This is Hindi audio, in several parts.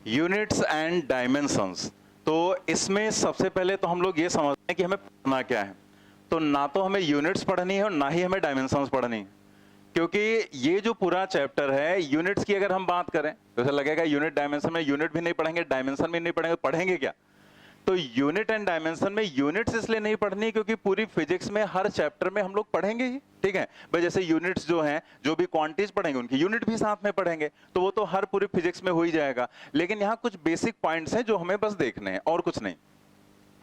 Units and dimensions. तो इसमें सबसे पहले तो हम लोग ये समझते हैं कि हमें पढ़ना क्या है। तो ना तो हमें यूनिट्स पढ़नी है और ना ही हमें डायमेंशंस पढ़नी है, क्योंकि ये जो पूरा चैप्टर है यूनिट्स की अगर हम बात करें तो ऐसा लगेगा यूनिट डायमेंशन में यूनिट भी नहीं पढ़ेंगे, डायमेंशन भी नहीं पढ़ेंगे, पढ़ेंगे क्या। तो यूनिट एंड डायमेंशन में यूनिट्स इसलिए नहीं पढ़नी क्योंकि पूरी फिजिक्स में हर चैप्टर में हम लोग पढ़ेंगे ही, ठीक है भाई। जैसे यूनिट्स जो हैं, जो भी क्वांटिटीज पढ़ेंगे उनकी यूनिट भी साथ में पढ़ेंगे, तो वो तो हर पूरी फिजिक्स में हो ही जाएगा। लेकिन यहाँ कुछ बेसिक पॉइंट्स हैं जो हमें बस देखने हैं और कुछ नहीं।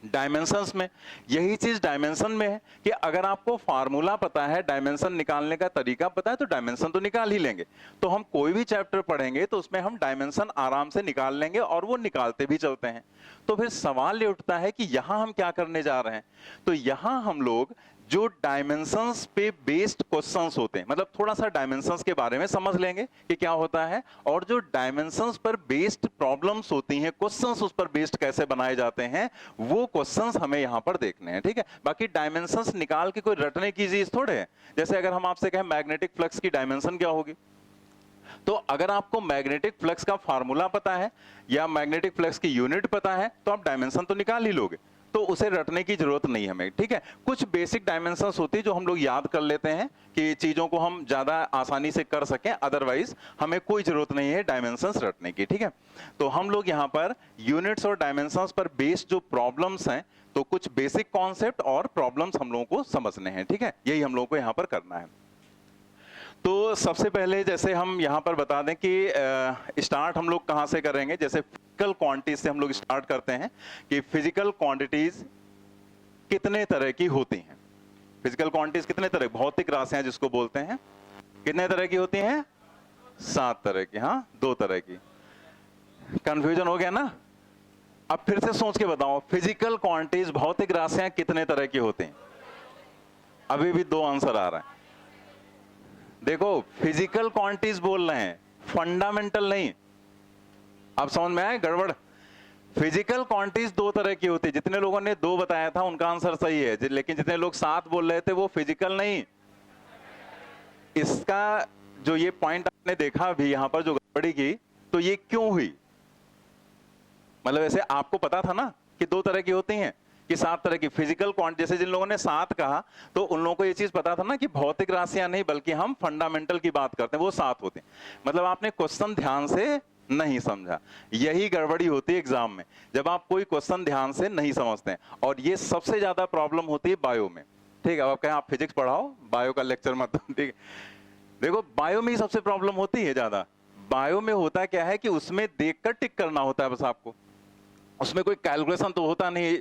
डायमेंशंस में यही चीज डायमेंशन में है कि अगर आपको फार्मूला पता है, डायमेंशन निकालने का तरीका पता है, तो डायमेंशन तो निकाल ही लेंगे। तो हम कोई भी चैप्टर पढ़ेंगे तो उसमें हम डायमेंशन आराम से निकाल लेंगे और वो निकालते भी चलते हैं। तो फिर सवाल ये उठता है कि यहां हम क्या करने जा रहे हैं। तो यहां हम लोग जो डायमेंशंस पे बेस्ड क्वेश्चंस होते हैं, मतलब थोड़ा सा डायमेंशंस के बारे में समझ लेंगे कि क्या होता है, और जो डायमेंशंस पर बेस्ड प्रॉब्लम्स होती हैं, क्वेश्चंस उस पर बेस्ड कैसे बनाए जाते हैं, वो क्वेश्चंस हमें यहां पर देखने हैं, ठीक है। बाकी डायमेंशंस निकाल के कोई रटने की चीज थोड़े है। जैसे अगर हम आपसे कहें मैग्नेटिक फ्लक्स की डायमेंशन क्या होगी, तो अगर आपको मैग्नेटिक फ्लक्स का फार्मूला पता है या मैग्नेटिक फ्लक्स की यूनिट पता है तो आप डायमेंशन तो निकाल ही लोगे, तो उसे रटने की जरूरत नहीं हमें, ठीक है। कुछ बेसिक डायमेंशंस होती है जो हम लोग याद कर लेते हैं कि चीजों को हम ज्यादा आसानी से कर सकें, अदरवाइज हमें कोई जरूरत नहीं है डायमेंशंस रटने की, ठीक है। तो हम लोग यहाँ पर यूनिट्स और डायमेंशंस पर बेस्ड जो प्रॉब्लम्स हैं, तो कुछ बेसिक कॉन्सेप्ट और प्रॉब्लम्स हम लोगों को समझने हैं, ठीक है। यही हम लोगों को यहाँ पर करना है। तो सबसे पहले जैसे हम यहां पर बता दें कि स्टार्ट हम लोग कहां से करेंगे। जैसे फिजिकल क्वांटिटीज से हम लोग स्टार्ट करते हैं कि फिजिकल क्वांटिटीज कितने तरह की होती हैं। फिजिकल क्वांटिटीज कितने तरह, भौतिक राशियां जिसको बोलते हैं, कितने तरह की होती हैं? 7 तरह की। हाँ, 2 तरह की। कंफ्यूजन हो गया ना। अब फिर से सोच के बताओ, फिजिकल क्वांटिटीज भौतिक राशियां कितने तरह की होती हैं? अभी भी 2 आंसर आ रहा है। देखो, फिजिकल क्वांटिटीज बोल रहे हैं, फंडामेंटल नहीं। आप समझ में आए गड़बड़? फिजिकल क्वांटिटीज 2 तरह की होती है। जितने लोगों ने 2 बताया था उनका आंसर सही है, लेकिन जितने लोग 7 बोल रहे थे वो फिजिकल नहीं। इसका जो ये पॉइंट आपने देखा अभी यहां पर जो गड़बड़ी की, तो ये क्यों हुई? मतलब ऐसे आपको पता था ना कि 2 तरह की होती हैं, कि 7 तरह की फिजिकल क्वांटिटी। जैसे जिन लोगों ने 7 कहा तो उन लोगों को ये चीज पता था ना कि भौतिक राशियां नहीं बल्कि हम फंडामेंटल की बात करते हैं, वो 7 होते हैं। मतलब आपने क्वेश्चन ध्यान से नहीं समझा। यही गड़बड़ी होती है एग्जाम में, जब आप कोई क्वेश्चन ध्यान से नहीं समझते हैं। और ये सबसे ज्यादा प्रॉब्लम होती है बायो में, ठीक है। अब आप कहें आप फिजिक्स पढ़ाओ, बायो का लेक्चर मत, ठीक है। देखो, बायो में ही सबसे प्रॉब्लम होती है ज्यादा। बायो में होता क्या है कि उसमें देखकर टिक करना होता है बस आपको, उसमें कोई कैलकुलेशन तो होता नहीं।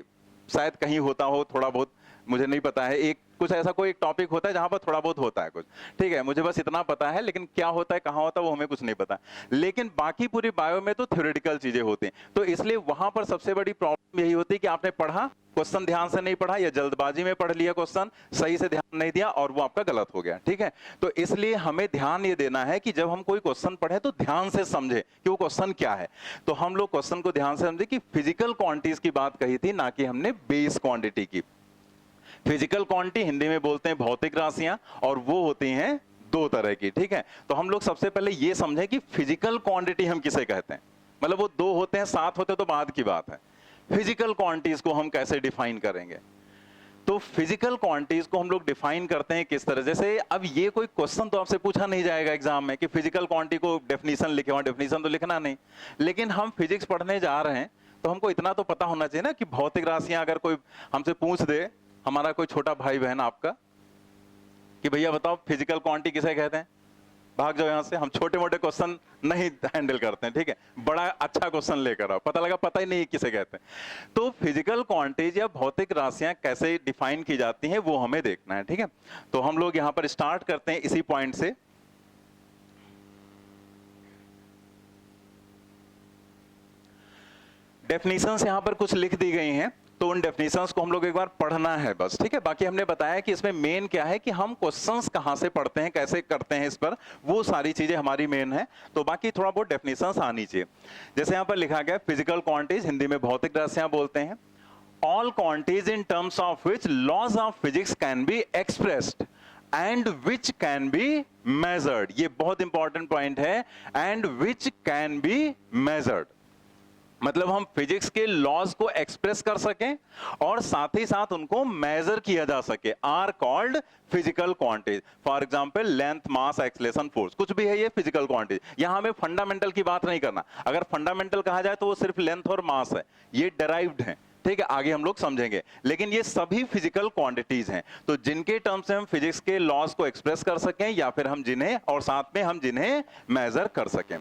शायद कहीं होता हो थोड़ा बहुत, मुझे नहीं पता है। एक कुछ ऐसा कोई एक टॉपिक होता है जहां पर थोड़ा बहुत होता है कुछ, ठीक है। मुझे बस इतना पता है, लेकिन क्या होता है कहां होता है वो हमें कुछ नहीं पता। लेकिन बाकी पूरी बायो में तो थ्योरेटिकल चीजें होती हैं। तो इसलिए वहां पर सबसे बड़ी प्रॉब्लम यही होती है कि आपने पढ़ा, क्वेश्चन ध्यान से नहीं पढ़ा, या जल्दबाजी में पढ़ लिया, क्वेश्चन सही से ध्यान नहीं दिया और वो आपका गलत हो गया, ठीक है। तो इसलिए हमें ध्यान ये देना है कि जब हम कोई क्वेश्चन पढ़े तो ध्यान से समझे कि वो क्वेश्चन क्या है। तो हम लोग क्वेश्चन को ध्यान से समझे कि फिजिकल क्वांटिटीज की बात कही थी, ना कि हमने बेस क्वांटिटी की। फिजिकल क्वांटिटी हिंदी में बोलते हैं भौतिक राशियां, और वो होती हैं 2 तरह की, ठीक है। तो हम लोग सबसे पहले ये समझें कि फिजिकल क्वांटिटी हम किसे कहते हैं। मतलब वो 2 होते हैं, 7 होते तो बाद की बात है। फिजिकल क्वांटिटीज को हम कैसे डिफाइन करेंगे? तो फिजिकल क्वांटिटीज को हम लोग डिफाइन करते हैं किस तरह। जैसे अब ये कोई क्वेश्चन तो आपसे पूछा नहीं जाएगा एग्जाम में कि फिजिकल क्वांटिटी को डेफिनेशन लिखे, वहां डेफिनेशन तो लिखना नहीं। लेकिन हम फिजिक्स पढ़ने जा रहे हैं तो हमको इतना तो पता होना चाहिए ना कि भौतिक राशियां अगर कोई हमसे पूछ दे, हमारा कोई छोटा भाई बहन आपका, कि भैया बताओ फिजिकल क्वांटिटी किसे कहते हैं, भाग जाओ यहां से। हम छोटे मोटे क्वेश्चन नहीं हैंडल करते हैं, ठीक है। बड़ा अच्छा क्वेश्चन लेकर आओ, पता लगा पता ही नहीं किसे कहते हैं। तो फिजिकल क्वांटिटीज या भौतिक राशियां कैसे डिफाइन की जाती हैं वो हमें देखना है, ठीक है। तो हम लोग यहां पर स्टार्ट करते हैं इसी पॉइंट से। डेफिनेशंस यहां पर कुछ लिख दी गई हैं, तो उन डेफिनेशंस को हम लोग एक बार पढ़ना है बस, ठीक है। बाकी हमने बताया कि इसमें मेन क्या है कि हम क्वेश्चंस कहां से पढ़ते हैं, कैसे करते हैं, इस पर वो सारी चीजें हमारी मेन है। तो बाकी थोड़ा बहुत डेफिनेशंस आनी चाहिए। जैसे यहां पर लिखा गया, फिजिकल क्वांटिटीज हिंदी में भौतिक राशियां बोलते हैं। All quantities in terms of which laws of physics can be expressed and which can be measured. ये बहुत इंपॉर्टेंट पॉइंट है, and which can be measured. मतलब हम फिजिक्स के लॉज को एक्सप्रेस कर सकें और साथ ही साथ उनको मेजर किया जा सके, are called physical quantities. For example length, mass, acceleration, force, कुछ भी है ये फिजिकल क्वांटिटी। यहां हमें फंडामेंटल की बात नहीं करना। अगर फंडामेंटल कहा जाए तो वो सिर्फ लेंथ और मास है, ये डेराइव्ड है, ठीक है, आगे हम लोग समझेंगे। लेकिन ये सभी फिजिकल क्वांटिटीज हैं, तो जिनके टर्म्स से हम फिजिक्स के लॉज को एक्सप्रेस कर सकें या फिर हम जिन्हें, और साथ में हम जिन्हें मेजर कर सकें।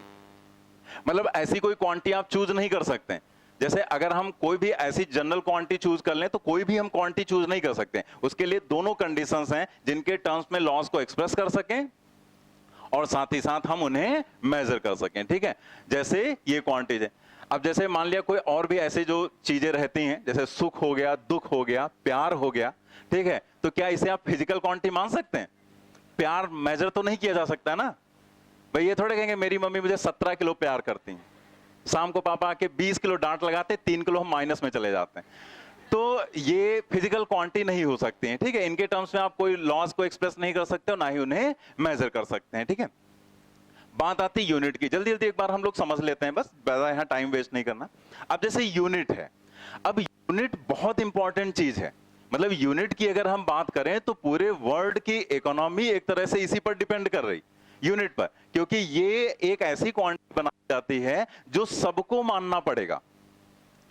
मतलब ऐसी कोई क्वांटिटी आप चूज नहीं कर सकते। जैसे अगर हम कोई भी ऐसी जनरल क्वांटिटी चूज कर लें तो कोई भी हम क्वांटिटी चूज नहीं कर सकते। उसके लिए दोनों कंडीशंस हैं, जिनके टर्म्स में लॉस को एक्सप्रेस कर सकें और साथ ही साथ हम उन्हें मेजर कर सकें, ठीक है। जैसे ये क्वांटिटीज है। अब जैसे मान लिया कोई और भी ऐसे जो चीजें रहती हैं, जैसे सुख हो गया, दुख हो गया, प्यार हो गया, ठीक है, तो क्या इसे आप फिजिकल क्वांटिटी मान सकते हैं? प्यार मेजर तो नहीं किया जा सकता ना भाई। ये थोड़े कहेंगे मेरी मम्मी मुझे 17 किलो प्यार करती हैं, शाम को पापा आके 20 किलो डांट लगाते, 3 किलो हम माइनस में चले जाते हैं। तो ये फिजिकल क्वांटिटी नहीं हो सकती है, ठीक है। इनके टर्म्स में आप कोई लॉस को एक्सप्रेस नहीं कर सकते और ना ही उन्हें मेजर कर सकते हैं, ठीक है। बात आती है यूनिट की। जल्दी जल्दी एक बार हम लोग समझ लेते हैं, बस ज्यादा यहाँ टाइम वेस्ट नहीं करना। अब जैसे यूनिट है, अब यूनिट बहुत इंपॉर्टेंट चीज है। मतलब यूनिट की अगर हम बात करें तो पूरे वर्ल्ड की इकोनॉमी एक तरह से इसी पर डिपेंड कर रही, यूनिट पर, क्योंकि ये एक ऐसी क्वांटिटी बनाई जाती है जो सबको मानना पड़ेगा,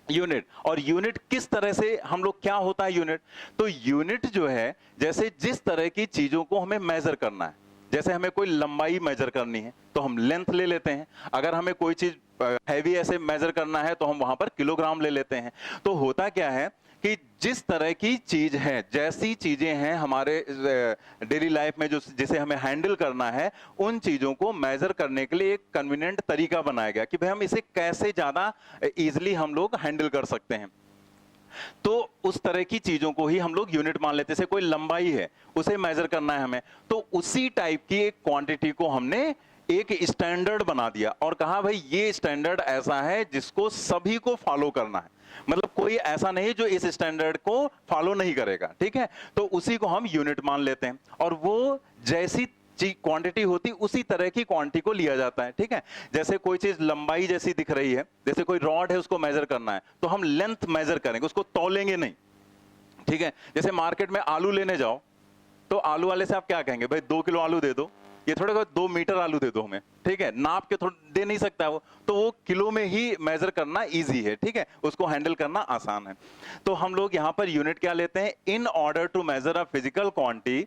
यूनिट। और यूनिट किस तरह से हम लोग, क्या होता है यूनिट? तो यूनिट जो है, जैसे जिस तरह की चीजों को हमें मेजर करना है, जैसे हमें कोई लंबाई मेजर करनी है तो हम लेंथ ले लेते हैं। अगर हमें कोई चीज हैवी ऐसे मेजर करना है तो हम वहां पर किलोग्राम ले लेते हैं। तो होता क्या है कि जिस तरह की चीज है, जैसी चीजें हैं हमारे डेली लाइफ में जो जिसे हमें हैंडल करना है, उन चीजों को मेजर करने के लिए एक कन्वीनियंट तरीका बनाया गया कि भाई हम इसे कैसे ज्यादा इजीली हम लोग हैंडल कर सकते हैं। तो उस तरह की चीजों को ही हम लोग यूनिट मान लेते हैं। जैसे कोई लंबाई है, उसे मेजर करना है हमें, तो उसी टाइप की एक क्वांटिटी को हमने एक स्टैंडर्ड बना दिया और कहा भाई ये स्टैंडर्ड ऐसा है जिसको सभी को फॉलो करना है। मतलब कोई ऐसा नहीं जो इस स्टैंडर्ड को फॉलो नहीं करेगा, ठीक है। तो उसी को हम यूनिट मान लेते हैं और वो जैसी क्वांटिटी होती उसी तरह की क्वांटिटी को लिया जाता है, ठीक है। जैसे कोई चीज लंबाई जैसी दिख रही है, जैसे कोई रॉड है उसको मेजर करना है तो हम लेंथ मेजर करेंगे, उसको तौलेंगे नहीं, ठीक है। जैसे मार्केट में आलू लेने जाओ तो आलू वाले से आप क्या कहेंगे, भाई 2 किलो आलू दे दो, ये थोड़ा 2 मीटर आलू दे दो हमें, ठीक है। नाप के थोड़ा दे नहीं सकता वो, तो वो किलो में ही मेजर करना इजी है, ठीक है, उसको हैंडल करना आसान है। तो हम लोग यहाँ पर यूनिट क्या लेते हैं, in order to measure a physical quantity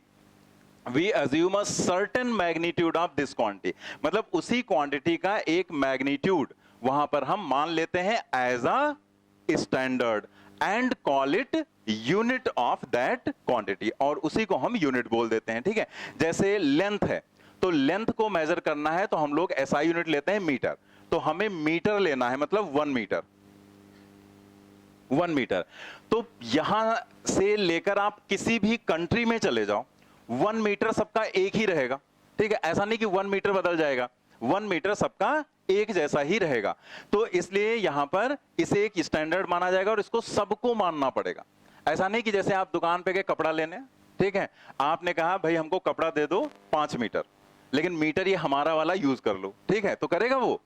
we assume a certain magnitude of this quantity. मतलब उसी क्वांटिटी का एक मैग्नीट्यूड वहां पर हम मान लेते हैं as a standard and call it unit of that quantity, और उसी को हम यूनिट बोल देते हैं, ठीक है। जैसे लेंथ है, तो लेंथ को मेजर करना है तो हम लोग एसआई यूनिट लेते हैं मीटर, तो हमें मीटर लेना है, मतलब 1 मीटर, 1 मीटर। तो यहां से लेकर आप किसी भी कंट्री में चले जाओ, 1 मीटर सबका एक ही रहेगा, ठीक है। ऐसा नहीं कि 1 मीटर बदल जाएगा, 1 मीटर सबका एक जैसा ही रहेगा। तो इसलिए यहां पर इसे एक स्टैंडर्ड माना जाएगा और इसको सबको मानना पड़ेगा। ऐसा नहीं कि जैसे आप दुकान पे गए कपड़ा लेने, ठीक है, आपने कहा भाई हमको कपड़ा दे दो 5 मीटर, लेकिन मीटर ये हमारा वाला यूज कर लो, ठीक है, तो करेगा वो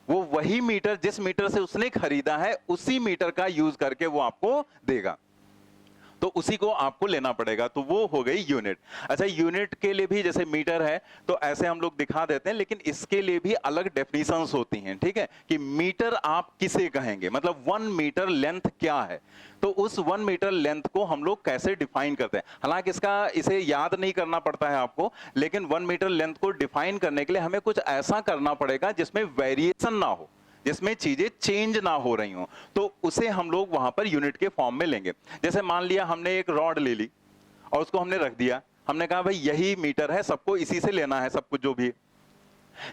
वही मीटर जिस मीटर से उसने खरीदा है उसी मीटर का यूज करके वो आपको देगा, तो उसी को आपको लेना पड़ेगा। तो वो हो गई यूनिट। अच्छा, यूनिट के लिए भी जैसे मीटर है तो ऐसे हम लोग दिखा देते हैं, लेकिन इसके लिए भी अलग डेफिनेशंस होती हैं, ठीक है, कि मीटर आप किसे कहेंगे, मतलब 1 मीटर लेंथ क्या है, तो उस 1 मीटर लेंथ को हम लोग कैसे डिफाइन करते हैं। हालांकि इसे याद नहीं करना पड़ता है आपको, लेकिन 1 मीटर लेंथ को डिफाइन करने के लिए हमें कुछ ऐसा करना पड़ेगा जिसमें वेरिएशन ना हो, जिसमें चीजें चेंज ना हो रही हो, तो उसे हम लोग वहां पर यूनिट के फॉर्म में लेंगे। जैसे मान लिया हमने एक रॉड ले ली और उसको हमने रख दिया, हमने कहा भाई यही मीटर है, सबको इसी से लेना है सब कुछ, जो भी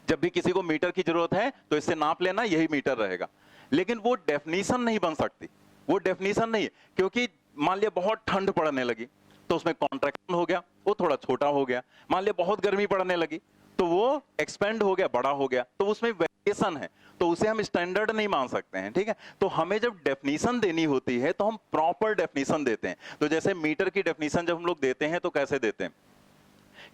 जब भी किसी को मीटर की जरूरत है तो इससे नाप लेना, यही मीटर रहेगा। लेकिन वो डेफिनेशन नहीं बन सकती, वो डेफिनेशन नहीं है, क्योंकि मान लिया बहुत ठंड पड़ने लगी तो उसमें कॉन्ट्रैक्शन हो गया, वो थोड़ा छोटा हो गया। मान लिया बहुत गर्मी पड़ने लगी तो वो एक्सपेंड हो गया, बड़ा हो गया, तो उसमें वेरिएशन है, तो उसे हम स्टैंडर्ड नहीं मान सकते हैं, ठीक है। तो हमें जब डेफिनेशन देनी होती है तो हम प्रॉपर डेफिनेशन देते हैं। तो जैसे मीटर की डेफिनेशन जब हम लोग देते हैं तो कैसे देते हैं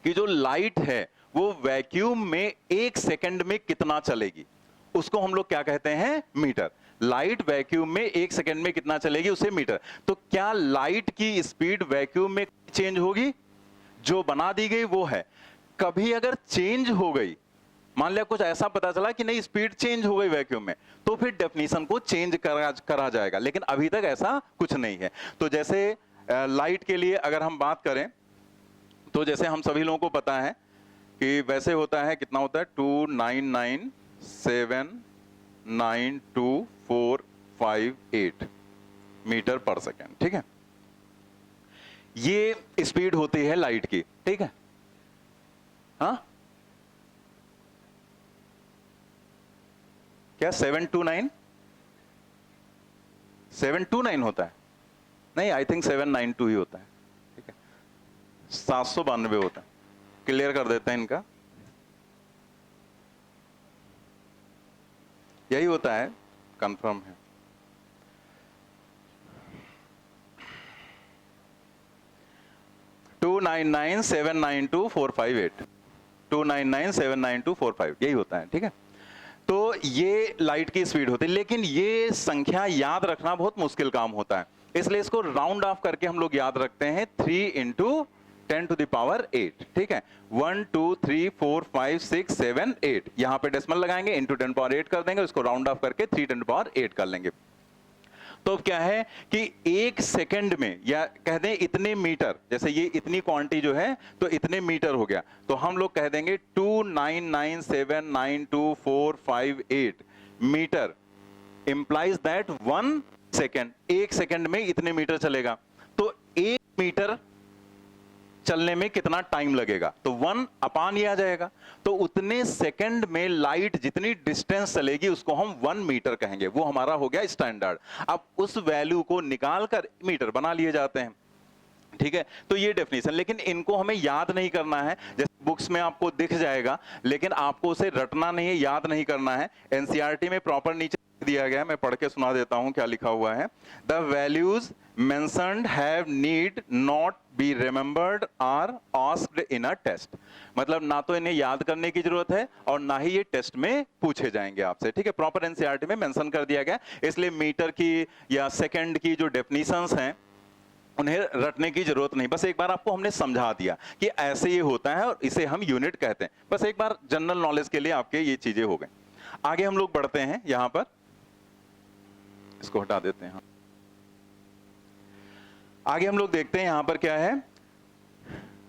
कि जो लाइट है वो वैक्यूम में 1 सेकंड में कितना चलेगी, उसको हम लोग क्या कहते हैं, मीटर। लाइट वैक्यूम में 1 सेकंड में कितना चलेगी उसे मीटर। तो क्या लाइट की स्पीड वैक्यूम में चेंज होगी? जो बना दी गई वो है। कभी अगर चेंज हो गई, मान लिया कुछ ऐसा पता चला कि नहीं स्पीड चेंज हो गई वैक्यूम में, तो फिर डेफिनेशन को चेंज करा जाएगा, लेकिन अभी तक ऐसा कुछ नहीं है। तो जैसे लाइट के लिए अगर हम बात करें तो जैसे हम सभी लोगों को पता है कि वैसे होता है, कितना होता है 299792458 मीटर पर सेकेंड, ठीक है। ये स्पीड होती है लाइट की, ठीक है। हाँ क्या 729 होता है? नहीं, आई थिंक 792 ही होता है, ठीक है। 792 होता है। क्लियर कर देते हैं इनका, यही होता है, कंफर्म है। टू 299792458 यही होता है, ठीक है। तो ये लाइट की स्पीड होती है, लेकिन ये संख्या याद रखना बहुत मुश्किल काम होता है, इसलिए इसको राउंड ऑफ करके हम लोग याद रखते हैं 3 × 10⁸, ठीक है। 1 2 3 4 5 6 7 8, यहां पे डेसिमल लगाएंगे, इंटू 10⁸ कर देंगे, उसको राउंड ऑफ करके 3 × 10⁸ कर लेंगे। तो क्या है कि 1 सेकंड में, या कह दें इतने मीटर, जैसे ये इतनी क्वांटिटी जो है तो इतने मीटर हो गया, तो हम लोग कह देंगे 299792458 metre implies that 1 second, 1 second में इतने मीटर चलेगा। तो 1 मीटर चलने में कितना टाइम लगेगा, तो 1 अपान ये आ जाएगा। तो उतने सेकंड में लाइट जितनी डिस्टेंस चलेगी उसको हम 1 मीटर कहेंगे, वो हमारा हो गया स्टैंडर्ड। अब उस वैल्यू को निकाल कर मीटर बना लिए जाते हैं, ठीक है। तो ये डेफिनेशन, लेकिन इनको हमें याद नहीं करना है, जैसे बुक्स में आपको दिख जाएगा, लेकिन आपको उसे रटना नहीं है, याद नहीं करना है। एनसीईआरटी में प्रॉपर नीचे दिया गया है, मैं पढ़ के सुना देता हूं क्या लिखा हुआ है। The values mentioned have need not be remembered or asked in a test. मतलब ना तो इन्हें याद करने की जरूरत है और ना ही ये टेस्ट में पूछे जाएंगे आपसे, ठीक है। प्रॉपर एनसीईआरटी में मेंशन कर दिया गया, इसलिए मीटर की या सेकंड की जो डेफिनेशंस हैं उन्हें रटने की जरूरत नहीं। बस एक बार आपको हमने समझा दिया कि ऐसे ये होता है और इसे हम यूनिट कहते हैं। बस एक बार जनरल नॉलेज के लिए आपके ये चीजें हो गई। आगे हम लोग बढ़ते हैं, यहां पर इसको हटा देते हैं। आगे हम लोग देखते हैं यहां पर क्या है,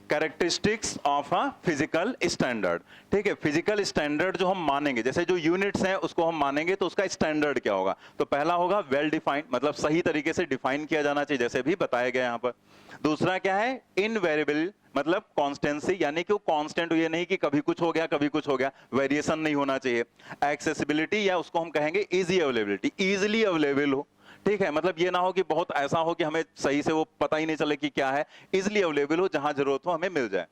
characteristics of a physical standard, ठीक है। फिजिकल स्टैंडर्ड जो हम मानेंगे, जैसे जो यूनिट्स हैं उसको हम मानेंगे, तो उसका स्टैंडर्ड क्या होगा? तो पहला होगा वेल डिफाइंड, मतलब सही तरीके से डिफाइन किया जाना चाहिए, जैसे भी बताया गया यहां पर। दूसरा क्या है, इनवेरिएबल, मतलब कॉन्स्टेंसी, यानी कि वो कांस्टेंट, ये नहीं कि कभी कुछ हो गया कभी कुछ हो गया, वेरिएशन नहीं होना चाहिए। एक्सेसिबिलिटी, या उसको हम कहेंगे इजी अवेलेबिलिटी, इजिली अवेलेबल हो, ठीक है। मतलब ये ना हो कि बहुत ऐसा हो कि हमें सही से वो पता ही नहीं चले कि क्या है, इजिली अवेलेबल हो, जहां जरूरत हो हमें मिल जाए।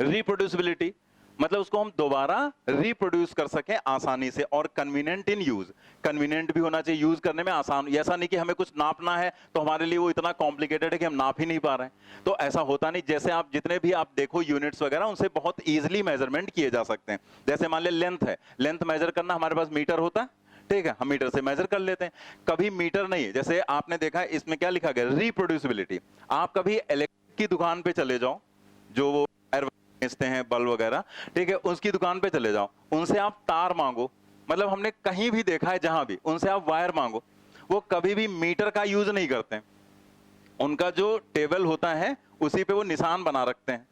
रिप्रोड्यूसिबिलिटी, मतलब उसको हम दोबारा रिप्रोड्यूस कर सकें आसानी से। और कन्वीनियंट इन यूज, कन्वीनियंट भी होना चाहिए, यूज करने में आसान, ऐसा नहीं कि हमें कुछ नापना है तो हमारे लिए वो इतना कॉम्प्लिकेटेड है कि हम नाप ही नहीं पा रहे हैं, तो ऐसा होता नहीं। जैसे आप जितने भी आप देखो यूनिट्स वगैरह, उनसे बहुत इजिली मेजरमेंट किए जा सकते हैं। जैसे मान ले लेंथ है, लेंथ मेजर करना, हमारे पास मीटर होता है, ठीक है, हम मीटर से मेजर कर लेते हैं। कभी मीटर नहीं है, जैसे आपने देखा इसमें क्या लिखा गया, रिप्रोड्यूसिबिलिटी। आप कभी इलेक्ट्रिक की दुकान पे चले जाओ, जो वो बेचते हैं बल्ब वगैरह, ठीक है, उसकी दुकान पे चले जाओ, उनसे आप तार मांगो, मतलब हमने कहीं भी देखा है जहां भी, उनसे आप वायर मांगो, वो कभी भी मीटर का यूज नहीं करते हैं। उनका जो टेबल होता है उसी पे वो निशान बना रखते हैं।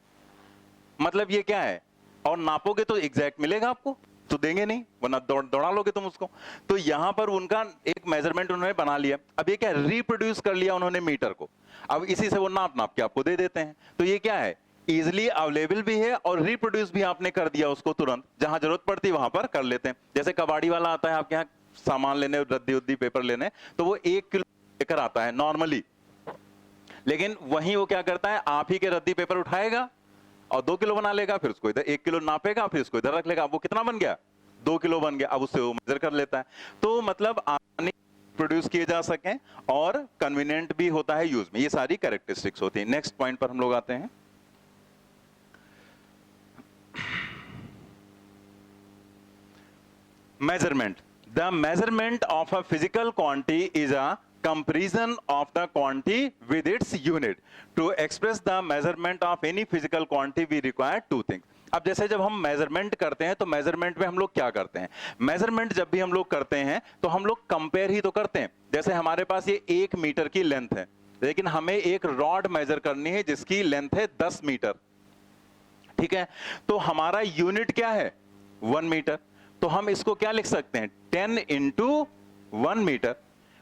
मतलब ये क्या है, और नापोगे तो एग्जैक्ट मिलेगा आपको, तो देंगे नहीं, वरना दौड़ा लोगे तुम उसको। तो यहां पर उनका एक मेजरमेंट उन्होंने बना लिया। अब ये क्या है, रिप्रोड्यूस कर लिया उन्होंने मीटर को, अब इसी से वो नाप नाप के आपको दे देते हैं। तो ये क्या है, इजिली अवेलेबल भी है और रिप्रोड्यूस भी आपने कर दिया उसको, तुरंत जहां जरूरत पड़ती है वहां पर कर लेते हैं। जैसे कबाड़ी वाला आता है आपके यहाँ सामान लेने, रद्दी उद्दी पेपर लेने, तो वो 1 किलो लेकर आता है नॉर्मली, लेकिन वहीं वो क्या करता है, आप ही के रद्दी पेपर उठाएगा और 2 किलो बना लेगा, फिर उसको इधर 1 किलो नापेगा, फिर इसको इधर रख लेगा, वो कितना बन गया, 2 किलो बन गया। अब उससे वो मेजर कर लेता है। तो मतलब आसानी प्रोड्यूस किए जा सकें और कन्वीनियंट भी होता है यूज में, ये सारी कैरेक्टरिस्टिक्स होती है। नेक्स्ट पॉइंट पर हम लोग आते हैं। Measurement, The measurement of a physical quantity is a comparison of the quantity with its unit. To express the measurement of any physical quantity, we require two things. अब जैसे जब हम मेजरमेंट करते हैं तो मेजरमेंट में हम लोग क्या करते हैं? मेजरमेंट जब भी हम लोग करते हैं तो हम लोग कंपेयर ही तो करते हैं। जैसे हमारे पास ये 1 मीटर की लेंथ है, लेकिन हमें एक रॉड मेजर करनी है जिसकी लेंथ है 10 मीटर, ठीक है? तो हमारा यूनिट क्या है? 1 मीटर। तो हम इसको क्या लिख सकते हैं? 10 इंटू 1 मीटर।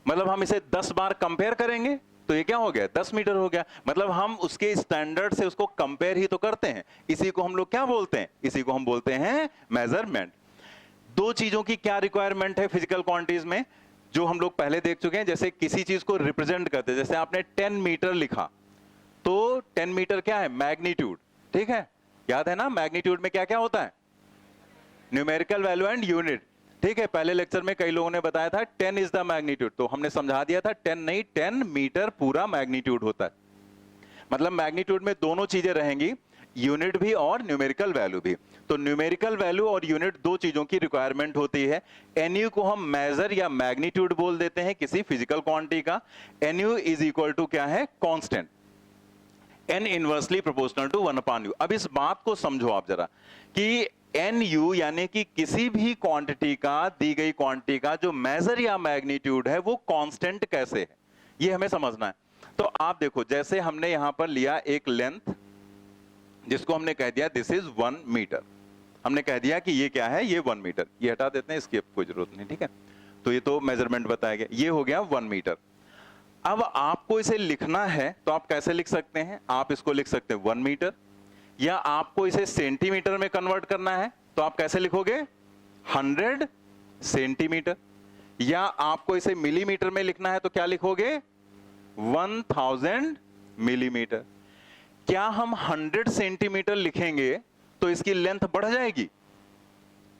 मतलब हम इसे 10 बार कंपेयर करेंगे तो ये क्या हो गया? 10 मीटर हो गया। मतलब हम उसके स्टैंडर्ड से उसको कंपेयर ही तो करते हैं। इसी को हम लोग क्या बोलते हैं? इसी को हम बोलते हैं मेजरमेंट। दो चीजों की क्या रिक्वायरमेंट है फिजिकल क्वांटिटीज में, जो हम लोग पहले देख चुके हैं। जैसे किसी चीज को रिप्रेजेंट करते हैं, जैसे आपने 10 मीटर लिखा तो 10 मीटर क्या है? मैग्नीट्यूड, ठीक है? याद है ना मैग्नीट्यूड में क्या क्या होता है? न्यूमेरिकल वैल्यू एंड यूनिट, ठीक है? पहले लेक्चर में कई लोगों ने बताया था 10 इज द मैग्नीट्यूड, तो हमने समझा दिया था 10 नहीं, 10 मीटर पूरा मैग्नीट्यूड होता है। मतलब मैग्नीट्यूड में दोनों चीजें रहेंगी, यूनिट भी और न्यूमेरिकल वैल्यू भी। तो न्यूमेरिकल वैल्यू और यूनिट दो चीजों की रिक्वायरमेंट होती है। एनयू को हम मेजर या मैग्नीट्यूड बोल देते हैं किसी फिजिकल क्वांटिटी का। एनयू इज इक्वल टू क्या है? Constant. N inversely proportional to 1/u। अब इस बात को समझो आप जरा कि एन यू यानी कि किसी भी क्वांटिटी का, दी गई क्वांटिटी का जो मेजर या मैग्नीट्यूड है वो कांस्टेंट कैसे है, ये हमें समझना है। तो आप देखो, जैसे हमने यहां पर लिया एक लेंथ जिसको हमने कह दिया दिस इज 1 मीटर। हमने कह दिया कि ये क्या है? ये 1 मीटर। ये हटा देते हैं, इसकी कोई जरूरत नहीं, ठीक है? तो ये तो मेजरमेंट बताया गया, ये हो गया 1 मीटर। अब आपको इसे लिखना है तो आप कैसे लिख सकते हैं? आप इसको लिख सकते हैं 1 मीटर, या आपको इसे सेंटीमीटर में कन्वर्ट करना है तो आप कैसे लिखोगे? 100 सेंटीमीटर। या आपको इसे मिलीमीटर में लिखना है तो क्या लिखोगे? 1000 मिलीमीटर। क्या हम 100 सेंटीमीटर लिखेंगे तो इसकी लेंथ बढ़ जाएगी?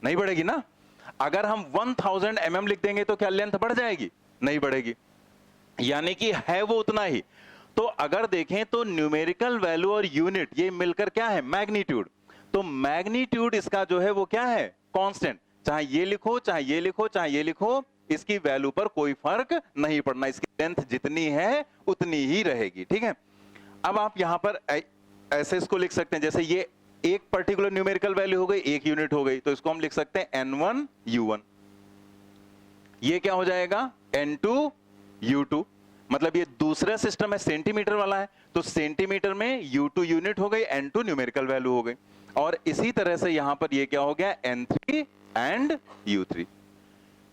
नहीं बढ़ेगी ना। अगर हम 1000 mm लिख देंगे तो क्या लेंथ बढ़ जाएगी? नहीं बढ़ेगी। यानी कि है वो उतना ही। तो अगर देखें तो न्यूमेरिकल वैल्यू और यूनिट ये मिलकर क्या है? मैग्नीट्यूड। तो मैग्नीट्यूड इसका जो है वो क्या है? कांस्टेंट। चाहे ये लिखो, चाहे ये लिखो, चाहे ये लिखो, इसकी वैल्यू पर कोई फर्क नहीं पड़ना। इसकी लेंथ जितनी है उतनी ही रहेगी, ठीक है? अब आप यहां पर ऐसे इसको लिख सकते हैं, जैसे ये एक पर्टिकुलर न्यूमेरिकल वैल्यू हो गई, एक यूनिट हो गई, तो इसको हम लिख सकते हैं N1 U1। ये क्या हो जाएगा? N2 U2। मतलब ये दूसरा सिस्टम है, सेंटीमीटर वाला है, तो सेंटीमीटर में U2 यूनिट हो गई, N2 न्यूमेरिकल वैल्यू हो गई। और इसी तरह से यहां पर ये क्या हो गया? N3 and U3।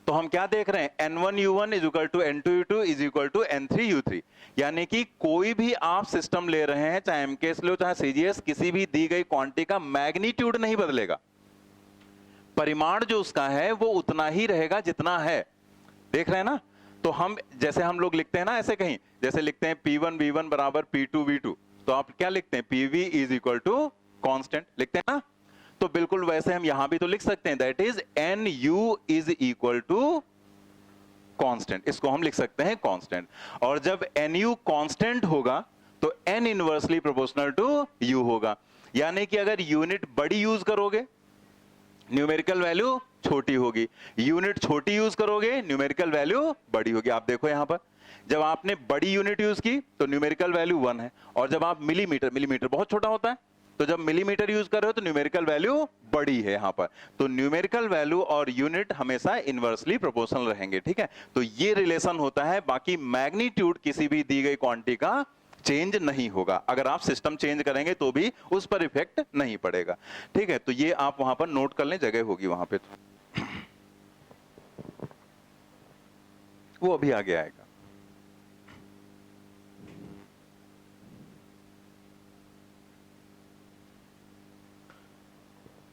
तो हम क्या देख रहे हैं? N1 U1 is equal to N2 U2 is equal to N3 U3। यानी कि कोई भी आप सिस्टम ले रहे हैं, चाहे MKS लो चाहे CGS, किसी भी दी गई क्वांटिटी का मैग्नीट्यूड नहीं बदलेगा। परिमाण जो उसका है वो उतना ही रहेगा जितना है। देख रहे हैं ना? तो हम जैसे हम लोग लिखते हैं ना ऐसे कहीं, जैसे लिखते हैं P1 V1 बराबर P2 V2, तो आप क्या लिखते हैं? PV is equal to constant लिखते हैं ना? तो बिल्कुल वैसे हम यहां भी तो लिख सकते हैं, that is NU is equal to constant. इसको हम लिख सकते हैं कांस्टेंट। और जब NU कांस्टेंट होगा तो N inversely proportional to U होगा। यानी कि अगर यूनिट बड़ी यूज करोगे न्यूमेरिकल वैल्यू छोटी होगी, यूनिट छोटी यूज करोगे न्यूमेरिकल वैल्यू बड़ी होगी। आप देखो यहां पर जब आपने बड़ी यूनिट यूज की तो न्यूमेरिकल वैल्यू 1 है, और जब आप मिलीमीटर बहुत छोटा होता है, तो जब मिलीमीटर यूज कर रहे हो तो न्यूमेरिकल वैल्यू बड़ी है यहां पर। तो न्यूमेरिकल वैल्यू और यूनिट हमेशा इनवर्सली प्रोपोर्शनल रहेंगे, ठीक है? तो ये रिलेशन होता है। बाकी मैग्नीट्यूड किसी भी दी गई क्वांटिटी का चेंज नहीं होगा। अगर आप सिस्टम चेंज करेंगे तो भी उस पर इफेक्ट नहीं पड़ेगा, ठीक है? तो ये आप वहां पर नोट कर लें, जगह होगी वहां पे। वो अभी आगे आएगा।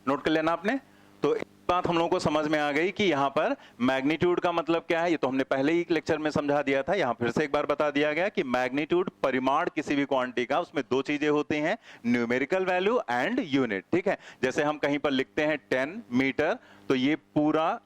नोट कर लेना आपने। तो बात हम लोगों को समझ में आ गई कि यहां पर मैग्नीट्यूड का मतलब क्या है। ये तो हमने पहले ही लेक्चर में समझा दिया था, यहां फिर से एक बार बता दिया गया कि मैग्नीट्यूड परिमाण किसी भी क्वांटिटी का, उसमें दो चीजें होती हैं, न्यूमेरिकल वैल्यू एंड यूनिट, ठीक है? जैसे हम कहीं पर लिखते हैं 10 मीटर, तो ये पूरा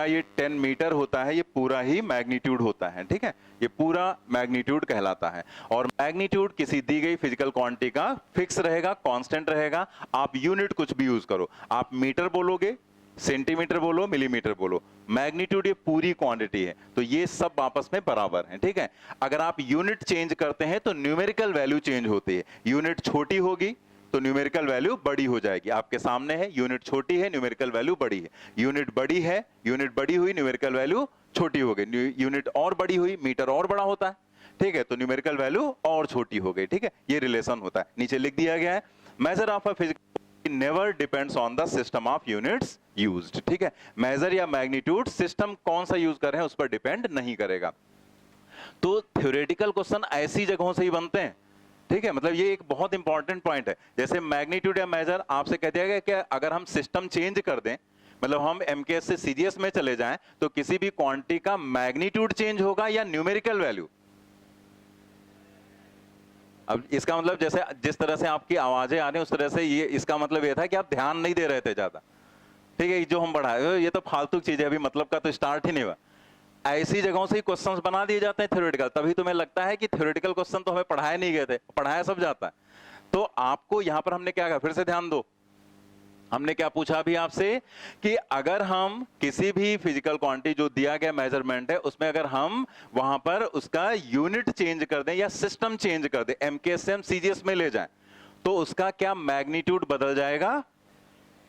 ये 10 मीटर होता है, ये पूरा ही मैग्नीट्यूड होता है, ठीक है? ये पूरा मैग्नीट्यूड कहलाता है। और मैग्नीट्यूड किसी दी गई फिजिकल क्वांटिटी का फिक्स रहेगा, कांस्टेंट रहेगा। आप यूनिट कुछ भी यूज करो, आप मीटर बोलोगे सेंटीमीटर बोलो, मिलीमीटर बोलो, मैग्नीट्यूड ये पूरी क्वांटिटी है, तो ये सब आपस में बराबर हैं, ठीक है। अगर आप यूनिट चेंज करते हैं तो न्यूमेरिकल वैल्यू चेंज होती है। यूनिट छोटी होगी तो न्यूमेरिकल वैल्यू बड़ी हो जाएगी। आपके सामने है, यूनिट छोटी है, न्यूमेरिकल वैल्यू बड़ी है। यूनिट बड़ी है, यूनिट बड़ी हुई, न्यूमेरिकल वैल्यू छोटी हो गई। यूनिट और बड़ी हुई, मीटर और बड़ा होता है, ठीक है, तो न्यूमेरिकल वैल्यू और छोटी हो गई, ठीक है। ये रिलेशन होता है, नीचे लिख दिया गया है। Measure of a physical never depends on the system of units used, ठीक है। मेजर या मैग्नीट्यूड सिस्टम कौन सा यूज कर रहे हैं उस पर डिपेंड नहीं करेगा। तो थ्योरेटिकल क्वेश्चन ऐसी जगहों से ही बनते हैं, ठीक है। मतलब ये एक बहुत इंपॉर्टेंट पॉइंट है। जैसे मैग्नीट्यूड या मेजर आपसे कह दिया गया कि अगर हम सिस्टम चेंज कर दें, मतलब हम एमकेएस से सीजीएस में चले जाएं, तो किसी भी क्वांटिटी का मैग्नीट्यूड चेंज होगा या न्यूमेरिकल वैल्यू। अब इसका मतलब जैसे जिस तरह से आपकी आवाजें आ रही हैं उस तरह से ये, इसका मतलब ये था कि आप ध्यान नहीं दे रहे थे ज्यादा, ठीक है। जो हम पढ़ाए ये तो फालतू चीज है, अभी मतलब का तो स्टार्ट ही नहीं हुआ। ऐसी जगहों से ही क्वेश्चंस बना दिए जाते हैं थ्योरेटिकल, तभी तुम्हें लगता है कि थ्योरेटिकल क्वेश्चन तो हमें पढ़ाए नहीं गए थे, पढ़ाया सब जाता है। तो आपको यहां पर हमने क्या कहा, फिर से ध्यान दो, हमने क्या पूछा अभी आपसे कि अगर हम किसी भी फिजिकल क्वांटिटी जो दिया गया मेजरमेंट है उसमें अगर हम वहां पर उसका यूनिट चेंज कर दें या सिस्टम चेंज कर दें, एमकेएस से हम सीजीएस में ले जाएं, तो उसका क्या मैग्नीट्यूड बदल जाएगा?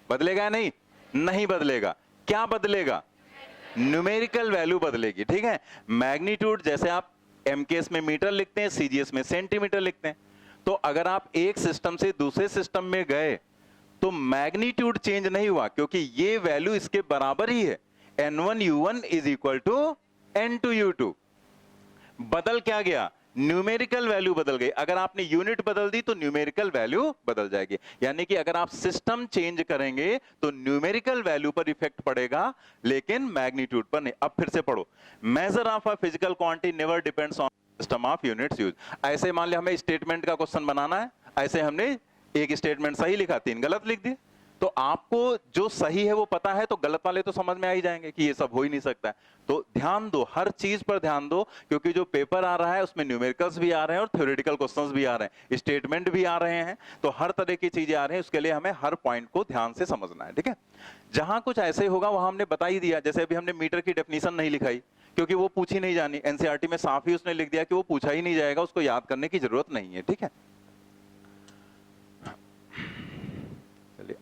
बदलेगा? नहीं, नहीं बदलेगा। क्या बदलेगा? न्यूमेरिकल वैल्यू बदलेगी, ठीक है। मैग्नीट्यूड जैसे आप एमकेएस में मीटर लिखते हैं, सीजीएस में सेंटीमीटर लिखते हैं, तो अगर आप एक सिस्टम से दूसरे सिस्टम में गए तो मैग्नीट्यूड चेंज नहीं हुआ, क्योंकि ये वैल्यू इसके बराबर ही है। n1u1 is equal to n2u2। बदल क्या गया? न्यूमेरिकल वैल्यू बदल गई। अगर आपने यूनिट बदल दी तो न्यूमेरिकल वैल्यू बदल जाएगी। यानी कि अगर आप सिस्टम चेंज करेंगे तो न्यूमेरिकल वैल्यू पर इफेक्ट पड़ेगा, लेकिन मैग्नीट्यूड पर नहीं। अब फिर से पढ़ो, measure of a physical quantity never depends on system of units use. ऐसे मान लिया हमें स्टेटमेंट का क्वेश्चन बनाना है, ऐसे हमने एक स्टेटमेंट सही लिखा, 3 गलत लिख दिए, तो आपको जो सही है वो पता है, तो गलत वाले तो समझ में आ ही जाएंगे कि ये सब हो ही नहीं सकता है। तो ध्यान दो, हर चीज पर ध्यान दो, क्योंकि जो पेपर आ रहा है उसमें न्यूमेरिकल्स भी आ रहे हैं और थ्योरेटिकल क्वेश्चंस भी आ रहे हैं, स्टेटमेंट भी आ रहे हैं, तो हर तरह की चीजें आ रही हैं। उसके लिए हमें हर पॉइंट को ध्यान से समझना है, ठीक है। जहां कुछ ऐसे होगा वहां हमने बता ही दिया। जैसे अभी हमने मीटर की डेफिनेशन नहीं लिखाई, क्योंकि वो पूछी नहीं जानी, एनसीईआरटी में साफ ही उसने लिख दिया कि वो पूछा ही नहीं जाएगा, उसको याद करने की जरूरत नहीं है, ठीक है।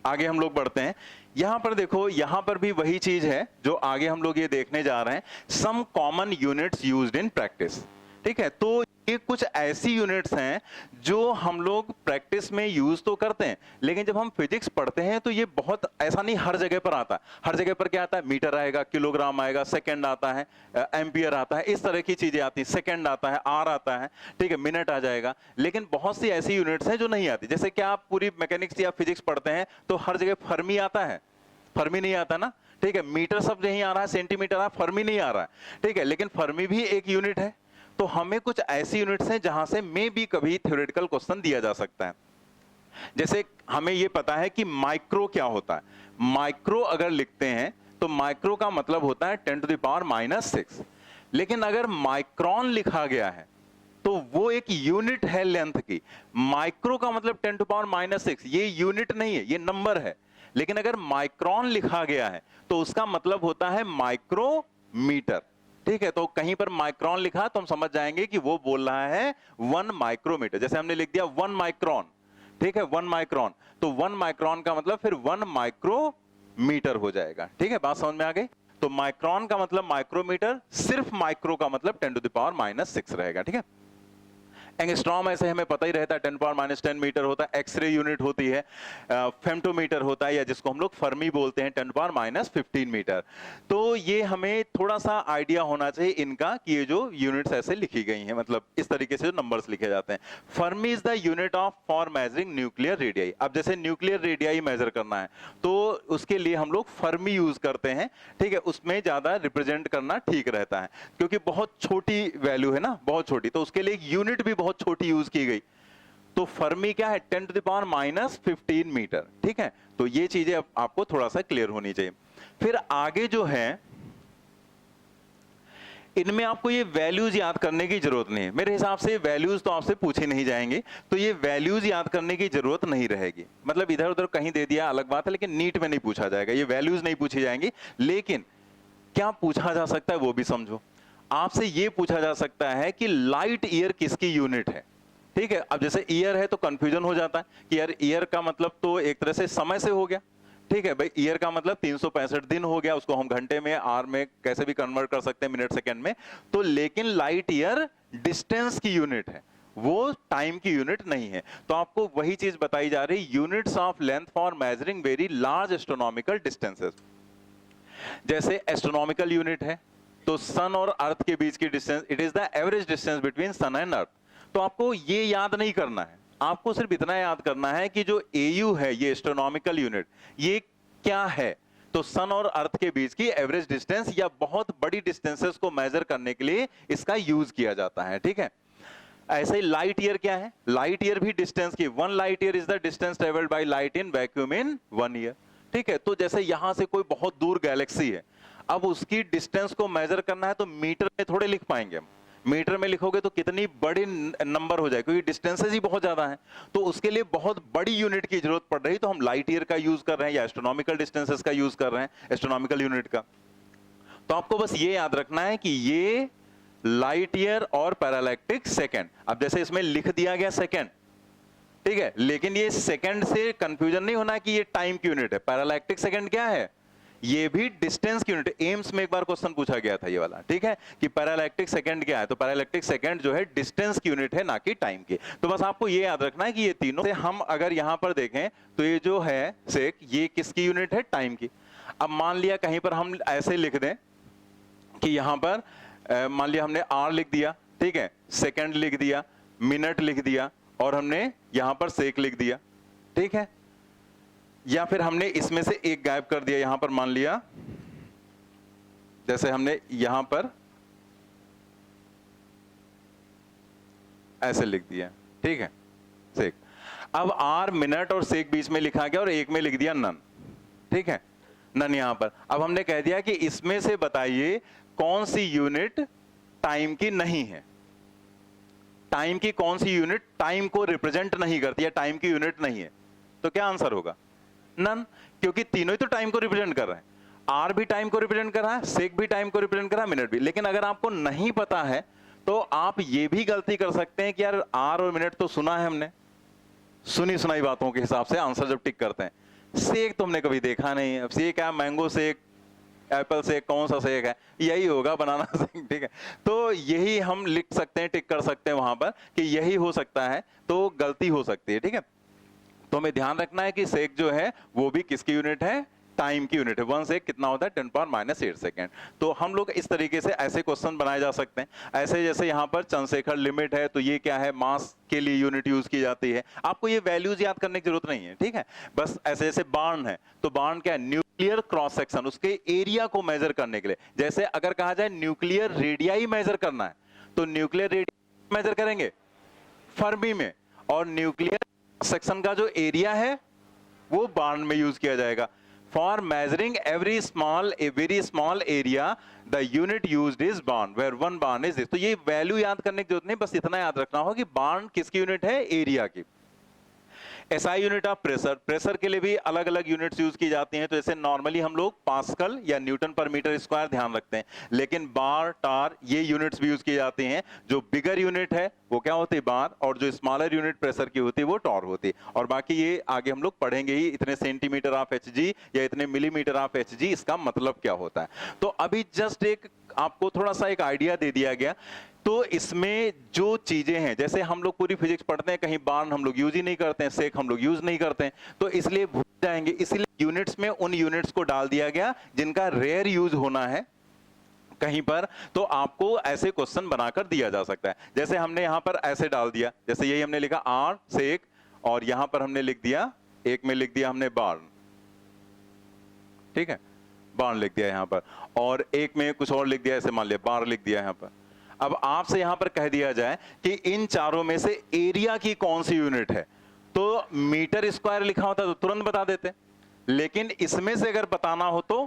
आगे हम लोग बढ़ते हैं। यहां पर देखो, यहां पर भी वही चीज है जो आगे हम लोग ये देखने जा रहे हैं, some common units used in practice, ठीक है। तो ये कुछ ऐसी यूनिट्स हैं जो हम लोग प्रैक्टिस में यूज तो करते हैं, लेकिन जब हम फिजिक्स पढ़ते हैं तो ये बहुत ऐसा नहीं हर जगह पर आता है। हर जगह पर क्या आता है? मीटर आएगा, किलोग्राम आएगा, सेकंड आता है, एम्पियर आता है, इस तरह की चीजें आती हैं, सेकंड आता है, आर आता है, ठीक है, मिनट आ जाएगा। लेकिन बहुत सी ऐसी यूनिट्स हैं जो नहीं आती। जैसे कि आप पूरी मैकेनिक्स या फिजिक्स पढ़ते हैं तो हर जगह फर्मी आता है, फर्मी नहीं आता ना, ठीक है। मीटर सब यहीं आ रहा है, सेंटीमीटर आ रहा है, फर्मी नहीं आ रहा है, ठीक है। लेकिन फर्मी भी एक यूनिट है। तो हमें कुछ ऐसी यूनिट्स हैं जहां से मे भी कभी थ्योरेटिकल क्वेश्चन दिया जा सकता है। जैसे हमें यह पता है कि माइक्रो क्या होता है। माइक्रो अगर लिखते हैं तो माइक्रो का मतलब होता है 10⁻⁻⁶। लेकिन अगर माइक्रोन लिखा गया है तो वो एक यूनिट है लेंथ की। माइक्रो का मतलब 10⁻⁻⁶, ये यूनिट नहीं है, ये नंबर है। लेकिन अगर माइक्रोन लिखा गया है तो उसका मतलब होता है माइक्रोमीटर, ठीक है। तो कहीं पर माइक्रोन लिखा तो हम समझ जाएंगे कि वो बोल रहा है 1 माइक्रोमीटर। जैसे हमने लिख दिया 1 माइक्रोन, ठीक है, 1 माइक्रोन, तो 1 माइक्रोन का मतलब फिर 1 माइक्रोमीटर हो जाएगा, ठीक है। बात समझ में आ गई? तो माइक्रोन का मतलब माइक्रोमीटर, सिर्फ माइक्रो का मतलब 10⁻⁻⁶ रहेगा, ठीक है। एंगस्ट्रॉम ऐसे हमें पता ही रहता है, 10⁻⁻10 मीटर होता है। एक्सरे यूनिट होती है, फेम्टोमीटर होता है, या जिसको हम लोग फर्मी बोलते हैं, 10⁻⁻15 मीटर। तो ये हमें थोड़ा सा आइडिया होना चाहिए इनका कि ये जो यूनिट्स ऐसे लिखी गई हैं, मतलब इस तरीके से जो नंबर्स लिखे जाते हैं। Fermi is the unit of for measuring nuclear radii. अब जैसे न्यूक्लियर रेडियाई मेजर करना है तो उसके लिए हम लोग फर्मी यूज करते हैं, ठीक है। उसमें ज्यादा रिप्रेजेंट करना ठीक रहता है, क्योंकि बहुत छोटी वैल्यू है ना, बहुत छोटी, तो उसके लिए एक यूनिट भी बहुत छोटी यूज की गई। तो फर्मी क्या है? 10⁻⁻15 मीटर, ठीक है। तो ये चीजें आपको थोड़ा सा क्लियर होनी चाहिए। फिर आगे जो है इनमें आपको ये वैल्यूज याद करने की जरूरत नहीं है। मेरे हिसाब से वैल्यूज तो आपसे पूछे नहीं जाएंगे, तो ये वैल्यूज याद करने की जरूरत नहीं रहेगी। मतलब इधर उधर कहीं दे दिया अलग बात है, लेकिन नीट में नहीं पूछा जाएगा, ये वैल्यूज नहीं पूछी जाएंगी। लेकिन क्या पूछा जा सकता है वो भी समझो। आपसे ये पूछा जा सकता है कि लाइट ईयर किसकी यूनिट है। ठीक है, अब जैसे ईयर है तो कंफ्यूजन हो जाता है कि यार ईयर का मतलब तो एक तरह से समय से हो गया। ठीक है भाई, ईयर का मतलब 365 दिन हो गया, उसको हम घंटे में, आवर में कैसे भी कन्वर्ट कर सकते हैं, मिनट सेकंड में। तो लेकिन लाइट ईयर डिस्टेंस की यूनिट है, वो टाइम की यूनिट नहीं है। तो आपको वही चीज बताई जा रही, units of length for measuring very large astronomical distances. जैसे एस्ट्रोनॉमिकल यूनिट है तो सन और अर्थ के बीच की distance, it is the average distance between sun and earth. तो आपको ये याद नहीं करना है, आपको सिर्फ इतना याद करना है कि जो एयू है, ये एस्ट्रोनॉमिकल यूनिट, ये क्या है। तो सन और अर्थ के बीच की एवरेज डिस्टेंस या बहुत बड़ी डिस्टेंसेस को मेजर करने के लिए इसका यूज किया जाता है। ठीक है, ऐसे ही लाइट ईयर क्या है, लाइट ईयर भी डिस्टेंस की, 1 light year is the distance travelled by light in vacuum in 1 year. ठीक है, तो जैसे यहां से कोई बहुत दूर गैलेक्सी है, अब उसकी डिस्टेंस को मेजर करना है तो मीटर में थोड़े लिख पाएंगे हम। मीटर में लिखोगे तो कितनी बड़ी नंबर हो जाए, क्योंकि डिस्टेंसेस ही बहुत ज्यादा हैं। तो उसके लिए बहुत बड़ी यूनिट की जरूरत पड़ रही, तो हम लाइट ईयर का यूज कर रहे हैं या एस्ट्रोनॉमिकल डिस्टेंसेस का यूज कर रहे हैं, एस्ट्रोनॉमिकल यूनिट का। तो आपको बस ये याद रखना है कि ये लाइट ईयर और पैरालैक्टिक सेकेंड। अब जैसे इसमें लिख दिया गया सेकेंड, ठीक है, लेकिन ये सेकेंड से कंफ्यूजन नहीं होना कि ये टाइम की यूनिट है। पैरालैक्टिक सेकेंड क्या है, ये भी डिस्टेंस की यूनिट। एम्स में एक बार क्वेश्चन पूछा गया था ये वाला, ठीक है, कि पैरालैक्टिक सेकंड क्या है। तो पैरालैक्टिक सेकंड जो है डिस्टेंस की यूनिट है, ना कि टाइम की। तो बस आपको ये याद रखना है कि ये तीनों से हम अगर यहां पर देखें तो ये जो है सेक, ये किसकी यूनिट है, टाइम की। अब मान लिया कहीं पर हम ऐसे लिख दें कि यहां पर मान लिया हमने आर लिख दिया, ठीक है, सेकंड लिख दिया, मिनट लिख दिया, और हमने यहां पर सेक लिख दिया, ठीक है। या फिर हमने इसमें से एक गायब कर दिया, यहां पर मान लिया जैसे हमने यहां पर ऐसे लिख दिया, ठीक है, सेक। अब आर मिनट और सेक बीच में लिखा गया और एक में लिख दिया नन, ठीक है, नन यहां पर। अब हमने कह दिया कि इसमें से बताइए कौन सी यूनिट टाइम की नहीं है। टाइम की कौन सी यूनिट टाइम को रिप्रेजेंट नहीं करती है, टाइम की यूनिट नहीं है। तो क्या आंसर होगा, नन, क्योंकि तीनों ही तो टाइम को रिप्रेजेंट कर रहे हैं। आर भी टाइम को रिप्रेजेंट कर रहा है, सेक भी टाइम को रिप्रेजेंट कर रहा है, मिनट भी। लेकिन अगर आपको नहीं पता है तो आप ये भी गलती कर सकते हैं कि यार आर और मिनट तो सुना है हमने, सुनी सुनाई बातों के हिसाब से आंसर जब टिक करते हैं, सेक तो हमने कभी देखा नहीं। अब सेक है, मैंगो सेक, एप्पल सेक, कौन सा सेक है, यही होगा, बनाना सेक, ठीक है। तो यही हम लिख सकते हैं, टिक कर सकते हैं वहां पर कि यही हो सकता है, तो गलती हो सकती है, ठीक है। तो हमें ध्यान रखना है कि सेक जो है वो भी किसकी यूनिट है, टाइम की यूनिट है। 1 सेक कितना होता है, 10⁻⁸ सेकेंड। तो हम लोग इस तरीके से ऐसे क्वेश्चन बनाए जा सकते हैं। ऐसे जैसे यहाँ पर चंद्रशेखर लिमिट है, तो ये क्या है, मास के लिए यूनिट यूज की जाती है। आपको ये वैल्यूज याद करने की जरूरत नहीं है, ठीक है। बस ऐसे जैसे बार्न है, तो बार्न क्या है, न्यूक्लियर क्रॉस सेक्शन, उसके एरिया को मेजर करने के लिए। जैसे अगर कहा जाए न्यूक्लियर रेडियाई मेजर करना है, तो न्यूक्लियर रेडियाई मेजर करेंगे फर्मी में, और न्यूक्लियर सेक्शन का जो एरिया है वो बार्न में यूज किया जाएगा। For measuring every small a very small area the unit used is barn, where 1 barn is this. तो ये वैल्यू याद करने की जरूरत नहीं, बस इतना याद रखना होगा कि बार्न किसकी यूनिट है, एरिया की। SI unit of pressure, pressure के लिए भी अलग अलग यूनिट्स यूज की जाती हैं। तो जैसे नॉर्मली हम लोग पास्कल या न्यूटन पर मीटर स्क्वायर ध्यान रखते हैं, लेकिन बार, टार, ये यूनिट्स भी यूज की जाती हैं। जो बिगर यूनिट है वो क्या होती है, बार, और जो स्मॉलर यूनिट प्रेशर की होती है वो टॉर होती है। और बाकी ये आगे हम लोग पढ़ेंगे ही, इतने सेंटीमीटर ऑफ एचजी या इतने मिलीमीटर ऑफ एचजी, इसका मतलब क्या होता है। तो अभी जस्ट एक आपको थोड़ा सा एक आइडिया दे दिया गया। तो इसमें जो चीजें हैं, जैसे हम लोग पूरी फिजिक्स पढ़ते हैं, कहीं बार्न हम लोग यूज ही नहीं करते हैं, सेक हम लोग यूज नहीं करते हैं, तो इसलिए भूल जाएंगे। इसलिए यूनिट्स में उन यूनिट्स को डाल दिया गया जिनका रेयर यूज होना है कहीं पर, तो आपको ऐसे क्वेश्चन बनाकर दिया जा सकता है। जैसे हमने यहां पर ऐसे डाल दिया, जैसे यही हमने लिखा आर सेक, और यहां पर हमने लिख दिया, एक में लिख दिया हमने बार्न, ठीक है, बार्न लिख दिया यहां पर, और एक में कुछ और लिख दिया, ऐसे मान लिया बार लिख दिया यहां पर। अब आपसे यहां पर कह दिया जाए कि इन चारों में से एरिया की कौन सी यूनिट है, तो मीटर स्क्वायर लिखा होता तो तुरंत बता देते, लेकिन इसमें से अगर बताना हो तो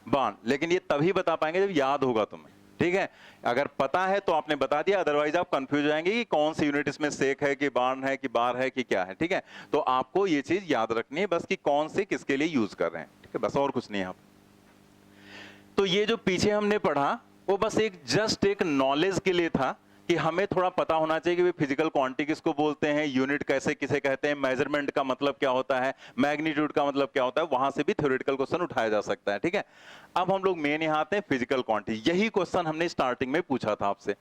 बार्न। लेकिन ये तभी बता पाएंगे जब याद होगा तुम्हें, ठीक है, अगर पता है तो आपने बता दिया, अदरवाइज आप कंफ्यूज हो जाएंगे कि कौन सी यूनिट इसमें सेक है कि बार्न है कि बार है कि क्या है। ठीक है, तो आपको ये चीज याद रखनी है बस कि कौन से किसके लिए यूज कर रहे हैं। ठीक है, बस और कुछ नहीं है। आप तो ये जो पीछे हमने पढ़ा वो बस एक जस्ट एक नॉलेज के लिए था कि हमें थोड़ा पता होना चाहिए कि फिजिकल क्वांटिटी किसको बोलते हैं, यूनिट कैसे किसे कहते हैं, मेजरमेंट का मतलब क्या होता है, मैग्नीट्यूड का मतलब क्या होता है, वहां से भी थ्योरेटिकल क्वेश्चन उठाया जा सकता है। ठीक है, अब हम लोग मेन यहां आते हैं फिजिकल क्वांटिटी। यही क्वेश्चन हमने स्टार्टिंग में पूछा था आपसे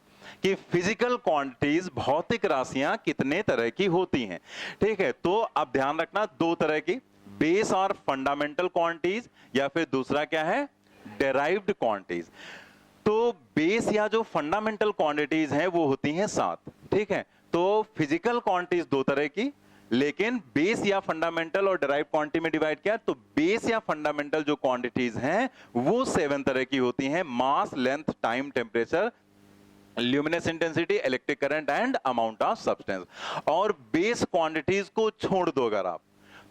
कि फिजिकल क्वांटिटीज भौतिक राशियां कितने तरह की होती हैं। ठीक है, तो अब ध्यान रखना दो तरह की, बेस और फंडामेंटल क्वांटिटीज, या फिर दूसरा क्या है, डेराइव्ड क्वांटिटीज। तो बेस या जो फंडामेंटल क्वांटिटीज हैं वो होती हैं 7। ठीक है, तो फिजिकल क्वांटिटीज दो तरह की, लेकिन बेस या फंडामेंटल और डेराइव क्वांटिटी में डिवाइड किया तो बेस या फंडामेंटल जो क्वांटिटीज हैं वो 7 तरह की होती हैं। Mass, length, time, temperature, luminous intensity, electric current and amount of substance. और बेस क्वांटिटीज को छोड़ दो अगर आप,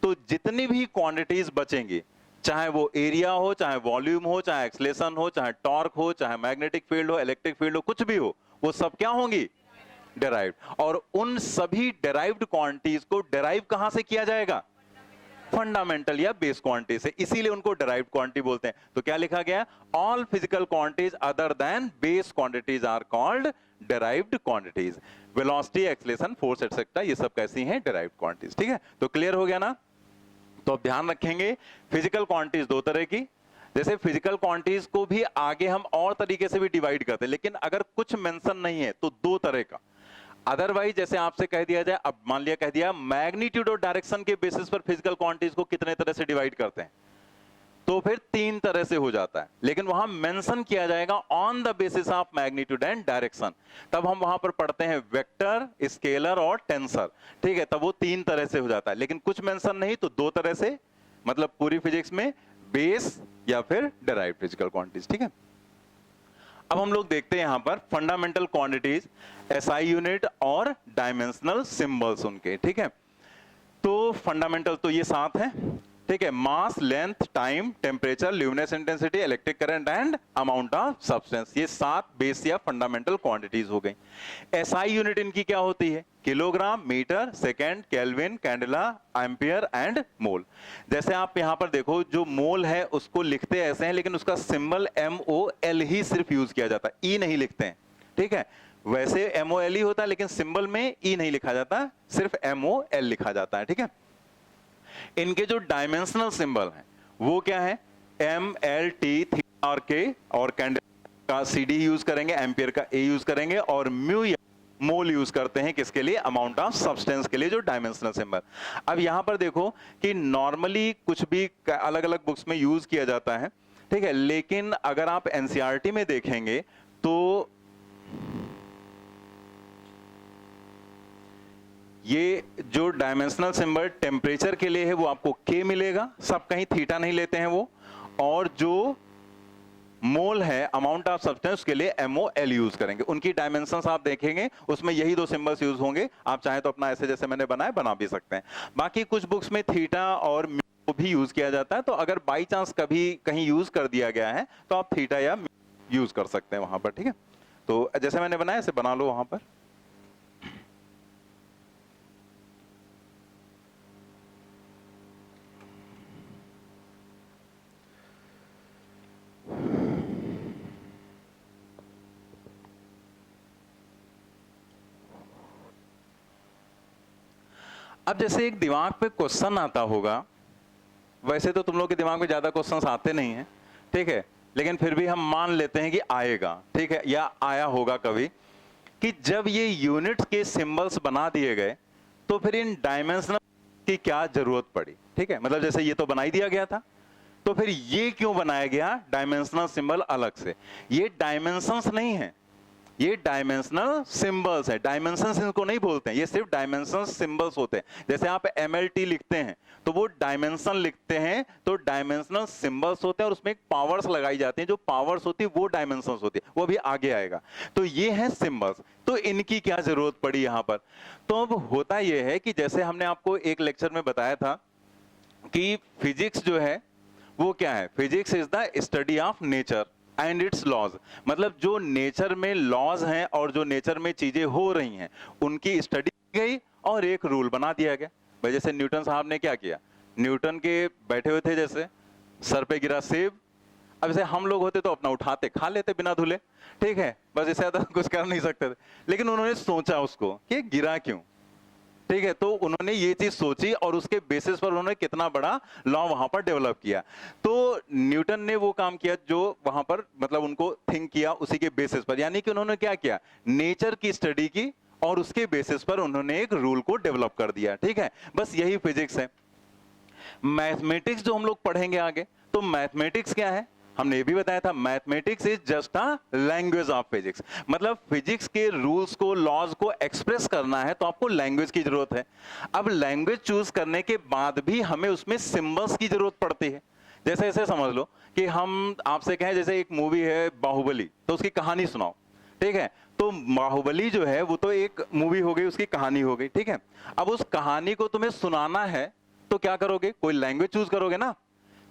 तो जितनी भी क्वांटिटीज बचेंगी, चाहे वो एरिया हो, चाहे वॉल्यूम हो, चाहे एक्सलेशन हो, चाहे टॉर्क हो, चाहे मैग्नेटिक फील्ड हो, इलेक्ट्रिक फील्ड हो, कुछ भी हो, वो सब क्या होंगी, डेराइव्ड। और उन सभी डेराइव्ड क्वांटिटीज को डेराइव कहां से किया जाएगा, फंडामेंटल या बेस क्वांटिटी से, इसीलिए उनको डेराइव्ड क्वांटिटी बोलते हैं। तो क्या लिखा गया, all physical quantities other than base quantities are called derived quantities. Velocity, acceleration, force etcetera, ये सब कैसी हैं, डेराइव्ड क्वांटिटीज। ठीक है, तो क्लियर हो गया ना। तो अब ध्यान रखेंगे फिजिकल क्वांटिटीज दो तरह की, जैसे फिजिकल क्वांटिटीज को भी आगे हम और तरीके से भी डिवाइड करते हैं, लेकिन अगर कुछ मेंशन नहीं है तो दो तरह का। अदरवाइज जैसे आपसे कह दिया जाए, अब मान लिया कह दिया मैग्नीट्यूड और डायरेक्शन के बेसिस पर फिजिकल क्वांटिटीज को कितने तरह से डिवाइड करते हैं, तो फिर 3 तरह से हो जाता है, लेकिन वहां मेंशन किया जाएगा on the basis of magnitude and direction. तब हम वहां पर पढ़ते हैं वेक्टर, स्केलर और टेंसर। ठीक है, तब वो 3 तरह से हो जाता है, लेकिन कुछ मेंशन नहीं तो 2 तरह से, मतलब पूरी फिजिक्स में बेस या फिर डेराइव्ड फिजिकल क्वांटिटीज। ठीक है, अब हम लोग देखते हैं यहां पर फंडामेंटल क्वांटिटीज, एसआई यूनिट और डायमेंशनल सिंबल्स उनके। ठीक है, तो फंडामेंटल तो ये 7 है। ठीक है, mass, length, time, temperature, luminous intensity, electric current and amount of substance, ये 7 बेस या फंडामेंटल क्वांटिटीज हो गई। एसआई यूनिट इनकी क्या होती है, kilogram, metre, second, kelvin, candela, ampere and mole. जैसे आप यहां पर देखो, जो मोल है उसको लिखते ऐसे हैं, लेकिन उसका सिंबल MOL ही सिर्फ यूज किया जाता है, ई नहीं लिखते हैं। ठीक है, वैसे MOL ही होता है, लेकिन सिंबल में ई नहीं लिखा जाता, सिर्फ MOL लिखा जाता है। ठीक है, इनके जो डायमेंशनल सिंबल हैं वो क्या है, MLT, थीटा और K, और कैंडल का CD यूज करेंगे, एम्पियर का A यूज करेंगे, और म्यू या मोल यूज करते हैं किसके लिए, अमाउंट ऑफ सब्सटेंस के लिए, जो डायमेंशनल सिंबल। अब यहां पर देखो कि नॉर्मली कुछ भी अलग अलग बुक्स में यूज किया जाता है। ठीक है, लेकिन अगर आप NCERT में देखेंगे तो ये जो डायमेंशनल सिंबल टेम्परेचर के लिए है वो आपको K मिलेगा, सब कहीं थीटा नहीं लेते हैं वो, और जो मोल है अमाउंट ऑफ सब्सटेंस के लिए MOL यूज करेंगे। उनकी डायमेंशंस आप देखेंगे उसमें यही 2 सिंबल्स यूज होंगे। आप चाहे तो अपना ऐसे जैसे मैंने बनाया बना भी सकते हैं। बाकी कुछ बुक्स में थीटा और म्यू भी यूज किया जाता है, तो अगर बाई चांस कभी कहीं यूज कर दिया गया है तो आप थीटा या म्यू यूज कर सकते हैं वहां पर। ठीक है, तो जैसे मैंने बनाया ऐसे बना लो वहां पर। अब जैसे एक दिमाग पे क्वेश्चन आता होगा, वैसे तो तुम लोग के दिमाग में ज्यादा क्वेश्चंस आते नहीं हैं, ठीक है, लेकिन फिर भी हम मान लेते हैं कि आएगा, ठीक है, या आया होगा कभी, कि जब ये यूनिट्स के सिंबल्स बना दिए गए तो फिर इन डायमेंशनल की क्या जरूरत पड़ी। ठीक है, मतलब जैसे ये तो बना ही दिया गया था, तो फिर ये क्यों बनाया गया डायमेंशनल सिंबल अलग से। ये डायमेंशंस नहीं है, ये डायमेंशनल सिंबल्स है। डायमेंशंस इनको नहीं बोलते हैं, ये सिर्फ डायमेंशनल सिंबल्स होते हैं। जैसे आप MLT लिखते हैं तो वो डायमेंशन लिखते हैं, तो डायमेंशनल सिंबल्स होते हैं और उसमें एक पावर्स लगाई जाती हैं, जो पावर्स होती है वो डायमेंशंस होती है, वो भी आगे आएगा। तो ये है सिंबल्स, तो इनकी क्या जरूरत पड़ी यहां पर। तो अब होता यह है कि जैसे हमने आपको एक लेक्चर में बताया था कि फिजिक्स जो है वो क्या है, physics is the study of nature. And its laws, मतलब जो नेचर में लॉज हैं और जो नेचर में चीजें हो रही हैं उनकी स्टडी की गई और एक रूल बना दिया गया। भाई जैसे न्यूटन साहब ने क्या किया, न्यूटन के बैठे हुए थे, जैसे सर पे गिरा सेब, अब जैसे हम लोग होते तो अपना उठाते खा लेते बिना धुले, ठीक है, बस इससे ज्यादा कुछ कर नहीं सकते थे, लेकिन उन्होंने सोचा उसको कि गिरा क्यों, ठीक है, तो उन्होंने ये चीज सोची और उसके बेसिस पर उन्होंने कितना बड़ा लॉ वहां पर डेवलप किया। तो न्यूटन ने वो काम किया जो वहां पर मतलब उनको थिंक किया उसी के बेसिस पर, यानी कि उन्होंने क्या किया, नेचर की स्टडी की और उसके बेसिस पर उन्होंने एक रूल को डेवलप कर दिया, ठीक है, बस यही फिजिक्स है। मैथमेटिक्स जो हम लोग पढ़ेंगे आगे, तो मैथमेटिक्स क्या है, हमने ये भी बताया था, mathematics is just a language of physics, मतलब फिजिक्स के रूल्स को, लॉज को एक्सप्रेस करना है तो आपको लैंग्वेज की जरूरत है। अब लैंग्वेज चूज करने के बाद भी हमें उसमें सिंबल्स की जरूरत पड़ती है। जैसे ऐसे समझ लो कि हम आपसे कहें जैसे एक मूवी है बाहुबली, तो उसकी कहानी सुनाओ, ठीक है, तो बाहुबली जो है वो तो एक मूवी हो गई, उसकी कहानी हो गई, ठीक है, अब उस कहानी को तुम्हें सुनाना है तो क्या करोगे, कोई लैंग्वेज चूज करोगे ना,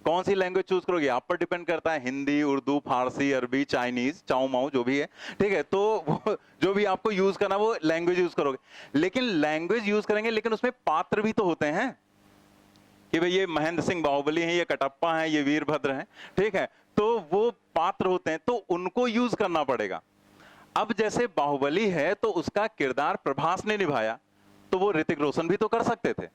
कौन सी लैंग्वेज चूज करोगे आप पर डिपेंड करता है, हिंदी, उर्दू, फारसी, अरबी, चाइनीज, चाऊ माऊ जो भी है, ठीक है, तो वो जो भी आपको यूज करना वो लैंग्वेज यूज करोगे। लेकिन लैंग्वेज यूज करेंगे लेकिन उसमें पात्र भी तो होते हैं कि भाई ये महेंद्र सिंह बाहुबली हैं, ये कटप्पा हैं, ये वीरभद्र हैं, ठीक है, तो वो पात्र होते हैं तो उनको यूज करना पड़ेगा। अब जैसे बाहुबली है तो उसका किरदार प्रभास ने निभाया, तो वो ऋतिक रोशन भी तो कर सकते थे,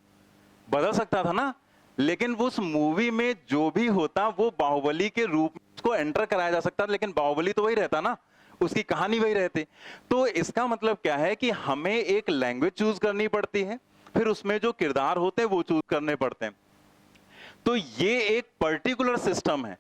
बदल सकता था ना, लेकिन उस मूवी में जो भी होता वो बाहुबली के रूप में उसको एंटर कराया जा सकता, लेकिन बाहुबली तो वही रहता ना, उसकी कहानी वही रहती। तो इसका मतलब क्या है कि हमें एक लैंग्वेज चूज करनी पड़ती है, फिर उसमें जो किरदार होते हैं वो चूज करने पड़ते हैं। तो ये एक पर्टिकुलर सिस्टम है।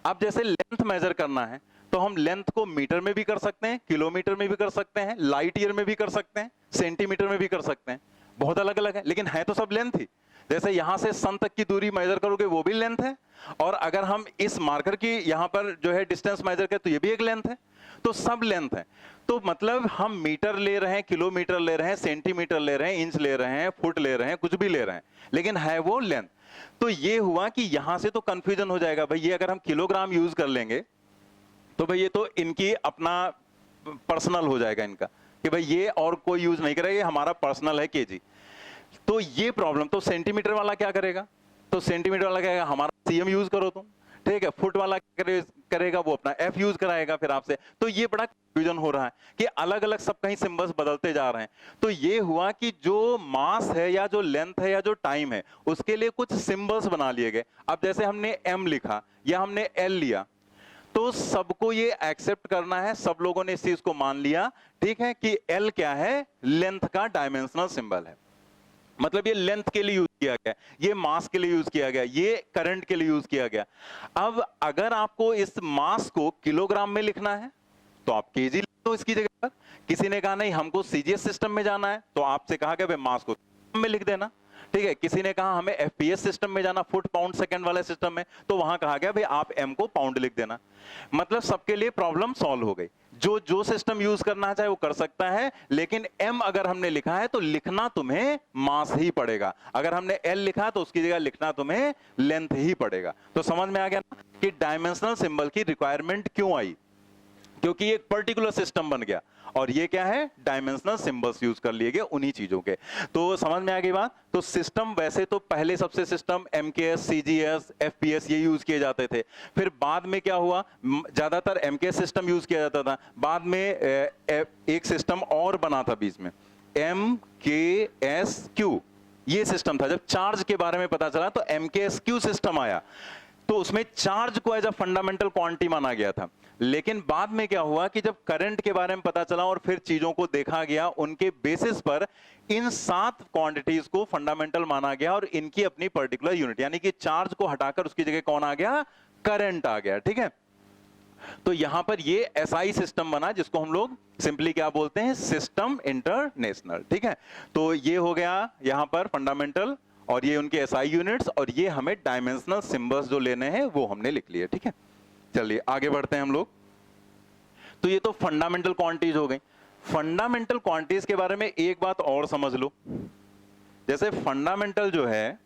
अब जैसे लेंथ मेजर करना है तो हम लेंथ को मीटर में भी कर सकते हैं, किलोमीटर में भी कर सकते हैं, लाइट ईयर में भी कर सकते हैं, सेंटीमीटर में भी कर सकते हैं, बहुत अलग अलग है, लेकिन है तो सब लेंथ ही। जैसे यहां से सन तक की दूरी मेजर करोगे वो भी लेंथ है, और अगर हम इस मार्कर की यहां पर जो है डिस्टेंस मेजर करें तो ये भी एक लेंथ है, तो सब लेंथ है। तो मतलब हम मीटर ले रहे हैं, किलोमीटर ले रहे हैं, सेंटीमीटर ले रहे हैं, इंच ले रहे हैं, फुट ले रहे हैं, कुछ भी ले रहे हैं, लेकिन है वो लेंथ। तो ये हुआ कि यहां से तो कंफ्यूजन हो जाएगा, भाई ये अगर हम किलोग्राम यूज कर लेंगे तो भाई ये तो इनकी अपना पर्सनल हो जाएगा इनका, कि भाई ये और कोई यूज नहीं करेगा, ये हमारा पर्सनल है केजी। तो ये प्रॉब्लम, तो सेंटीमीटर वाला क्या करेगा, तो सेंटीमीटर वाला क्या करेगा, हमारा सीएम यूज करो तुम, ठीक है, फुट वाला क्या करेगा, वो अपना एफ यूज कराएगा फिर आपसे। तो ये बड़ा कंफ्यूजन हो रहा है कि अलग अलग सब कहीं सिंबल्स बदलते जा रहे हैं। तो ये हुआ कि जो मास है या जो लेंथ है या जो टाइम है उसके लिए कुछ सिंबल्स बना लिए गए। अब जैसे हमने एम लिखा या हमने एल लिया, तो सबको ये एक्सेप्ट करना है, सब लोगों ने इस चीज को मान लिया, ठीक है, कि एल क्या है, लेंथ का डायमेंशनल सिंबल है, मतलब ये लेंथ के लिए यूज किया गया, ये मास के लिए यूज किया गया, ये करंट के लिए यूज किया गया। अब अगर आपको इस मास को किलोग्राम में लिखना है तो आप केजी लिख दो इसकी जगह पर। किसी ने कहा नहीं हमको सीजीएस सिस्टम में जाना है तो आपसे कहा गया भाई मास को में लिख देना, ठीक है। किसी ने कहा हमें एफपीएस सिस्टम में जाना, फुट पाउंड सेकंड वाले सिस्टम में, तो वहां कहा गया भाई आप एम को पाउंड लिख देना। मतलब सबके लिए प्रॉब्लम सॉल्व हो गई, जो जो सिस्टम यूज करना चाहे वो कर सकता है, लेकिन एम अगर हमने लिखा है तो लिखना तुम्हें मास ही पड़ेगा, अगर हमने एल लिखा तो उसकी जगह लिखना तुम्हें लेंथ ही पड़ेगा। तो समझ में आ गया ना कि डायमेंशनल सिंबल की रिक्वायरमेंट क्यों आई, क्योंकि एक पर्टिकुलर सिस्टम बन गया और ये क्या है, डायमेंशनल सिंबल्स यूज कर लिए गए उन्हीं चीजों के। तो समझ में आ गई बात। तो सिस्टम वैसे तो पहले सबसे सिस्टम एमकेएस, सीजीएस, एफपीएस ये यूज किए जाते थे, फिर बाद में क्या हुआ, ज्यादातर एमकेएस सिस्टम यूज किया जाता था, बाद में एक सिस्टम और बना था बीच में, एमकेएसक्यू, ये सिस्टम था। जब चार्ज के बारे में पता चला तो एमकेएसक्यू सिस्टम आया, तो उसमें चार्ज को एज अ फंडामेंटल क्वांटिटी माना गया था। लेकिन बाद में क्या हुआ कि जब करंट के बारे में पता चला और फिर चीजों को देखा गया, उनके बेसिस पर इन 7 क्वांटिटीज को फंडामेंटल माना गया और इनकी अपनी पर्टिकुलर यूनिट, यानी कि चार्ज को हटाकर उसकी जगह कौन आ गया, करंट आ गया, ठीक है। तो यहां पर ये एसआई सिस्टम बना जिसको हम लोग सिंपली क्या बोलते हैं, सिस्टम इंटरनेशनल, ठीक है। तो ये हो गया यहां पर फंडामेंटल और ये उनके एसआई यूनिट्स, और ये हमें डायमेंशनल सिंबल्स जो लेने हैं वो हमने लिख लिए, ठीक है। चलिए आगे बढ़ते हैं हम लोग। तो ये तो फंडामेंटल क्वांटिटीज हो गई। फंडामेंटल क्वांटिटीज के बारे में एक बात और समझ लो, जैसे फंडामेंटल जो है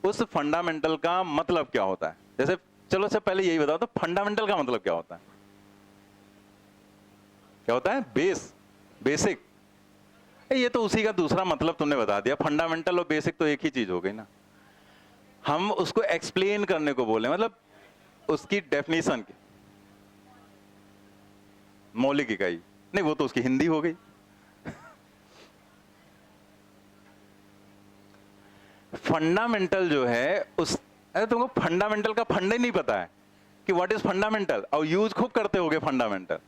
उस फंडामेंटल का मतलब क्या होता है। जैसे चलो से पहले यही बताओ तो फंडामेंटल का मतलब क्या होता है। क्या होता है? Base, basic. ये तो उसी का दूसरा मतलब तुमने बता दिया। फंडामेंटल और बेसिक तो एक ही चीज हो गई ना। हम उसको एक्सप्लेन करने को बोले, मतलब उसकी डेफिनेशन की मौलिक इकाई नहीं, वो तो उसकी हिंदी हो गई। फंडामेंटल जो है उस, अरे तुमको फंडामेंटल का फंडा ही नहीं पता है कि व्हाट इज फंडामेंटल, और यूज खूब करते होगे फंडामेंटल।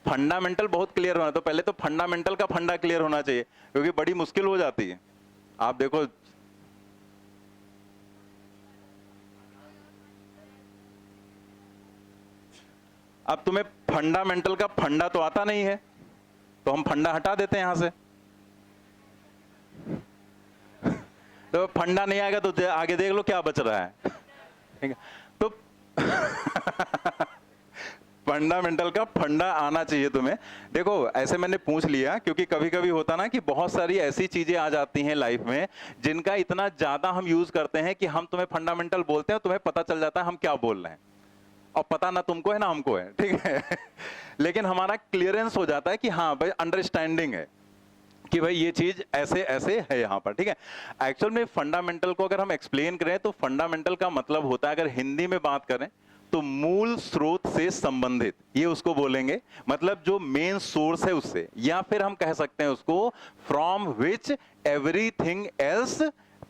फंडामेंटल बहुत क्लियर होना, तो पहले तो फंडामेंटल का फंडा क्लियर होना चाहिए, क्योंकि बड़ी मुश्किल हो जाती है। आप देखो, अब तुम्हें फंडामेंटल का फंडा तो आता नहीं है, तो हम फंडा हटा देते हैं यहां से। तो फंडा नहीं आएगा तो आगे देख लो क्या बच रहा है, ठीक है? तो फंडामेंटल का फंडा आना चाहिए तुम्हें। देखो ऐसे मैंने पूछ लिया क्योंकि कभी कभी होता ना कि बहुत सारी ऐसी चीजें आ जाती हैं लाइफ में जिनका इतना ज्यादा हम यूज करते हैं कि हम तुम्हें फंडामेंटल बोलते हैं, तुम्हें पता चल जाता है हम क्या बोल रहे हैं, और पता ना तुमको है ना हमको है, ठीक है? लेकिन हमारा क्लियरेंस हो जाता है कि हाँ भाई अंडरस्टैंडिंग है कि भाई ये चीज ऐसे ऐसे है यहां पर, ठीक है? एक्चुअल में फंडामेंटल को अगर हम एक्सप्लेन करें तो फंडामेंटल का मतलब होता है, अगर हिंदी में बात करें तो मूल स्रोत से संबंधित, ये उसको बोलेंगे। मतलब जो मेन सोर्स है उससे, या फिर हम कह सकते हैं उसको from which everything else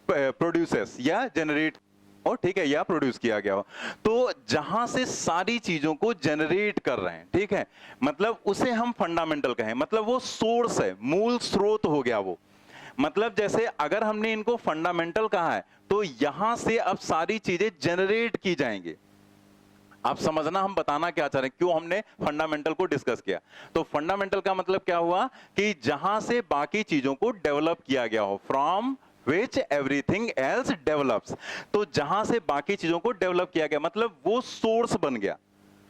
produces या जनरेट, और ठीक है, या प्रोड्यूस किया गया हो, तो जहां से सारी चीजों को जनरेट कर रहे हैं, ठीक है? मतलब उसे हम फंडामेंटल कहें, मतलब वो सोर्स है, मूल स्रोत हो गया वो। मतलब जैसे अगर हमने इनको फंडामेंटल कहा है तो यहां से अब सारी चीजें जनरेट की जाएंगी। आप समझना हम बताना क्या चाह रहे हैं, क्यों हमने फंडामेंटल को डिस्कस किया। तो फंडामेंटल का मतलब क्या हुआ कि जहां से बाकी चीजों को डेवलप किया गया हो, from which everything else develops, तो जहां से बाकी चीजों को डेवलप किया गया, मतलब वो सोर्स बन गया।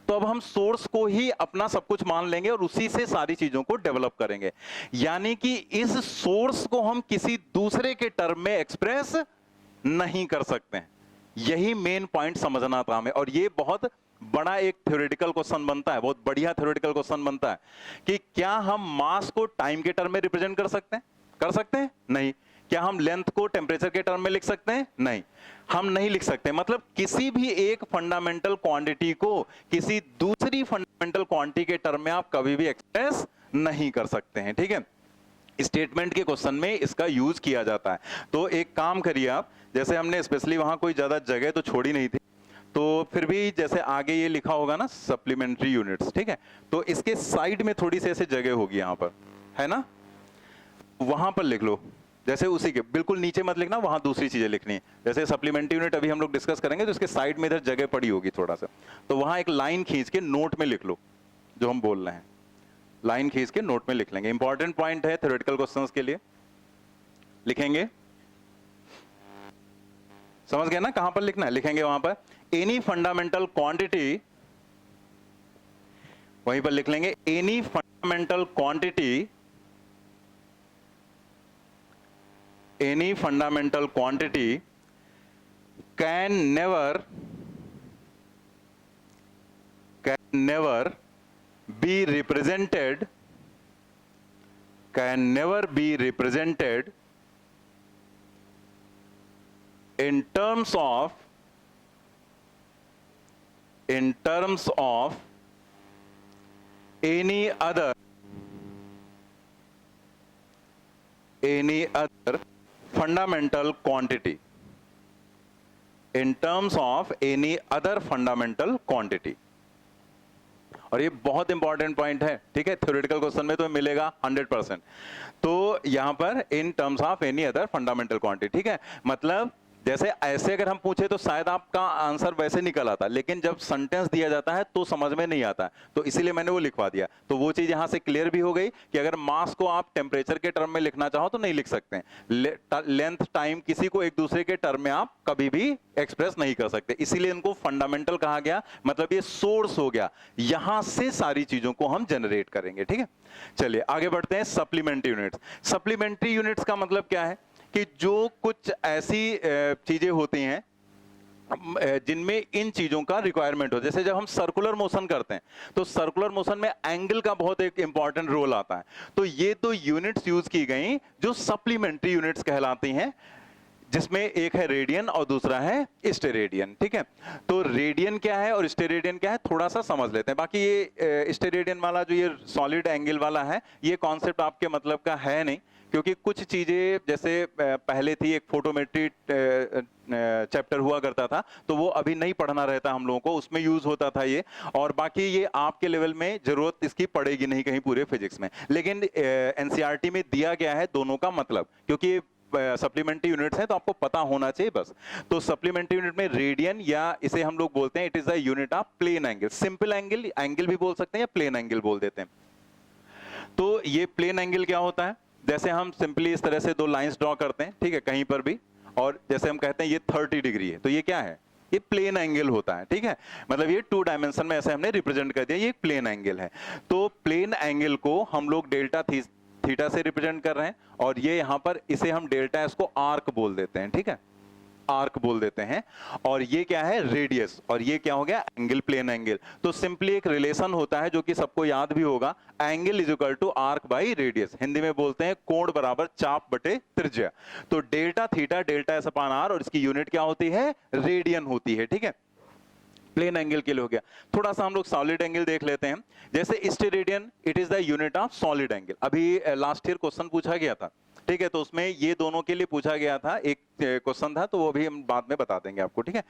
तो अब हम सोर्स को ही अपना सब कुछ मान लेंगे और उसी से सारी चीजों को डेवलप करेंगे। यानी कि इस सोर्स को हम किसी दूसरे के टर्म में एक्सप्रेस नहीं कर सकते हैं। यही मेन पॉइंट समझना था हमें, और ये बहुत बड़ा एक थ्योरेटिकल क्वेश्चन बनता है, बहुत बढ़िया थ्योरेटिकल क्वेश्चन बनता है कि क्या हम मास को टाइम के टर्म में रिप्रेजेंट कर सकते हैं? कर सकते हैं? नहीं। क्या हम लेंथ को टेम्परेचर के टर्म में लिख सकते हैं? नहीं, हम नहीं लिख सकते। मतलब किसी भी एक फंडामेंटल क्वांटिटी को किसी दूसरी फंडामेंटल क्वांटिटी के टर्म में आप कभी भी एक्सप्रेस नहीं कर सकते हैं, ठीक है? स्टेटमेंट के क्वेश्चन में इसका यूज किया जाता है। तो एक काम करिए आप, जैसे हमने स्पेशली वहां कोई ज्यादा जगह तो छोड़ी नहीं थी, तो फिर भी जैसे आगे ये लिखा होगा ना सप्लीमेंट्री यूनिट्स, ठीक है? तो इसके साइड में थोड़ी सी ऐसे जगह होगी यहां पर, है ना? वहां पर लिख लो, जैसे उसी के बिल्कुल नीचे मत लिखना, वहां दूसरी चीजें लिखनी है। जैसे सप्लीमेंट्री यूनिट अभी हम लोग डिस्कस करेंगे तो इसके साइड में इधर जगह पड़ी होगी थोड़ा सा, तो वहां एक लाइन खींच के नोट में लिख लो जो हम बोल रहे हैं, लाइन खींच के नोट में लिख लेंगे। इंपॉर्टेंट पॉइंट है थ्योरेटिकल क्वेश्चंस के लिए, लिखेंगे। समझ गए ना कहां पर लिखना है? लिखेंगे वहां पर एनी फंडामेंटल क्वांटिटी, वहीं पर लिख लेंगे any fundamental quantity, any fundamental quantity can never be represented in terms of any other fundamental quantity, in terms of any other fundamental quantity। और ये बहुत इंपॉर्टेंट पॉइंट है, ठीक है? थ्योरेटिकल क्वेश्चन में तो मिलेगा 100%। तो यहां पर इन terms of any other fundamental quantity, ठीक है? मतलब जैसे ऐसे अगर हम पूछे तो शायद आपका आंसर वैसे निकल आता, लेकिन जब सेंटेंस दिया जाता है तो समझ में नहीं आता, तो इसीलिए मैंने वो लिखवा दिया। तो वो चीज यहां से क्लियर भी हो गई कि अगर मास को आप टेम्परेचर के टर्म में लिखना चाहो तो नहीं लिख सकते हैं, लेंथ टाइम किसी को एक दूसरे के टर्म में आप कभी भी एक्सप्रेस नहीं कर सकते, इसीलिए इनको फंडामेंटल कहा गया। मतलब ये सोर्स हो गया, यहां से सारी चीजों को हम जनरेट करेंगे, ठीक है? चलिए आगे बढ़ते हैं। सप्लीमेंट्री यूनिट्स, सप्लीमेंट्री यूनिट्स का मतलब क्या है कि जो कुछ ऐसी चीजें होती हैं जिनमें इन चीजों का रिक्वायरमेंट हो। जैसे जब हम सर्कुलर मोशन करते हैं तो सर्कुलर मोशन में एंगल का बहुत एक इंपॉर्टेंट रोल आता है। तो ये दो यूनिट्स यूज की गई जो सप्लीमेंट्री यूनिट्स कहलाती हैं, जिसमें एक है रेडियन और दूसरा है स्टेरेडियन। ठीक है, तो रेडियन क्या है और स्टेरेडियन क्या है थोड़ा सा समझ लेते हैं। बाकी ये स्टेरेडियन वाला जो ये सॉलिड एंगल वाला है ये कॉन्सेप्ट आपके मतलब का है नहीं, क्योंकि कुछ चीजें जैसे पहले थी, एक फोटोमेट्री चैप्टर हुआ करता था तो वो अभी नहीं पढ़ना रहता हम लोगों को, उसमें यूज होता था ये। और बाकी ये आपके लेवल में जरूरत इसकी पड़ेगी नहीं कहीं पूरे फिजिक्स में, लेकिन एनसीईआरटी में दिया गया है दोनों का मतलब, क्योंकि सप्लीमेंट्री यूनिट्स हैं तो आपको पता होना चाहिए बस। तो सप्लीमेंट्री यूनिट में रेडियन, या इसे हम लोग बोलते हैं it is the unit of plane angle, simple angle, angle भी बोल सकते हैं या प्लेन एंगल बोल देते हैं। तो ये प्लेन एंगल क्या होता है, जैसे हम सिंपली इस तरह से दो लाइंस ड्रॉ करते हैं, ठीक है, कहीं पर भी, और जैसे हम कहते हैं ये 30 डिग्री है, तो ये क्या है, ये प्लेन एंगल होता है। ठीक है, मतलब ये 2 डायमेंशन में ऐसे हमने रिप्रेजेंट कर दिया, ये एक प्लेन एंगल है। तो प्लेन एंगल को हम लोग डेल्टा थीटा से रिप्रेजेंट कर रहे हैं, और ये यहां पर इसे हम डेल्टा एस को आर्क बोल देते हैं। ठीक है, आर्क बोल देते हैं। और ये क्या है, रेडियस, और ये क्या हो गया, एंगल, प्लेन एंगल। तो सिंपली एक रिलेशन होता है जो कि सबको याद भी होगा, angle is equal to arc by radius. Hindi में बोलते हैं कोण बराबर चाप बटे त्रिज्या। तो delta theta delta S upon R, और इसकी यूनिट क्या होती है, रेडियन होती है। ठीक है, प्लेन एंगल के लिए हो गया। थोड़ा सा हम लोग सॉलिड एंगल देख लेते हैं। जैसे steradian, it is the unit of solid angle. अभी लास्ट ईयर क्वेश्चन पूछा गया था, ठीक है, तो उसमें ये दोनों के लिए पूछा गया था, एक क्वेश्चन था, तो वो भी हम बाद में बता देंगे आपको। ठीक है,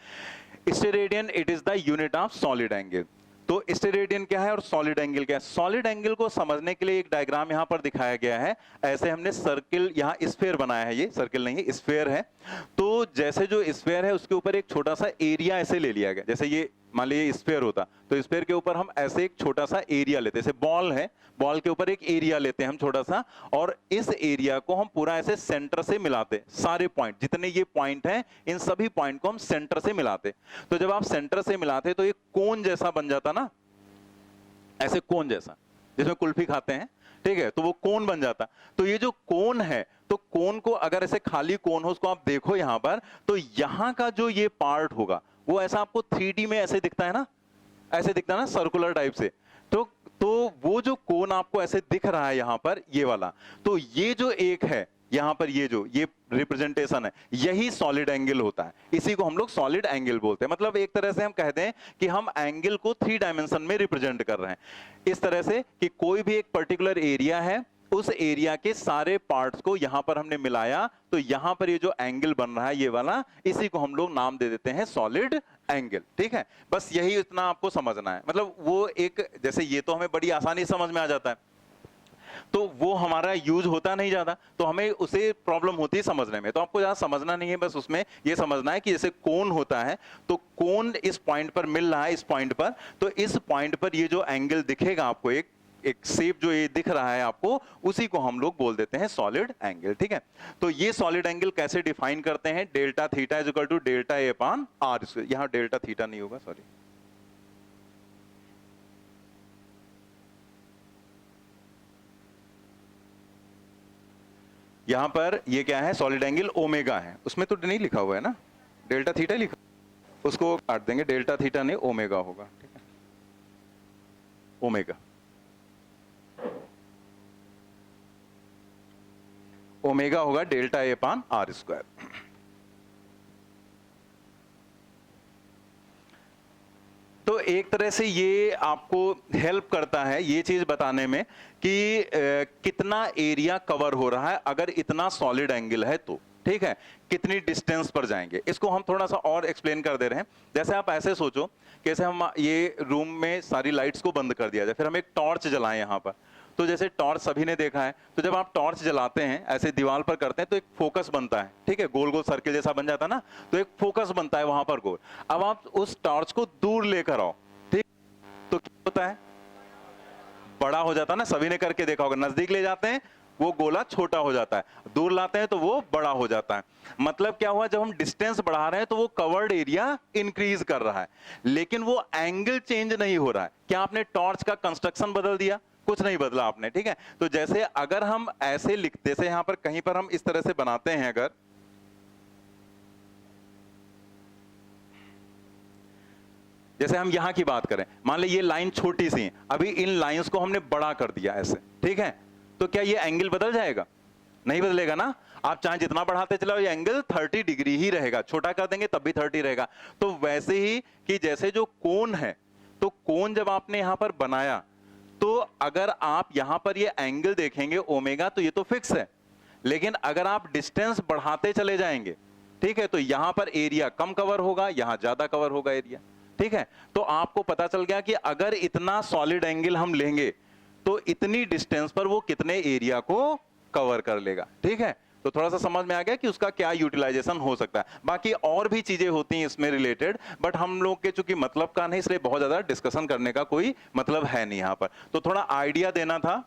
steradian it is the unit of solid angle. तो स्टेरेडियन क्या है और सॉलिड एंगल क्या है। सॉलिड एंगल को समझने के लिए एक डायग्राम यहां पर दिखाया गया है। ऐसे हमने सर्किल, यहां स्फीयर बनाया है, ये सर्किल नहीं है, स्फीयर है। तो जैसे जो स्फीयर है उसके ऊपर एक छोटा सा एरिया ऐसे ले लिया गया, जैसे ये मान लीजिए स्फीयर होता, तो स्फीयर के ऊपर हम ऐसे एक छोटा सा एरिया लेते हैं, जैसे बॉल है, बॉल के ऊपर एक एरिया लेते हैं हम छोटा सा, और इस एरिया को हम पूरा ऐसे सेंटर से मिलाते, सारे पॉइंट जितने ये पॉइंट हैं इन सभी पॉइंट को हम सेंटर से मिलाते। तो जब आप सेंटर से मिलाते तो एक कोन जैसा बन जाता ना, ऐसे कोन जैसा, जिसमें कुल्फी खाते हैं, ठीक है, तो वो कोन बन जाता। तो ये जो कोन है, तो कोन को अगर ऐसे खाली कोन हो, उसको आप देखो यहां पर, तो यहां का जो ये पार्ट होगा वो ऐसा आपको 3D में ऐसे दिखता है ना, ऐसे दिखता है ना, सर्कुलर टाइप से। तो वो जो कोन आपको ऐसे दिख रहा है यहां पर, ये वाला, तो ये जो एक है यहां पर, ये रिप्रेजेंटेशन है, यही सॉलिड एंगल होता है। इसी को हम लोग सॉलिड एंगल बोलते हैं। मतलब एक तरह से हम कहते हैं कि हम एंगल को 3 डायमेंशन में रिप्रेजेंट कर रहे हैं, इस तरह से कि कोई भी एक पर्टिकुलर एरिया है, उस एरिया के सारे पार्ट्स को यहां पर हमने मिलाया, तो यहां पर ये जो एंगल बन रहा है ये वाला, इसी को हम लोग नाम दे देते हैं सॉलिड एंगल। ठीक है, बस यही इतना आपको समझना है। मतलब वो एक, जैसे ये तो हमें बड़ी आसानी समझ में आ जाता है, तो वो हमारा यूज होता नहीं ज्यादा, तो हमें उसे प्रॉब्लम होती है समझने में। तो आपको ज्यादा समझना नहीं है, बस उसमें ये समझना है कि जैसे कोन होता है, तो कोन इस पॉइंट पर मिल रहा है, इस पॉइंट पर, तो इस पॉइंट पर ये जो एंगल दिखेगा आपको, एक शेप जो ये दिख रहा है आपको, उसी को हम लोग बोल देते हैं सॉलिड एंगल। ठीक है, तो ये सॉलिड एंगल कैसे डिफाइन करते हैं, delta theta is equal to delta A upon R. यहां डेल्टा थीटा नहीं होगा, सॉरी, यहां पर ये क्या है, सॉलिड एंगल ओमेगा है, उसमें तो नहीं लिखा हुआ है ना, डेल्टा थीटा लिखा, उसको काट देंगे, डेल्टा थीटा नहीं ओमेगा होगा। ठीक है, ओमेगा, ओमेगा होगा delta A upon R square. तो एक तरह से ये आपको हेल्प करता है ये चीज बताने में कि कितना एरिया कवर हो रहा है अगर इतना सॉलिड एंगल है तो। ठीक है, कितनी डिस्टेंस पर जाएंगे, इसको हम थोड़ा सा और एक्सप्लेन कर दे रहे हैं। जैसे आप ऐसे सोचो, कैसे हम ये रूम में सारी लाइट्स को बंद कर दिया जाए, फिर हम एक टॉर्च जलाएं यहाँ पर, तो जैसे टॉर्च सभी ने देखा है, तो जब आप टॉर्च जलाते हैं ऐसे दीवार पर करते हैं तो एक फोकस बनता है, ठीक है, गोल गोल सर्किल जैसा बन जाता है ना, तो एक फोकस बनता है वहां पर गोल। अब आप उस टॉर्च को दूर लेकर आओ, ठीक, तो क्या होता है, बड़ा हो जाता है ना, सभी ने करके देखा होगा। नजदीक ले जाते हैं वो गोला छोटा हो जाता है, दूर लाते हैं तो वो बड़ा हो जाता है। मतलब क्या हुआ, जब हम डिस्टेंस बढ़ा रहे हैं तो वो कवर्ड एरिया इंक्रीज कर रहा है, लेकिन वो एंगल चेंज नहीं हो रहा है। क्या आपने टॉर्च का कंस्ट्रक्शन बदल दिया, कुछ नहीं बदला आपने। ठीक है, तो जैसे अगर हम ऐसे लिखते से यहां पर कहीं पर हम इस तरह से बनाते हैं, अगर जैसे हम यहां की बात करें, मान ली ये लाइन छोटी सी है, अभी इन लाइंस को हमने बड़ा कर दिया ऐसे, ठीक है, तो क्या ये एंगल बदल जाएगा? नहीं बदलेगा ना। आप चाहे जितना बढ़ाते चलाओ ये एंगल 30 डिग्री ही रहेगा, छोटा कर देंगे तब भी 30 रहेगा। तो वैसे ही कि जैसे जो कोन है, तो कोन जब आपने यहां पर बनाया, तो अगर आप यहां पर ये एंगल देखेंगे ओमेगा, तो ये तो फिक्स है, लेकिन अगर आप डिस्टेंस बढ़ाते चले जाएंगे, ठीक है, तो यहां पर एरिया कम कवर होगा, यहां ज्यादा कवर होगा एरिया, ठीक है। तो आपको पता चल गया कि अगर इतना सॉलिड एंगल हम लेंगे तो इतनी डिस्टेंस पर वो कितने एरिया को कवर कर लेगा, ठीक है। तो थोड़ा सा समझ में आ गया कि उसका क्या यूटिलाइजेशन हो सकता है। बाकी और भी चीजें होती हैं इसमें रिलेटेड, बट हम लोग के चूंकि मतलब का नहीं, इसलिए बहुत ज्यादा डिस्कशन करने का कोई मतलब है नहीं यहां पर। तो थोड़ा आइडिया देना था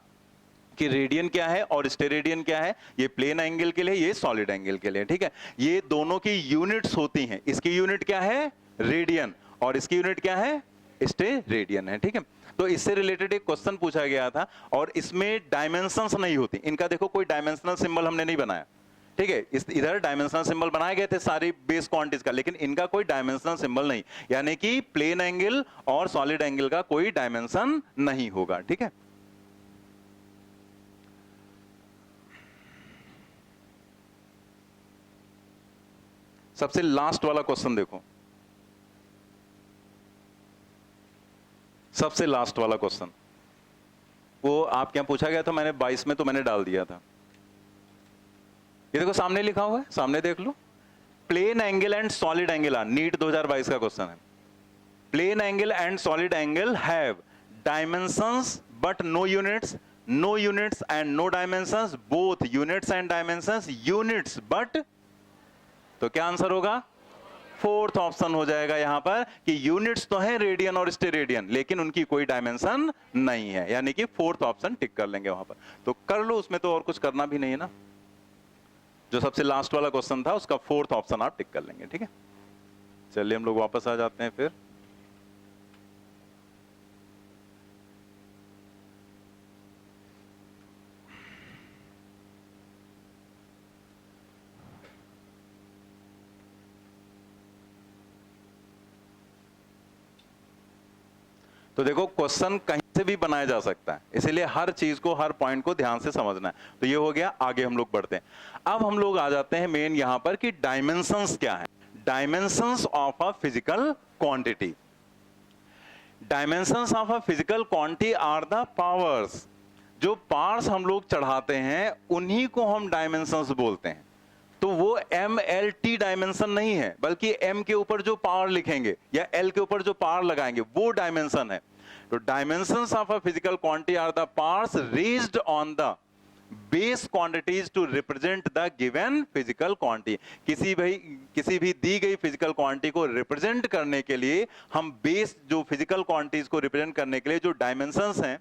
कि रेडियन क्या है और स्टेरेडियन क्या है, ये प्लेन एंगल के लिए, ये सॉलिड एंगल के लिए, ठीक है। ये दोनों की यूनिट्स होती हैं, इसकी यूनिट क्या है रेडियन, और इसकी यूनिट क्या है स्टेरेडियन है, ठीक है। तो इससे रिलेटेड एक क्वेश्चन पूछा गया था, और इसमें डायमेंशंस नहीं होती, इनका देखो कोई डायमेंशनल सिंबल हमने नहीं बनाया, ठीक है। इधर डायमेंशनल सिंबल बनाए गए थे सारी बेस क्वांटिटीज का, लेकिन इनका कोई डायमेंशनल सिंबल नहीं, यानी कि प्लेन एंगल और सॉलिड एंगल का कोई डायमेंशन नहीं होगा, ठीक है। सबसे लास्ट वाला क्वेश्चन देखो, सबसे लास्ट वाला क्वेश्चन, वो आप क्या पूछा गया था, मैंने 22 में तो मैंने डाल दिया था। ये देखो सामने लिखा हुआ है, सामने देख लो, plane angle and solid angle are, NEET 2022 का क्वेश्चन है। Plane angle and solid angle have dimensions but no units, no units and no dimensions, both units and dimensions, units but, तो क्या आंसर होगा? फोर्थ ऑप्शन हो जाएगा यहां पर कि यूनिट्स तो है रेडियन और स्टेरेडियन, लेकिन उनकी कोई डायमेंशन नहीं है, यानी कि फोर्थ ऑप्शन टिक कर लेंगे वहां पर। तो कर लो, उसमें तो और कुछ करना भी नहीं है ना। जो सबसे लास्ट वाला क्वेश्चन था उसका फोर्थ ऑप्शन आप टिक कर लेंगे, ठीक है। चलिए हम लोग वापस आ जाते हैं फिर। तो देखो क्वेश्चन कहीं से भी बनाया जा सकता है, इसीलिए हर चीज को, हर पॉइंट को ध्यान से समझना है। तो ये हो गया, आगे हम लोग बढ़ते हैं। अब हम लोग आ जाते हैं मेन यहां पर कि डायमेंशंस क्या है। Dimensions of a physical quantity, dimensions of a physical quantity are the powers. जो पावर्स हम लोग चढ़ाते हैं उन्हीं को हम डायमेंशंस बोलते हैं। तो वो MLT डायमेंशन नहीं है, बल्कि M के ऊपर जो पावर लिखेंगे या L के ऊपर जो पावर लगाएंगे वो डायमेंशन है। तो dimensions of a physical quantity are the powers raised on the base quantities to represent the given physical quantity. किसी भी दी गई फिजिकल क्वांटिटी को रिप्रेजेंट करने के लिए हम बेस, जो फिजिकल क्वांटिटीज को रिप्रेजेंट करने के लिए जो डायमेंशंस हैं,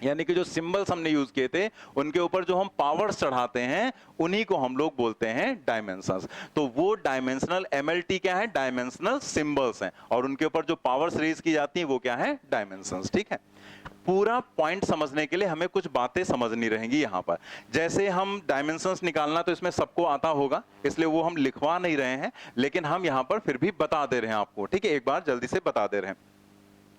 यानी कि जो सिंबल्स हमने यूज किए थे, उनके ऊपर जो हम पावर्स चढ़ाते हैं उन्हीं को हम लोग बोलते हैं डायमेंशंस। तो वो डायमेंशनल MLT क्या है? डायमेंशनल सिंबल्स हैं, और उनके ऊपर जो पावर्स रेज की जाती हैं वो क्या है? डायमेंशंस, ठीक है। पूरा पॉइंट समझने के लिए हमें कुछ बातें समझनी रहेंगी यहां पर। जैसे हम डायमेंशंस निकालना तो इसमें सबको आता होगा, इसलिए वो हम लिखवा नहीं रहे हैं, लेकिन हम यहां पर फिर भी बता दे रहे हैं आपको, ठीक है। एक बार जल्दी से बता दे रहे हैं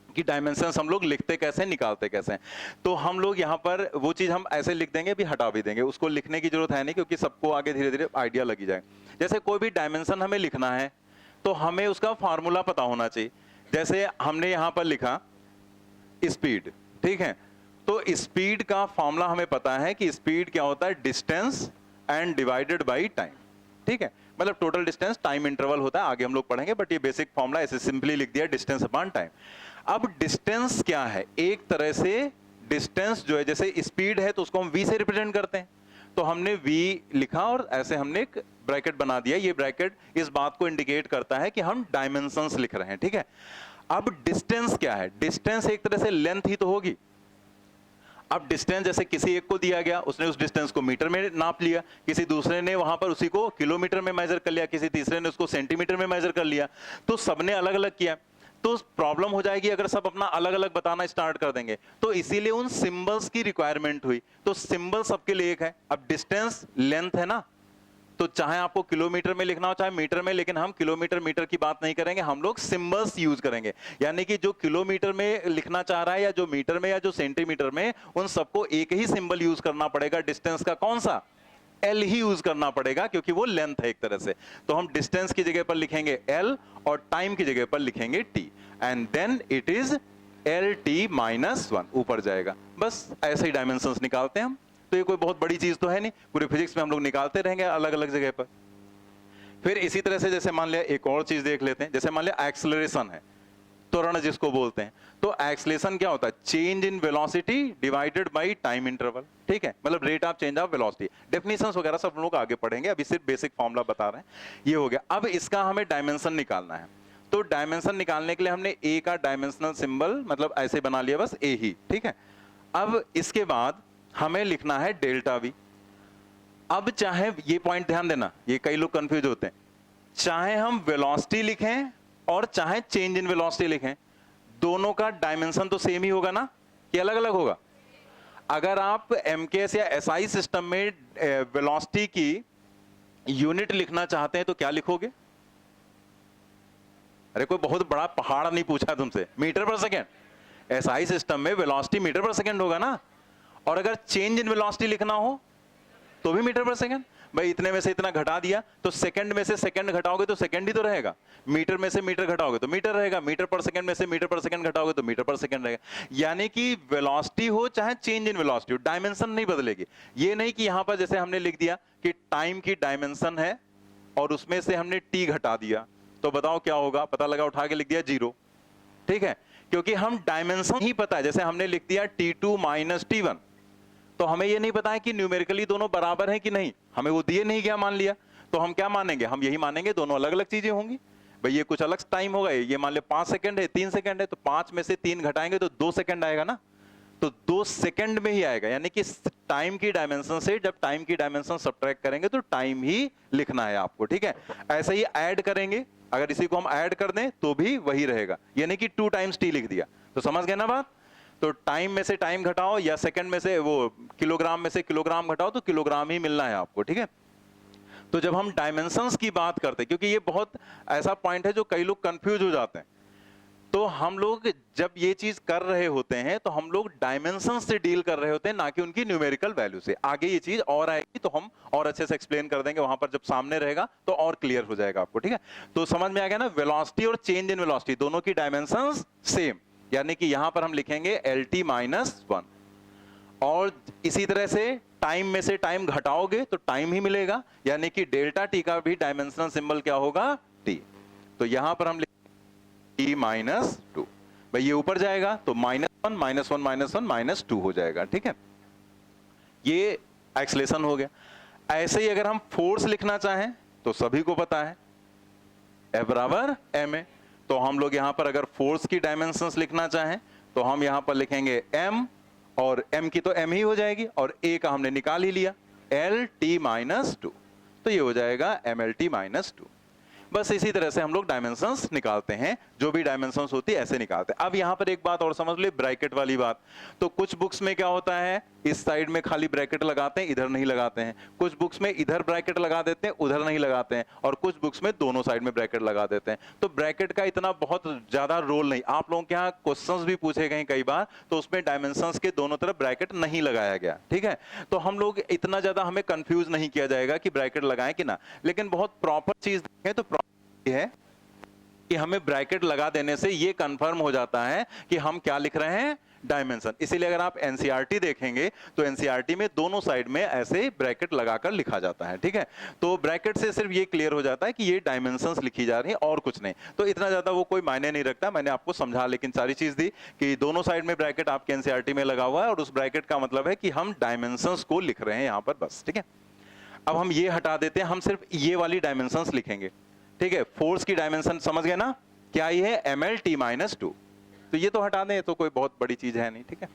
कि डायमेंशंस हम लोग लिखते कैसे, निकालते कैसे। तो हम लोग यहाँ पर वो चीज हम ऐसे लिख देंगे, भी हटा भी देंगे, उसको लिखने की जरूरत है नहीं, क्योंकि सबको आगे धीरे धीरे आइडिया लगी जाए। जैसे कोई भी डायमेंशन हमें लिखना है तो हमें उसका फॉर्मूला पता होना चाहिए। जैसे हमने यहाँ पर लिखा स्पीड, ठीक है, तो स्पीड का फॉर्मूला हमें पता है कि स्पीड क्या होता है? Distance and divided by time, ठीक है। मतलब टोटल डिस्टेंस टाइम इंटरवल होता है, आगे हम लोग पढ़ेंगे, बट ये बेसिक फॉर्मूला ऐसे सिंपली लिख दिया, डिस्टेंस अपॉन टाइम। अब डिस्टेंस क्या है? एक तरह से डिस्टेंस जो है, जैसे स्पीड है तो उसको हम v से रिप्रेजेंट करते हैं, तो हमने v लिखा और ऐसे हमने एक ब्रैकेट बना दिया। ये ब्रैकेट इस बात को इंडिकेट करता है कि हम डायमेंशंस लिख रहे हैं, ठीक है। अब डिस्टेंस क्या है? डिस्टेंस एक तरह से लेंथ ही तो होगी। अब डिस्टेंस जैसे किसी एक को दिया गया, उसने उस डिस्टेंस को मीटर में नाप लिया, किसी दूसरे ने वहां पर उसी को किलोमीटर में मेजर कर लिया, किसी तीसरे ने उसको सेंटीमीटर में मेजर कर लिया, तो सबने अलग अलग किया। तो प्रॉब्लम हो जाएगी अगर सब अपना अलग अलग बताना स्टार्ट कर देंगे, तो इसीलिए उन सिंबल्स की रिक्वायरमेंट हुई। तो सिंबल सबके लिए एक है। अब डिस्टेंस लेंथ है ना, तो चाहे आपको किलोमीटर में लिखना हो चाहे मीटर में, लेकिन हम किलोमीटर मीटर की बात नहीं करेंगे, हम लोग सिंबल्स यूज करेंगे। यानी कि जो किलोमीटर में लिखना चाह रहा है या जो मीटर में या जो सेंटीमीटर में, उन सबको एक ही सिंबल यूज करना पड़ेगा। डिस्टेंस का कौन सा? एल ही यूज करना पड़ेगा, क्योंकि वो लेंथ है एक तरह से। तो हम डिस्टेंस की जगह पर लिखेंगे एल और टाइम की जगह पर लिखेंगे T, and then it is L T minus 1 ऊपर जाएगा। बस ऐसे ही डायमेंशंस निकालते हैं हम। तो ये कोई बहुत बड़ी चीज तो है नहीं, पूरे फिजिक्स में हम लोग निकालते रहेंगे अलग अलग जगह पर। फिर इसी तरह से जैसे मान लिया एक और चीज देख लेते हैं, जैसे मान लिया एक्सेलरेशन है, त्वरण जिसको बोलते हैं। तो एक्सेलरेशन क्या होता है? Change in velocity divided by time interval, ठीक है, मतलब rate of change of velocity. Definitions वगैरह सब लोग आगे पढ़ेंगे, अभी सिर्फ बेसिक फॉर्मूला बता रहे हैं। ये हो गया। अब इसका हमें डायमेंशन निकालना है। तो डायमेंशन निकालने के लिए हमने ए का डायमेंशनल सिंबल मतलब ऐसे बना लिया, बस ए ही, ठीक है। अब इसके बाद हमें लिखना है डेल्टा वी। अब चाहे, ये पॉइंट ध्यान देना, ये कई लोग कंफ्यूज होते हैं, चाहे हम वेलोसिटी लिखें और चाहे चेंज इन वेलोसिटी लिखें, दोनों का डायमेंशन तो सेम ही होगा ना, कि अलग अलग होगा? अगर आप एमकेएस या एसआई सिस्टम में वेलोसिटी की यूनिट लिखना चाहते हैं तो क्या लिखोगे? अरे कोई बहुत बड़ा पहाड़ नहीं पूछा तुमसे, मीटर पर सेकेंड। एसआई सिस्टम में वेलोसिटी मीटर पर सेकेंड होगा ना। और अगर चेंज इन वेलोसिटी लिखना हो तो भी मीटर पर सेकेंड। भाई इतने में से इतना घटा दिया तो सेकंड में से सेकंड घटाओगे तो सेकंड ही तो रहेगा। मीटर में से मीटर घटाओगे तो मीटर रहेगा। मीटर पर सेकंड में से मीटर पर सेकंड घटाओगे तो मीटर पर सेकंड रहेगा। यानी कि वेलोसिटी हो चाहे चेंज इन वेलोसिटी हो, डायमेंशन नहीं बदलेगी। ये नहीं कि यहां पर जैसे हमने लिख दिया कि टाइम की डायमेंशन है और उसमें से हमने टी घटा दिया, तो बताओ क्या होगा? पता लगा, उठा के लिख दिया 0, ठीक है, क्योंकि हम डायमेंशन ही पता है। जैसे हमने लिख दिया T2 माइनस T1, तो हमें ये नहीं पता है कि न्यूमेरिकली दोनों बराबर हैं कि नहीं, हमें वो दिए नहीं गया मान लिया। तो हम क्या मानेंगे? हम यही मानेंगे दोनों अलग अलग चीजें होंगी। भाई ये कुछ अलग टाइम होगा, ये मान ले 5 सेकंड है, 3 सेकंड है, तो 5 में से 3 घटाएंगे तो 2 सेकंड आएगा ना, तो 2 सेकंड में ही आएगा। यानी कि टाइम की डायमेंशन से जब टाइम की डायमेंशन सब्ट्रैक्ट करेंगे तो टाइम ही लिखना है आपको, ठीक है। ऐसे ही ऐड करेंगे, अगर इसी को हम ऐड कर दें तो भी वही रहेगा, यानी कि 2 टाइम्स टी लिख दिया। तो समझ गए ना बात? तो टाइम में से टाइम घटाओ या सेकंड में से वो किलोग्राम में से किलोग्राम घटाओ तो किलोग्राम ही मिलना है आपको, ठीक है। तो जब हम डायमेंशंस की बात करते हैं, क्योंकि ये बहुत ऐसा पॉइंट है जो कई लोग कंफ्यूज हो जाते हैं, तो हम लोग जब ये चीज कर रहे होते हैं तो हम लोग डायमेंशन से डील कर रहे होते हैं, ना कि उनकी न्यूमेरिकल वैल्यू से। आगे ये चीज और आएगी तो हम और अच्छे से एक्सप्लेन कर देंगे, वहां पर जब सामने रहेगा तो और क्लियर हो जाएगा आपको, ठीक है। तो समझ में आ गया ना, वेलोसिटी और चेंज इन वेलोसिटी दोनों की डायमेंशंस सेम, यानी कि यहां पर हम लिखेंगे LT माइनस 1। और इसी तरह से टाइम में से टाइम घटाओगे तो टाइम ही मिलेगा, यानी कि डेल्टा टी का भी डायमेंशनल सिंबल क्या होगा? टी। तो यहां पर हम लिखेंगे T माइनस 2। भाई ये ऊपर जाएगा तो -1 -1 -1 -2 हो जाएगा, ठीक है। ये एक्सेलरेशन हो गया। ऐसे ही अगर हम फोर्स लिखना चाहें तो सभी को पता है F बराबर ma। तो हम लोग यहां पर अगर फोर्स की डायमेंशंस लिखना चाहें तो हम यहां पर लिखेंगे m, और m की तो m ही हो जाएगी, और a का हमने निकाल ही लिया LT माइनस 2, तो ये हो जाएगा MLT माइनस 2। बस इसी तरह से हम लोग डायमेंशंस निकालते हैं, जो भी डायमेंशंस होती है ऐसे निकालते हैं। अब यहां पर एक बात और समझ लो, ब्रैकेट वाली बात। तो कुछ बुक्स में क्या होता है, इस साइड में खाली ब्रैकेट लगाते हैं, इधर नहीं लगाते हैं। कुछ बुक्स में इधर ब्रैकेट लगा देते हैं, उधर नहीं लगाते हैं, और कुछ बुक्स में दोनों साइड में ब्रैकेट लगा देते हैं। तो ब्रैकेट का इतना बहुत ज्यादा रोल नहीं। आप लोगों के यहाँ क्वेश्चंस भी पूछे गए कई बार, तो उसमें डायमेंशंस के दोनों तरफ ब्रैकेट नहीं लगाया गया, ठीक है। तो हम लोग इतना ज्यादा हमें कंफ्यूज नहीं किया जाएगा कि ब्रैकेट लगाएं कि ना, लेकिन बहुत प्रॉपर चीज देखें तो है कि हमें ब्रैकेट लगा देने से ये कंफर्म हो जाता है कि हम क्या लिख रहे हैं, डायमेंशन। इसीलिए अगर आप एनसीईआरटी देखेंगे तो एनसीईआरटी में दोनों साइड में ऐसे ब्रैकेट लगाकर लिखा जाता है, ठीक है। तो ब्रैकेट से सिर्फ ये क्लियर हो जाता है कि ये डायमेंशंस लिखी जा रही है और कुछ नहीं। तो इतना ज्यादा वो कोई मायने नहीं रखता। मैंने आपको समझा लेकिन सारी चीज दी कि दोनों साइड में ब्रैकेट आपके एनसीईआरटी में लगा हुआ है, और उस ब्रैकेट का मतलब है कि हम डायमेंशंस को लिख रहे हैं यहां पर, बस, ठीक है। अब हम ये हटा देते हैं, हम सिर्फ ये वाली डायमेंशंस लिखेंगे, ठीक है। फोर्स की डायमेंशन समझ गए ना, क्या ये है? MLT minus 2। तो ये तो हटा दें, तो कोई बहुत बड़ी चीज है नहीं, ठीक है।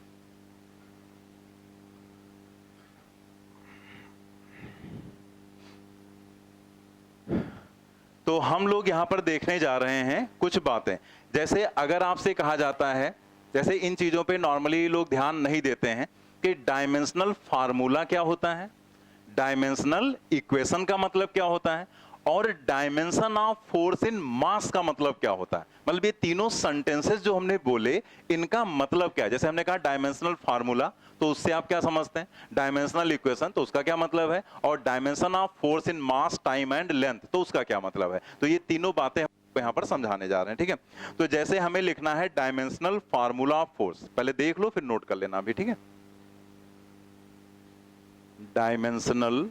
तो हम लोग यहां पर देखने जा रहे हैं कुछ बातें। जैसे अगर आपसे कहा जाता है, जैसे इन चीजों पे नॉर्मली लोग ध्यान नहीं देते हैं कि डायमेंशनल फार्मूला क्या होता है, डायमेंशनल इक्वेशन का मतलब क्या होता है और डायमेंशन ऑफ फोर्स इन मास का मतलब क्या होता है। मतलब ये तीनों सेंटेंसेस जो हमने बोले इनका मतलब क्या है। जैसे हमने कहा डायमेंशनल फार्मूला, तो उससे आप क्या समझते हैं, डायमेंशनल इक्वेशन तो उसका क्या मतलब है, और dimension of force in mass time and length तो उसका क्या मतलब है। तो ये तीनों बातें यहां पर समझाने जा रहे हैं, ठीक है। तो जैसे हमें लिखना है डायमेंशनल फार्मूला ऑफ फोर्स, पहले देख लो फिर नोट कर लेना अभी, ठीक है। Dimensional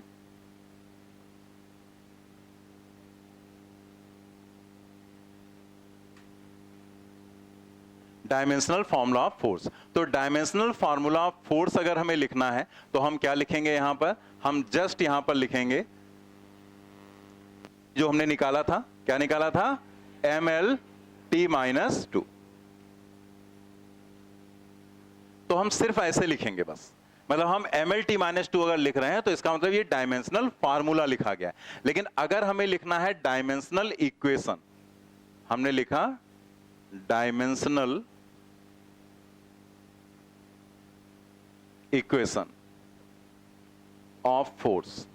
dimensional formula of force. तो डायमेंशनल फार्मूला ऑफ फोर्स अगर हमें लिखना है तो हम क्या लिखेंगे, यहां पर हम जस्ट यहां पर लिखेंगे जो हमने निकाला था, क्या निकाला था, mL_t-2। तो हम सिर्फ ऐसे लिखेंगे बस, मतलब हम mL_t-2 अगर लिख रहे हैं तो इसका मतलब ये डायमेंशनल फार्मूला लिखा गया है। लेकिन अगर हमें लिखना है डायमेंशनल इक्वेशन, हमने लिखा डायमेंशनल इक्वेशन ऑफ फोर्स,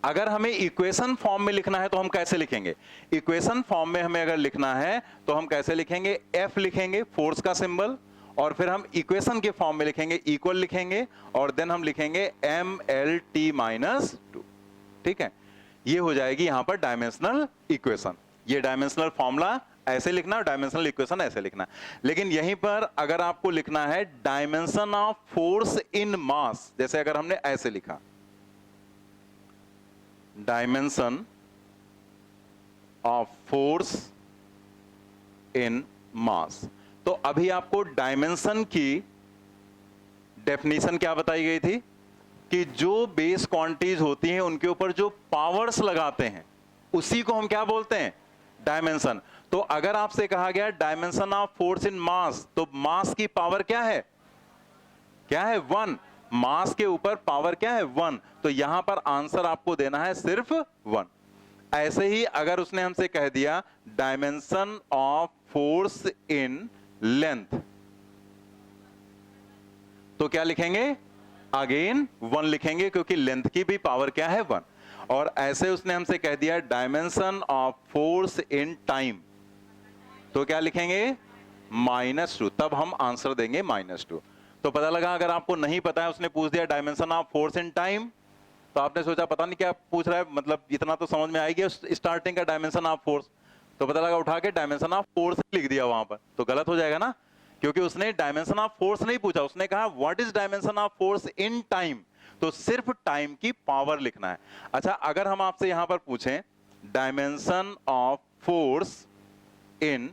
अगर हमें इक्वेशन फॉर्म में लिखना है तो हम कैसे लिखेंगे, इक्वेशन फॉर्म में हमें अगर लिखना है तो हम कैसे लिखेंगे, F लिखेंगे फोर्स का सिंबल, और फिर हम इक्वेशन के फॉर्म में लिखेंगे इक्वल लिखेंगे, और देन हम लिखेंगे mL_t-2, ठीक है। ये हो जाएगी यहां पर डायमेंशनल इक्वेशन। ये डायमेंशनल फॉर्मूला ऐसे लिखना और डायमेंशनल इक्वेशन ऐसे लिखना। लेकिन यहीं पर अगर आपको लिखना है डायमेंशन ऑफ फोर्स इन मास, जैसे अगर हमने ऐसे लिखा डायमेंशन ऑफ फोर्स इन मास, तो अभी आपको डायमेंशन की डेफिनेशन क्या बताई गई थी कि जो बेस क्वांटिटीज होती हैं उनके ऊपर जो पावर्स लगाते हैं उसी को हम क्या बोलते हैं, डायमेंशन। तो अगर आपसे कहा गया डायमेंशन ऑफ फोर्स इन मास, तो मास की पावर क्या है, क्या है, 1। मास के ऊपर पावर क्या है, 1। तो यहां पर आंसर आपको देना है सिर्फ 1। ऐसे ही अगर उसने हमसे कह दिया dimension of force in length, तो क्या लिखेंगे, अगेन 1 लिखेंगे क्योंकि लेंथ की भी पावर क्या है, 1। और ऐसे उसने हमसे कह दिया dimension of force in time, तो क्या लिखेंगे, -2, तब हम आंसर देंगे -2। तो पता लगा, अगर आपको नहीं पता है, उसने पूछ दिया dimension of force in time, तो आपने सोचा पता नहीं क्या पूछ रहा है, मतलब इतना तो समझ में आएगी स्टार्टिंग का डायमेंशन ऑफ फोर्स, तो पता लगा उठा के डायमेंशन ऑफ फोर्स लिख दिया वहां पर, तो गलत हो जाएगा ना, क्योंकि उसने डायमेंशन ऑफ फोर्स नहीं पूछा, उसने कहा what is dimension of force in time, तो सिर्फ टाइम की पावर लिखना है। अच्छा, अगर हम आपसे यहां पर पूछें dimension of force in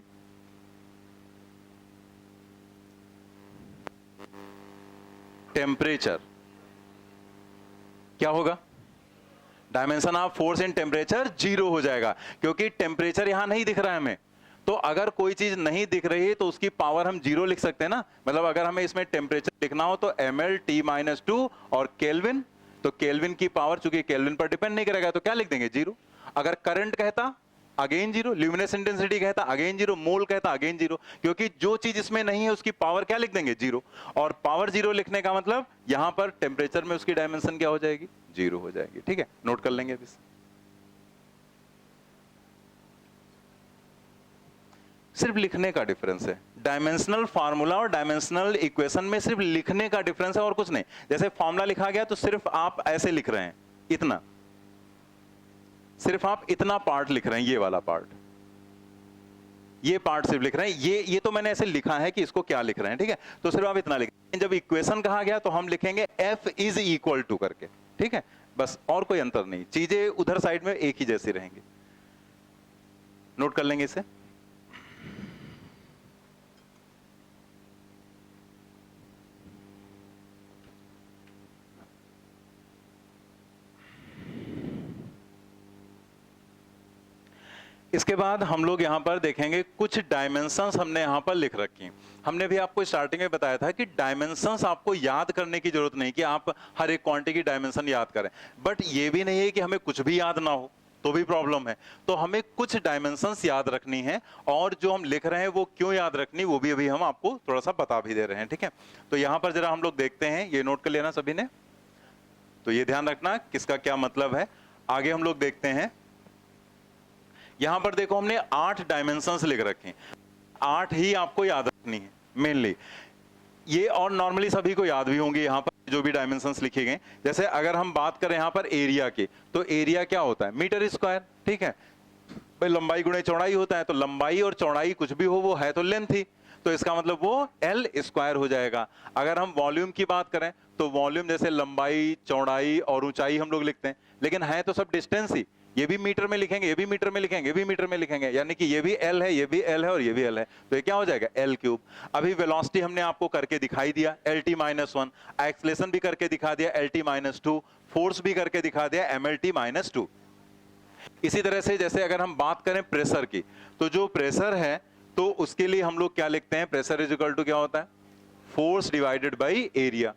temperature, क्या होगा, dimension of force in temperature 0 हो जाएगा, क्योंकि टेम्परेचर यहां नहीं दिख रहा है हमें। तो अगर कोई चीज नहीं दिख रही है तो उसकी पावर हम 0 लिख सकते हैं ना, मतलब अगर हमें इसमें टेम्परेचर लिखना हो तो mL_t-2 और केल्विन, तो केल्विन की पावर चूंकि केल्विन पर डिपेंड नहीं करेगा तो क्या लिख देंगे, 0। अगर करंट कहता अगेन 0, ल्यूमिनेस इंटेंसिटी कहता अगेन 0, मोल कहता अगेन 0, क्योंकि जो चीज इसमें नहीं है उसकी पावर क्या लिख देंगे, 0। और पावर 0 लिखने का मतलब यहां पर टेम्परेचर में उसकी डायमेंशन क्या हो जाएगी, 0 हो जाएगी, ठीक है। नोट कर लेंगे अभी, सिर्फ लिखने का डिफरेंस है। डायमेंशनल फार्मूला और डायमेंशनल इक्वेशन में सिर्फ लिखने का डिफरेंस है और कुछ नहीं। जैसे फार्मूला लिखा गया तो सिर्फ आप ऐसे लिख रहे हैं, इतना, सिर्फ आप इतना पार्ट लिख रहे हैं, ये वाला पार्ट, ये पार्ट सिर्फ लिख रहे हैं, ये तो मैंने ऐसे लिखा है कि इसको क्या लिख रहे हैं, ठीक है, तो सिर्फ आप इतना लिख रहे हैं। जब इक्वेशन कहा गया तो हम लिखेंगे F इज इक्वल टू करके, ठीक है, बस, और कोई अंतर नहीं, चीजें उधर साइड में एक ही जैसी रहेंगी। नोट कर लेंगे इसे। इसके बाद हम लोग यहां पर देखेंगे कुछ डायमेंशंस हमने यहां पर लिख रखी हैं। हमने भी आपको स्टार्टिंग में बताया था कि डायमेंशंस आपको याद करने की जरूरत नहीं कि आप हर एक क्वांटिटी की डायमेंशन याद करें, बट ये भी नहीं है कि हमें कुछ भी याद ना हो, तो भी प्रॉब्लम है। तो हमें कुछ डायमेंशंस याद रखनी है, और जो हम लिख रहे हैं वो क्यों याद रखनी, वो भी अभी हम आपको थोड़ा सा बता भी दे रहे हैं, ठीक है। तो यहां पर जरा हम लोग देखते हैं, ये नोट कर लेना सभी ने। तो ये ध्यान रखना किसका क्या मतलब है। आगे हम लोग देखते हैं, यहां पर देखो हमने 8 डायमेंशंस लिख रखे हैं, 8 ही आपको याद रखनी है मेनली ये, और नॉर्मली सभी को याद भी होंगे यहाँ पर जो भी डायमेंशंस लिखे गए। जैसे अगर हम बात करें यहाँ पर एरिया की, तो एरिया क्या होता है, मीटर स्क्वायर, ठीक है भाई, लंबाई गुणे चौड़ाई होता है, तो लंबाई और चौड़ाई कुछ भी हो वो है तो लेंथ ही, तो इसका मतलब वो एल स्क्वायर हो जाएगा। अगर हम वॉल्यूम की बात करें तो वॉल्यूम जैसे लंबाई चौड़ाई और ऊंचाई हम लोग लिखते हैं, लेकिन है तो सब डिस्टेंस ही, ये भी मीटर में लिखेंगे, ये भी मीटर में लिखेंगे, ये भी मीटर में लिखेंगे, यानी कि ये भी एल है, ये भी एल है और ये भी एल है, तो ये क्या हो जाएगा एल क्यूब। अभी वेलोसिटी हमने आपको करके दिखाई दिया एल टी माइनस 1, एक्सलेशन भी करके दिखा दिया एल टी माइनस 2, फोर्स भी करके दिखा दिया एम एल टी माइनस 2। इसी तरह से जैसे अगर हम बात करें प्रेशर की, तो जो प्रेशर है तो उसके लिए हम लोग क्या लिखते हैं, प्रेशर इज इक्वल टू क्या होता है, फोर्स डिवाइडेड बाई एरिया।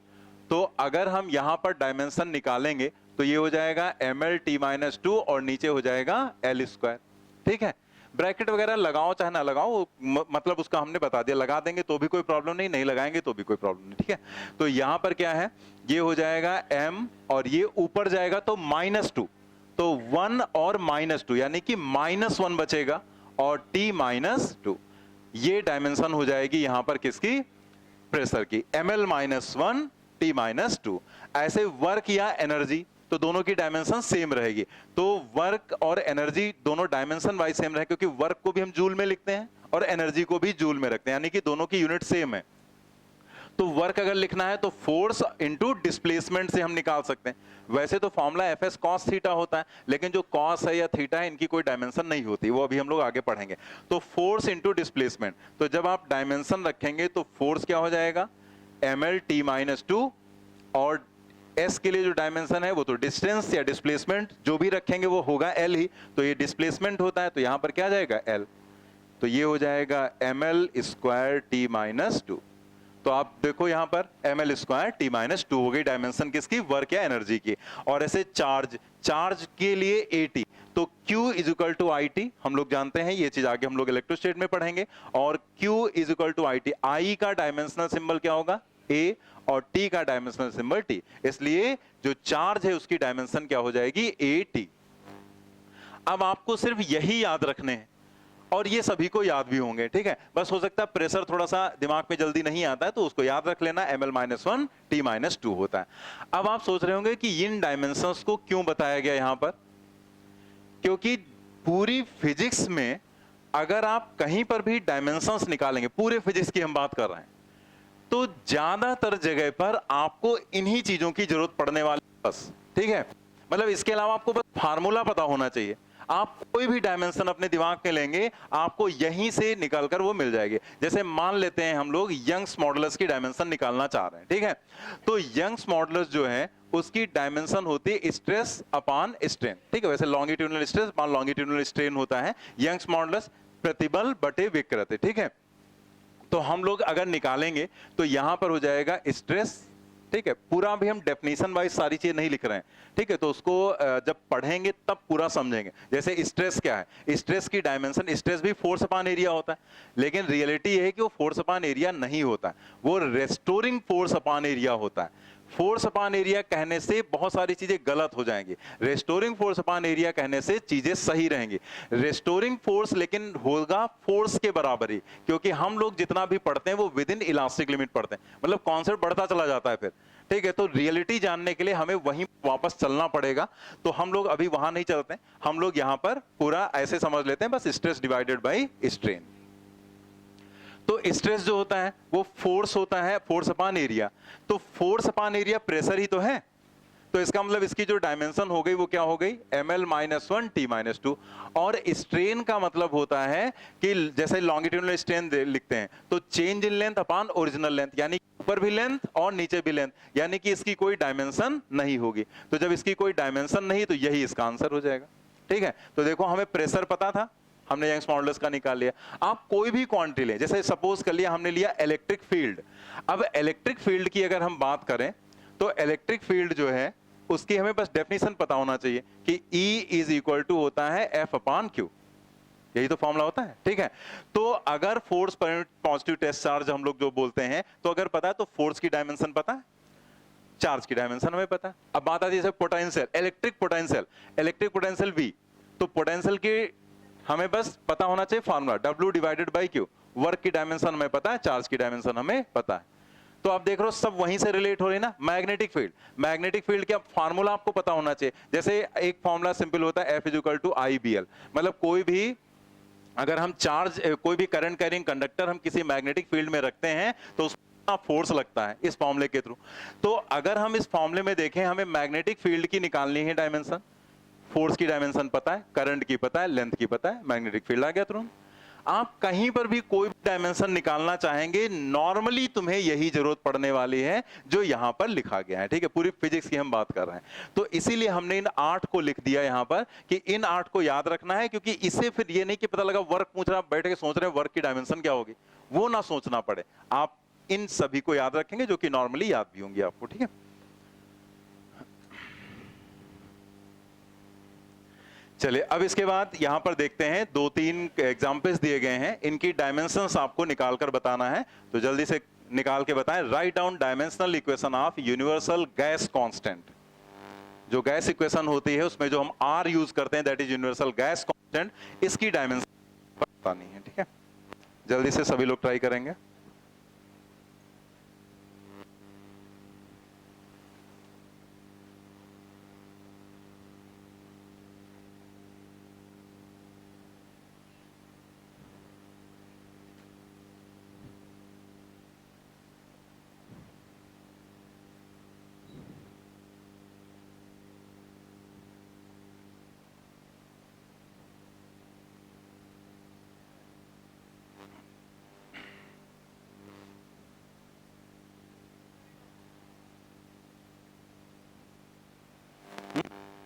तो अगर हम यहां पर डायमेंशन निकालेंगे तो ये हो जाएगा एम एल टी माइनस 2 और नीचे हो जाएगा एल स्क्वायर, ठीक है। ब्रैकेट वगैरह लगाओ चाहे ना लगाओ, मतलब उसका हमने बता दिया, लगा देंगे तो भी कोई प्रॉब्लम नहीं, नहीं लगाएंगे तो भी कोई प्रॉब्लम नहीं, ठीक है। तो यहां पर क्या है, ये हो जाएगा m और ये ऊपर जाएगा तो -2, तो 1 और -2 यानी कि -1 बचेगा और t -2, ये डायमेंशन हो जाएगी यहां पर किसकी, प्रेशर की, ml -1 t -2। ऐसे वर्क या एनर्जी तो दोनों की डायमेंशन सेम रहेगी, तो वर्क और एनर्जी दोनों डायमेंशन वाइज सेम रहे, क्योंकि वर्क को भी हम जूल में लिखते हैं और एनर्जी को भी जूल में रखते हैं, यानी कि दोनों की यूनिट सेम है। तो वर्क अगर लिखना है तो फोर्स इनटू डिस्प्लेसमेंट से हम निकाल सकते हैं। वैसे तो formula F S cos theta होता है, लेकिन जो कॉस है या थीटा है इनकी कोई डायमेंशन नहीं होती, वो अभी हम लोग आगे पढ़ेंगे। तो फोर्स इनटू डिस्प्लेसमेंट, तो जब आप डायमेंशन रखेंगे तो फोर्स क्या हो जाएगा एम एल टी -2, और एस के लिए जो डायमेंशन है वो तो डिस्टेंस या डिस्प्लेसमेंट जो भी रखेंगे वो होगा एल ही, तो ये डिस्प्लेसमेंट होता है, तो यहां पर क्या जाएगा एल, तो ये हो जाएगा एम एल स्क्वायर टी -2। तो आप देखो यहां पर एम एल स्क्वायर टी -2 हो गई डायमेंशन किसकी, वर्क या एनर्जी की। और ऐसे चार्ज के लिए एटी, तो Q is equal to I T, हम लोग जानते हैं ये चीज आगे हम लोग इलेक्ट्रोस्टेट में पढ़ेंगे, और Q is equal to I T, I का डायमेंशनल सिंबल क्या होगा A और T का डायमेंशनल सिंबल T, इसलिए जो चार्ज है उसकी डायमेंशन क्या हो जाएगी AT। अब आपको सिर्फ यही याद रखने हैं और ये सभी को याद भी होंगे, ठीक है। बस हो सकता है प्रेशर थोड़ा सा दिमाग में जल्दी नहीं आता है, तो उसको याद रख लेना, ml -1 t -2 होता है। अब आप सोच रहे होंगे कि इन डायमेंशंस को क्यों बताया गया यहां पर, क्योंकि पूरी फिजिक्स में अगर आप कहीं पर भी डायमेंशंस निकालेंगे, पूरे फिजिक्स की हम बात कर रहे हैं, तो ज्यादातर जगह पर आपको इन्हीं चीजों की जरूरत पड़ने वाली, बस, ठीक है। मतलब इसके अलावा आपको बस फार्मूला पता होना चाहिए, आप कोई भी डायमेंशन अपने दिमाग में लेंगे आपको यहीं से निकालकर वो मिल जाएगी। जैसे मान लेते हैं हम लोग यंग्स मॉडुलस की डायमेंशन निकालना चाह रहे हैं, ठीक है, तो यंग्स मॉडुलस जो है उसकी डायमेंशन होती है स्ट्रेस अपॉन स्ट्रेन, ठीक है। वैसे longitudinal stress upon longitudinal strain होता है, यंग्स मॉडुलस प्रतिबल बटे विकृति, ठीक है। तो हम लोग अगर निकालेंगे तो यहां पर हो जाएगा स्ट्रेस, ठीक है। पूरा भी हम डेफिनेशन वाइज सारी चीजें नहीं लिख रहे हैं, ठीक है, तो उसको जब पढ़ेंगे तब पूरा समझेंगे। जैसे स्ट्रेस क्या है, स्ट्रेस की डायमेंशन, स्ट्रेस भी फोर्स अपॉन एरिया होता है, लेकिन रियलिटी ये है कि वो फोर्स अपॉन एरिया नहीं होता है, वो रेस्टोरिंग फोर्स अपॉन एरिया होता है। फोर्स अपॉन एरिया कहने से बहुत सारी चीजें गलत हो जाएंगी, रेस्टोरिंग फोर्स अपॉन एरिया कहने से चीजें सही रहेंगी। रेस्टोरिंग फोर्स लेकिन होगा फोर्स के बराबर ही, क्योंकि हम लोग जितना भी पढ़ते हैं वो विद इन इलास्टिक लिमिट पढ़ते हैं, मतलब कॉन्सेप्ट बढ़ता चला जाता है फिर, ठीक है। तो रियलिटी जानने के लिए हमें वहीं वापस चलना पड़ेगा, तो हम लोग अभी वहां नहीं चलते हैं, हम लोग यहां पर पूरा ऐसे समझ लेते हैं, बस स्ट्रेस डिवाइडेड बाई स्ट्रेन। तो स्ट्रेस जो होता है वो फोर्स होता है, फोर्स अपॉन एरिया, तो फोर्स अपॉन एरिया प्रेशर ही तो है, तो इसका मतलब इसकी जो डायमेंशन हो गई वो क्या हो गई ml -1 t -2। और स्ट्रेन का मतलब होता है कि जैसे लॉन्गिट्यूडिनल स्ट्रेन लिखते हैं तो change in length upon original length, यानी ऊपर भी लेंथ और नीचे भी लेंथ, यानी कि इसकी कोई डायमेंशन नहीं होगी। तो जब इसकी कोई डायमेंशन नहीं तो यही इसका आंसर हो जाएगा, ठीक है। तो देखो हमें प्रेशर पता था, हमने यंग्स मॉडुलस का निकाल लिया। आप कोई भी क्वांटिटी लें, जैसे सपोज कर लिया हमने लिया इलेक्ट्रिक फील्ड, अब इलेक्ट्रिक फील्ड की अगर हम बात करें तो इलेक्ट्रिक फील्ड जो है उसकी हमें बस डेफिनेशन पता होना चाहिए कि E इज इक्वल टू होता है F अपॉन Q, यही तो फॉर्मूला होता है, ठीक है। तो अगर फोर्स पर पॉजिटिव टेस्ट चार्ज हम लोग जो बोलते हैं, तो अगर पता है तो फोर्स की डायमेंशन पता है, चार्ज की डायमेंशन हमें पता है। अब बात आती है जैसे पोटेंशियल, इलेक्ट्रिक पोटेंशियल V, तो पोटेंशियल की हमें बस पता होना चाहिए फार्मूला W/Q, वर्क की डायमेंशन हमें पता है, चार्ज की डायमेंशन हमें पता है। तो आप देख रहे हो सब वहीं से रिलेट हो रही है ना। मैग्नेटिक फील्ड का फार्मूला आपको पता होना चाहिए। जैसे एक फार्मूला सिंपल होता है F=IBL, मतलब कोई भी अगर हम चार्ज, कोई भी करंट कैरिंग कंडक्टर हम किसी मैग्नेटिक फील्ड में रखते हैं तो उसमें फोर्स लगता है इस फॉर्मूले के थ्रू। तो अगर हम इस फॉर्मूले में देखें, हमें मैग्नेटिक फील्ड की निकालनी है डायमेंशन, फोर्स की डायमेंशन पता है, करंट की पता है, लेंथ की पता है, मैग्नेटिक फील्ड आ गया थ्रू। आप कहीं पर भी कोई भी डायमेंशन निकालना चाहेंगे, नॉर्मली तुम्हें यही जरूरत पड़ने वाली है जो यहां पर लिखा गया है, ठीक है। पूरी फिजिक्स की हम बात कर रहे हैं, तो इसीलिए हमने इन 8 को लिख दिया यहां पर कि इन 8 को याद रखना है, क्योंकि इससे फिर ये नहीं कि पता लगा वर्क पूछ रहा, बैठ के सोच रहे हैं वर्क की डायमेंशन क्या होगी, वो ना सोचना पड़े। आप इन सभी को याद रखेंगे जो कि नॉर्मली याद भी होंगी आपको, ठीक है। चलिए अब इसके बाद यहां पर देखते हैं 2-3 एग्जांपल्स दिए गए हैं, इनकी डायमेंशंस आपको निकालकर बताना है, तो जल्दी से निकाल के बताएं। Right down dimensional equation of universal gas constant. जो गैस इक्वेशन होती है उसमें जो हम R यूज करते हैं, that is universal gas constant, इसकी डायमेंशन बतानी है, ठीक है। जल्दी से सभी लोग ट्राई करेंगे।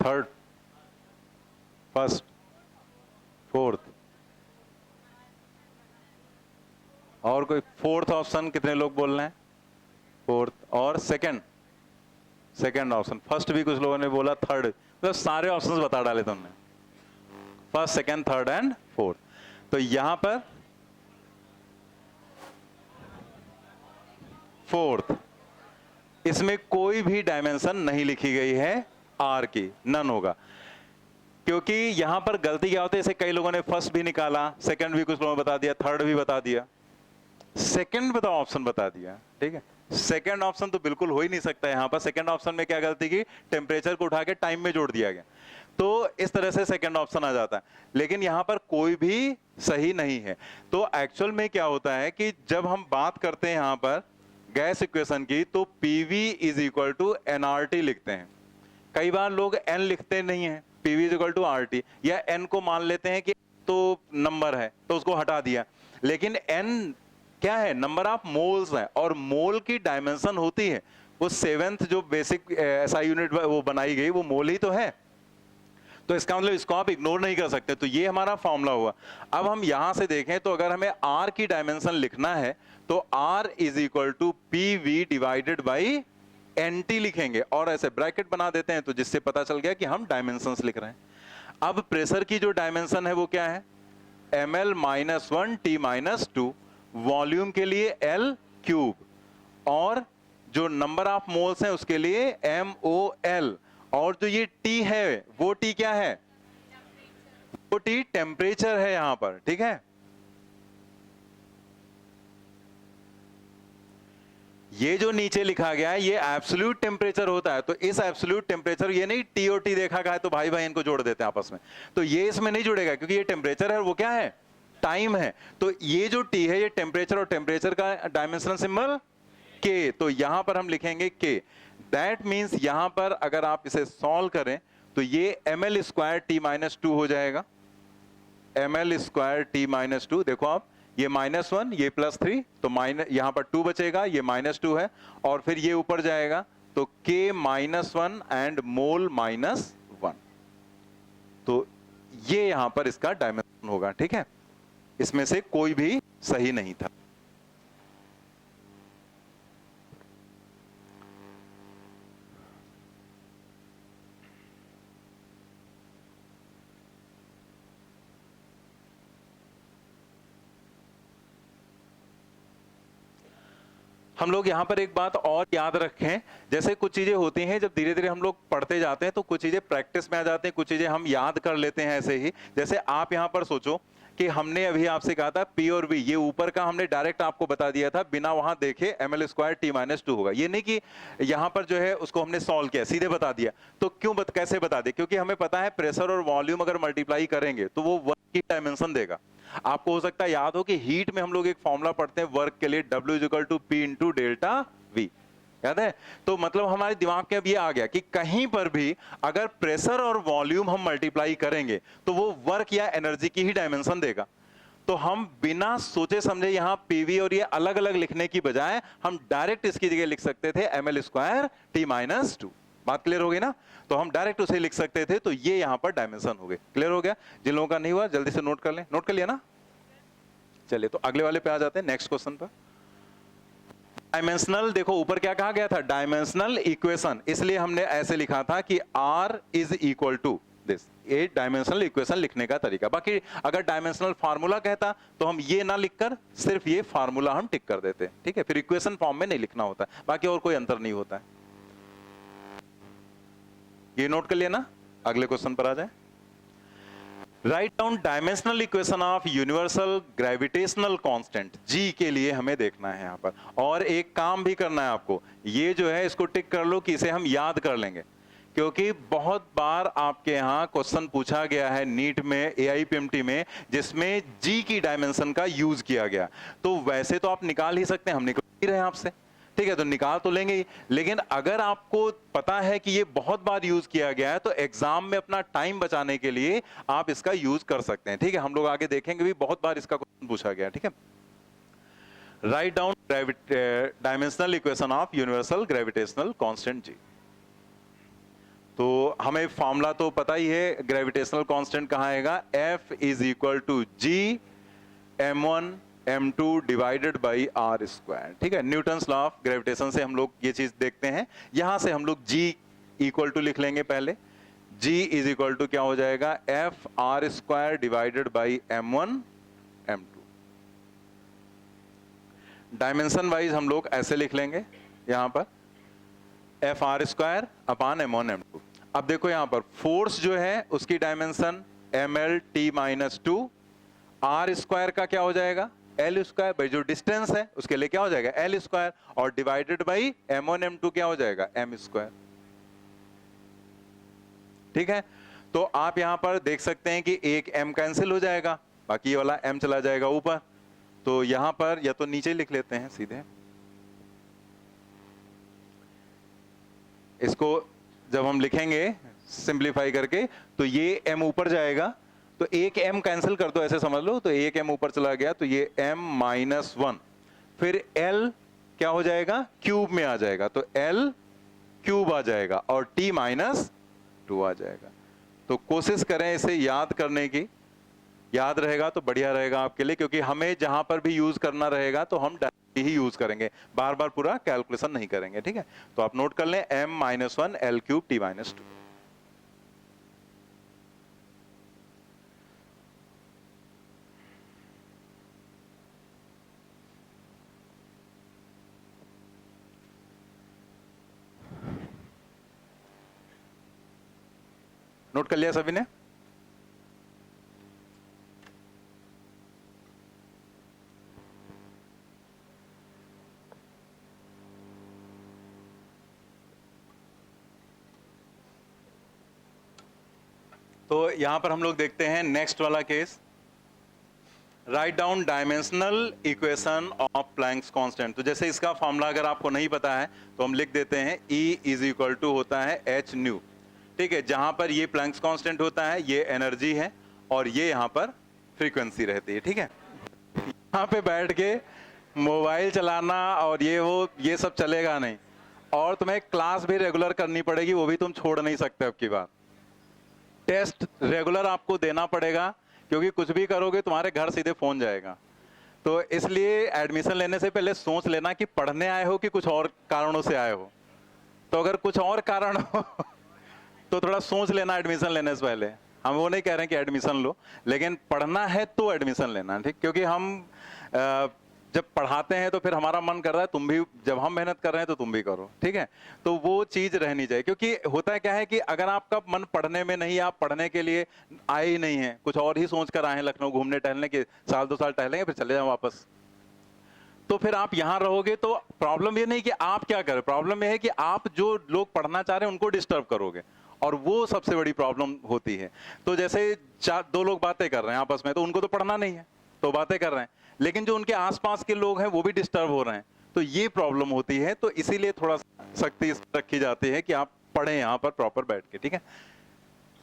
थर्ड, फर्स्ट, फोर्थ, और कोई फोर्थ ऑप्शन कितने लोग बोल रहे हैं? फोर्थ और सेकंड ऑप्शन। फर्स्ट भी कुछ लोगों ने बोला, थर्ड, मतलब सारे ऑप्शंस बता डाले तुमने, first, second, third and fourth. तो यहां पर फोर्थ, इसमें कोई भी डायमेंशन नहीं लिखी गई है आर की, नन होगा, क्योंकि यहां पर गलती क्या होती है, जैसे कई लोगों ने फर्स्ट भी निकाला, सेकंड भी कुछ लोगों ने बता दिया, थर्ड भी बता दिया, सेकंड बताओ ऑप्शन बता दिया, ठीक है। सेकंड ऑप्शन तो बिल्कुल हो ही नहीं सकता। यहां पर सेकंड ऑप्शन में क्या गलती की, टेम्परेचर को उठा के टाइम में जोड़ दिया गया, तो इस तरह से सेकंड ऑप्शन आ जाता है, लेकिन यहां पर कोई भी सही नहीं है। तो एक्चुअल में क्या होता है कि जब हम बात करते हैं यहां पर गैस इक्वेशन की, तो PV is equal to nRT लिखते हैं। कई बार लोग n लिखते नहीं है, PV is equal to RT, या n को मान लेते हैं कि तो नंबर है तो उसको हटा दिया, लेकिन n क्या है, नंबर ऑफ मोल्स है, और मोल की डायमेंशन होती है वो 7th जो बेसिक SI यूनिट वो बनाई गई, वो मोल ही तो है। तो इसका मतलब इसको आप इग्नोर नहीं कर सकते। तो ये हमारा फॉर्मूला हुआ। अब हम यहां से देखें तो अगर हमें R की डायमेंशन लिखना है तो R is equal to PV divided by NT लिखेंगे, और ऐसे ब्रैकेट बना देते हैं, तो जिससे पता चल गया कि हम डायमेंशंस लिख रहे हैं। अब प्रेशर की जो डायमेंशन है वो क्या है, ml-1 T-2, वॉल्यूम के लिए L3, और जो नंबर ऑफ मोल्स हैं उसके लिए MOL, और जो ये T है वो T क्या है, वो T टेम्परेचर है यहां पर, ठीक है। ये जो नीचे लिखा गया है ये एब्सोल्यूट टेम्परेचर होता है, तो इस एब्सोल्यूट टेम्परेचर, ये नहीं TOT देखा गया है तो भाई भाई इनको जोड़ देते हैं आपस में, तो ये इसमें नहीं जुड़ेगा, क्योंकि ये टेम्परेचर है और वो क्या है, टाइम है। तो ये जो T है ये टेम्परेचर, और टेम्परेचर का डायमेंशनल सिंबल K, तो यहां पर हम लिखेंगे K। दैट मीन्स यहां पर अगर आप इसे सॉल्व करें तो ये ml² T-2 हो जाएगा, ml² T-2, देखो आप, ये -1, ये +3, तो माइनस, यहां पर 2 बचेगा, ये -2 है, और फिर ये ऊपर जाएगा तो K-1 एंड मोल -1, तो ये यहां पर इसका डायमेंशन होगा, ठीक है। इसमें से कोई भी सही नहीं था। हम लोग यहाँ पर एक बात और याद रखें, जैसे कुछ चीजें होती हैं जब धीरे धीरे हम लोग पढ़ते जाते हैं तो कुछ चीजें प्रैक्टिस में आ जाती हैं, कुछ चीजें हम याद कर लेते हैं ऐसे ही। जैसे आप यहाँ पर सोचो कि हमने अभी आपसे कहा था P और V, ये ऊपर का हमने डायरेक्ट आपको बता दिया था बिना वहां देखे ml स्क्वायर T-2 होगा। ये नहीं कि यहां पर जो है उसको हमने सॉल्व किया, सीधे बता दिया। तो क्यों कैसे बता दे? क्योंकि हमें पता है प्रेशर और वॉल्यूम अगर मल्टीप्लाई करेंगे तो वो वर्क की डायमेंशन देगा। आपको हो सकता है याद हो कि हीट में हम लोग एक फॉर्मूला पढ़ते हैं वर्क के लिए, W = P × डेल्टा V, याद है? तो मतलब हमारे दिमाग के अब ये आ गया कि कहीं पर भी अगर प्रेशर और वॉल्यूम हम मल्टीप्लाई करेंगे तो वो वर्क या एनर्जी की ही डायमेंशन देगा। तो हम बिना सोचे समझे यहां पीवी और ये अलग अलग लिखने की बजाय हम डायरेक्ट इसकी जगह लिख सकते थे ml स्क्वायर T-2। बात क्लियर हो गई ना? तो हम डायरेक्ट उसे लिख सकते थे, तो ये यहां पर डायमेंशन हो गए। क्लियर हो गया? जिन लोगों का नहीं हुआ जल्दी से नोट कर लें। नोट कर लिया ना? चलिए तो अगले वाले पे आ जाते हैं, नेक्स्ट क्वेश्चन पर। डायमेंशनल, देखो ऊपर क्या कहा गया था, डायमेंशनल इक्वेशन, इसलिए हमने ऐसे लिखा था कि R = दिस। ये डायमेंशनल इक्वेशन लिखने का तरीका। बाकी अगर डायमेंशनल फार्मूला कहता तो हम ये ना लिखकर सिर्फ ये फार्मूला हम टिक कर देते, ठीक है? फिर इक्वेशन फॉर्म में नहीं लिखना होता, बाकी और कोई अंतर नहीं होता है। ये नोट कर लिया ना? अगले क्वेश्चन पर आ जाए। Write down dimensional equation of universal gravitational constant, G के लिए हमें देखना है यहाँ पर। और एक काम भी करना है आपको, ये जो है इसको टिक कर लो कि इसे हम याद कर लेंगे, क्योंकि बहुत बार आपके यहाँ क्वेश्चन पूछा गया है नीट में, AIPMT में, जिसमें जी की डायमेंशन का यूज किया गया। तो वैसे तो आप निकाल ही सकते हैं, हम निकाल ही रहे हैं आपसे, ठीक है? तो निकाल तो लेंगे ही, लेकिन अगर आपको पता है कि ये बहुत बार यूज किया गया है तो एग्जाम में अपना टाइम बचाने के लिए आप इसका यूज कर सकते हैं, ठीक है? हम लोग आगे देखेंगे भी, बहुत बार इसका क्वेश्चन पूछा गया, ठीक है? Right down dimensional equation of universal gravitational constant जी। तो हमें फॉर्मूला तो पता ही है, ग्रेविटेशनल कांस्टेंट कहाँ आएगा, F = G m1 m2 divided by r², ठीक है? न्यूटन्स लॉ ऑफ ग्रेविटेशन से हम लोग ये चीज देखते हैं। यहां से हम लोग G = लिख लेंगे पहले। G = क्या हो जाएगा, F r² divided by m1 m2। Dimension wise हम लोग ऐसे लिख लेंगे यहां पर, F r² upon m1 m2। अब देखो यहां पर फोर्स जो है उसकी डायमेंशन ml T-2, r² का क्या हो जाएगा, L², भाई जो डिस्टेंस है उसके लिए क्या हो जाएगा, L², और डिवाइडेड बाई m1 m2 क्या हो जाएगा, m², ठीक है? तो आप यहां पर देख सकते हैं कि एक m कैंसिल हो जाएगा, बाकी ये वाला m चला जाएगा ऊपर। तो यहां पर या तो नीचे लिख लेते हैं सीधे, इसको जब हम लिखेंगे सिंप्लीफाई करके तो ये m ऊपर जाएगा, तो एक m कैंसिल कर दो, ऐसे समझ लो। तो एक m ऊपर चला गया तो ये m-1, फिर l क्या हो जाएगा, क्यूब में आ जाएगा, तो l क्यूब आ जाएगा और T-2 आ जाएगा। तो कोशिश करें इसे याद करने की, याद रहेगा तो बढ़िया रहेगा आपके लिए, क्योंकि हमें जहां पर भी यूज करना रहेगा तो हम डायरेक्टली ही यूज करेंगे, बार बार पूरा कैलकुलेशन नहीं करेंगे, ठीक है? तो आप नोट कर लें m-1 l³ T-2। नोट कर लिया सभी ने? तो यहां पर हम लोग देखते हैं नेक्स्ट वाला case. Right down dimensional equation of Planck's constant. तो जैसे इसका फॉर्मूला अगर आपको नहीं पता है तो हम लिख देते हैं E = होता है h/nu, ठीक है? जहां पर ये प्लैंक्स कांस्टेंट होता है, ये एनर्जी है, और ये यहां पर फ्रीक्वेंसी रहती है, ठीक है? यहाँ पे बैठ के मोबाइल चलाना और ये हो, ये सब चलेगा नहीं, और तुम्हें क्लास भी रेगुलर करनी पड़ेगी, वो भी तुम छोड़ नहीं सकते। अब की बात, टेस्ट रेगुलर आपको देना पड़ेगा, क्योंकि कुछ भी करोगे तुम्हारे घर सीधे फोन जाएगा। तो इसलिए एडमिशन लेने से पहले सोच लेना कि पढ़ने आए हो कि कुछ और कारणों से आए हो। तो अगर कुछ और कारण हो तो थोड़ा सोच लेना एडमिशन लेने से पहले। हम वो नहीं कह रहे हैं कि एडमिशन लो, लेकिन पढ़ना है तो एडमिशन लेना, ठीक? क्योंकि हम जब पढ़ाते हैं तो फिर हमारा मन कर रहा है तुम भी, जब हम मेहनत कर रहे हैं तो तुम भी करो, ठीक है। तो वो चीज रहनी चाहिए, क्योंकि होता है क्या है कि अगर आपका मन पढ़ने में नहीं, आप पढ़ने के लिए आए ही नहीं है, कुछ और ही सोच कर आए हैं लखनऊ घूमने टहलने के, साल 2 साल टहलेंगे फिर चले जाओ वापस, तो फिर आप यहां रहोगे तो प्रॉब्लम ये नहीं कि आप क्या करें, प्रॉब्लम ये है कि आप जो लोग पढ़ना चाह रहे हैं उनको डिस्टर्ब करोगे, और वो सबसे बड़ी प्रॉब्लम होती है। तो जैसे 2 लोग बातें कर रहे हैं आपस में, तो उनको तो पढ़ना नहीं है तो बातें कर रहे हैं, लेकिन जो उनके आसपास के लोग हैं वो भी डिस्टर्ब हो रहे हैं, तो ये प्रॉब्लम होती है। तो इसीलिए थोड़ा सख्ती रखी जाती है कि आप पढ़ें यहाँ पर प्रॉपर बैठ के, ठीक है।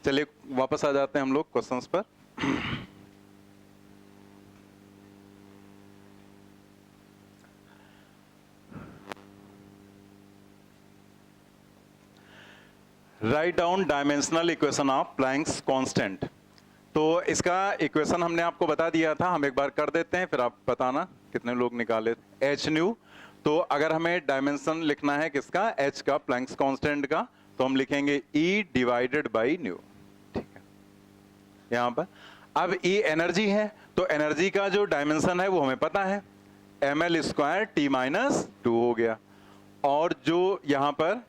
चलिए वापस आ जाते हैं हम लोग क्वेश्चंस पर। Right down dimensional equation of Planck's constant. तो इसका इक्वेशन हमने आपको बता दिया था, हम एक बार कर देते हैं फिर आप बताना कितने लोग निकाले। एच न्यू, तो अगर हमें डायमेंशन लिखना है किसका, एच का, प्लैंक्स कांस्टेंट का, तो हम लिखेंगे ई डिवाइडेड बाई न्यू, ठीक है। यहां पर अब ई एनर्जी है, तो एनर्जी का जो डायमेंशन है वो हमें पता है, ml स्क्वायर टी माइनस 2 हो गया, और जो यहां पर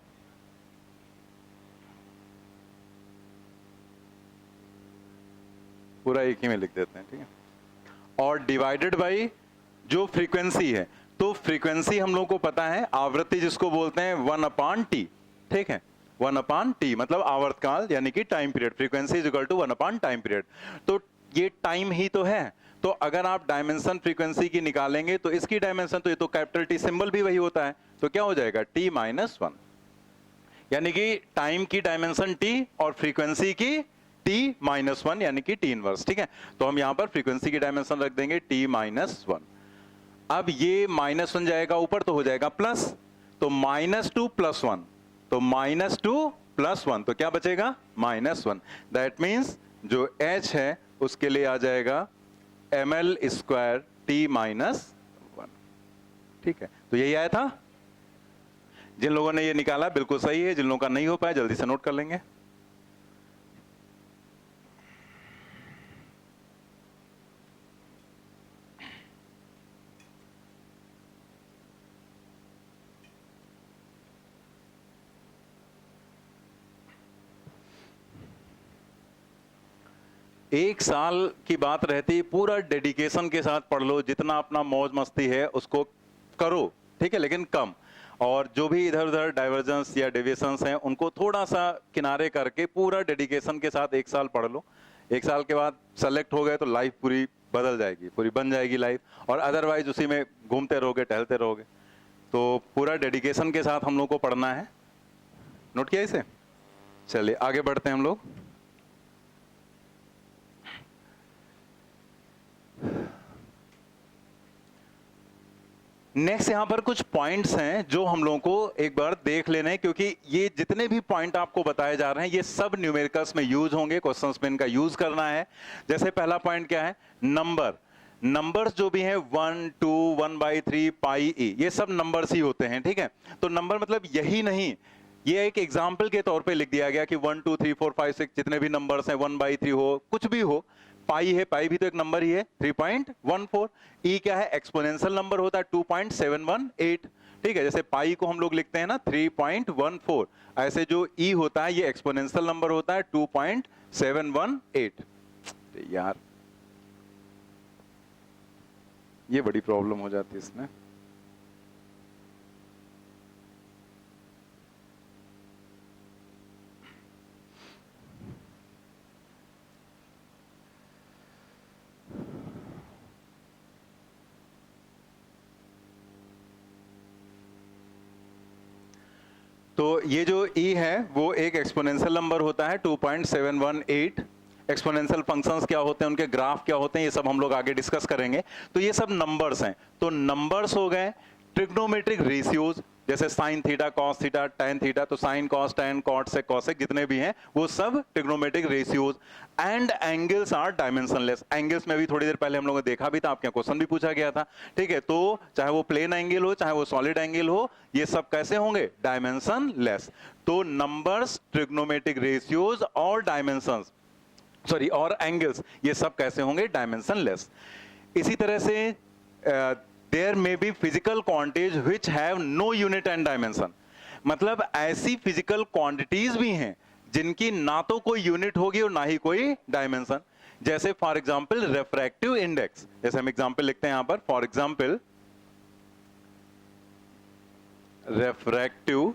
पूरा एक ही में लिख देते हैं, ठीक है, और डिवाइडेड बाई जो फ्रीक्वेंसी है, तो फ्रीक्वेंसी हम लोग को पता है, आवृत्ति जिसको बोलते हैं 1/t, ठीक है, 1/t मतलब आवर्तकाल यानी कि time period, frequency is equal to 1/ time period. तो ये टाइम ही तो है, तो अगर आप डायमेंशन फ्रीक्वेंसी की निकालेंगे तो इसकी डायमेंशन, तो ये तो कैपिटल टी सिंबल भी वही होता है, तो क्या हो जाएगा t-1, यानी कि टाइम की डायमेंशन t और फ्रीक्वेंसी की t-1 यानी कि t इनवर्स, ठीक है। तो हम यहां पर फ्रीक्वेंसी की डायमेंशन रख देंगे t-1। अब ये -1 जाएगा ऊपर तो हो जाएगा प्लस, तो -2 + 1, तो -2 + 1, तो क्या बचेगा -1। दैट मीन्स जो h है उसके लिए आ जाएगा ml स्क्वायर t-1, ठीक है। तो यही आया था, जिन लोगों ने ये निकाला बिल्कुल सही है, जिन लोगों का नहीं हो पाया जल्दी से नोट कर लेंगे। एक साल की बात रहती, पूरा डेडिकेशन के साथ पढ़ लो, जितना अपना मौज मस्ती है उसको करो, ठीक है, लेकिन कम, और जो भी इधर उधर डाइवर्जेंस या डेविएशंस हैं उनको थोड़ा सा किनारे करके पूरा डेडिकेशन के साथ 1 साल पढ़ लो। 1 साल के बाद सेलेक्ट हो गए तो लाइफ पूरी बदल जाएगी, पूरी बन जाएगी लाइफ, और अदरवाइज उसी में घूमते रहोगे टहलते रहोगे। तो पूरा डेडिकेशन के साथ हम लोग को पढ़ना है, नोट किया इसे। चलिए आगे बढ़ते हैं हम लोग। नेक्स्ट यहां पर कुछ पॉइंट्स हैं जो हम लोगों को एक बार देख लेने हैं, क्योंकि ये जितने भी पॉइंट आपको बताए जा रहे हैं ये सब न्यूमेरिकल्स में यूज होंगे, क्वेश्चंस में इनका यूज करना है। जैसे पहला पॉइंट क्या है, नंबर्स जो भी हैं 1, 2, 1/3 पाई e, ये सब नंबर्स ही होते हैं, ठीक है। तो नंबर मतलब यही नहीं, ये एक एग्जाम्पल के तौर पे लिख दिया गया कि 1, 2, 3, 4, 5, 6 जितने भी नंबर्स हैं 1/3 हो, कुछ भी हो, पाई है, पाई भी तो एक नंबर ही है 3.14। ई क्या है, एक्सपोनेंशियल नंबर होता है 2.718, ठीक है। जैसे पाई को हम लोग लिखते हैं ना 3.14, ऐसे जो ई होता है ये एक्सपोनेंशियल नंबर होता है 2.718। यार ये बड़ी प्रॉब्लम हो जाती है इसमें। तो ये जो e है वो एक एक्सपोनेंशियल नंबर होता है 2.718। एक्सपोनेंशियल फंक्शंस क्या होते हैं, उनके ग्राफ क्या होते हैं, ये सब हम लोग आगे डिस्कस करेंगे। तो ये सब नंबर्स हैं, तो नंबर्स हो गए। ट्रिग्नोमेट्रिक रेशियोज जैसे sine theta, cos theta, tan theta, तो sine cos tan cot sec cosec जितने भी हैं वो सब trigonometric ratios. And angles are dimensionless. Angles में भी थोड़ी देर पहले हम लोगों ने देखा भी था, आपके क्वेश्चन भी पूछा गया था, ठीक है। तो चाहे वो प्लेन एंगल हो चाहे वो सॉलिड एंगल हो, ये सब कैसे होंगे, डायमेंशनलेस। तो नंबर्स, ट्रिग्नोमेट्रिक रेशियोज और डायमेंशंस, सॉरी, और एंगल्स, ये सब कैसे होंगे, डायमेंशनलेस। इसी तरह से there may be physical quantities which have no unit and dimension. मतलब ऐसी फिजिकल क्वांटिटीज भी हैं जिनकी ना तो कोई यूनिट होगी और ना ही कोई डायमेंशन। जैसे फॉर एग्जांपल रेफ्रैक्टिव इंडेक्स, जैसे हम एग्जांपल लिखते हैं यहां पर, फॉर एग्जांपल रेफ्रैक्टिव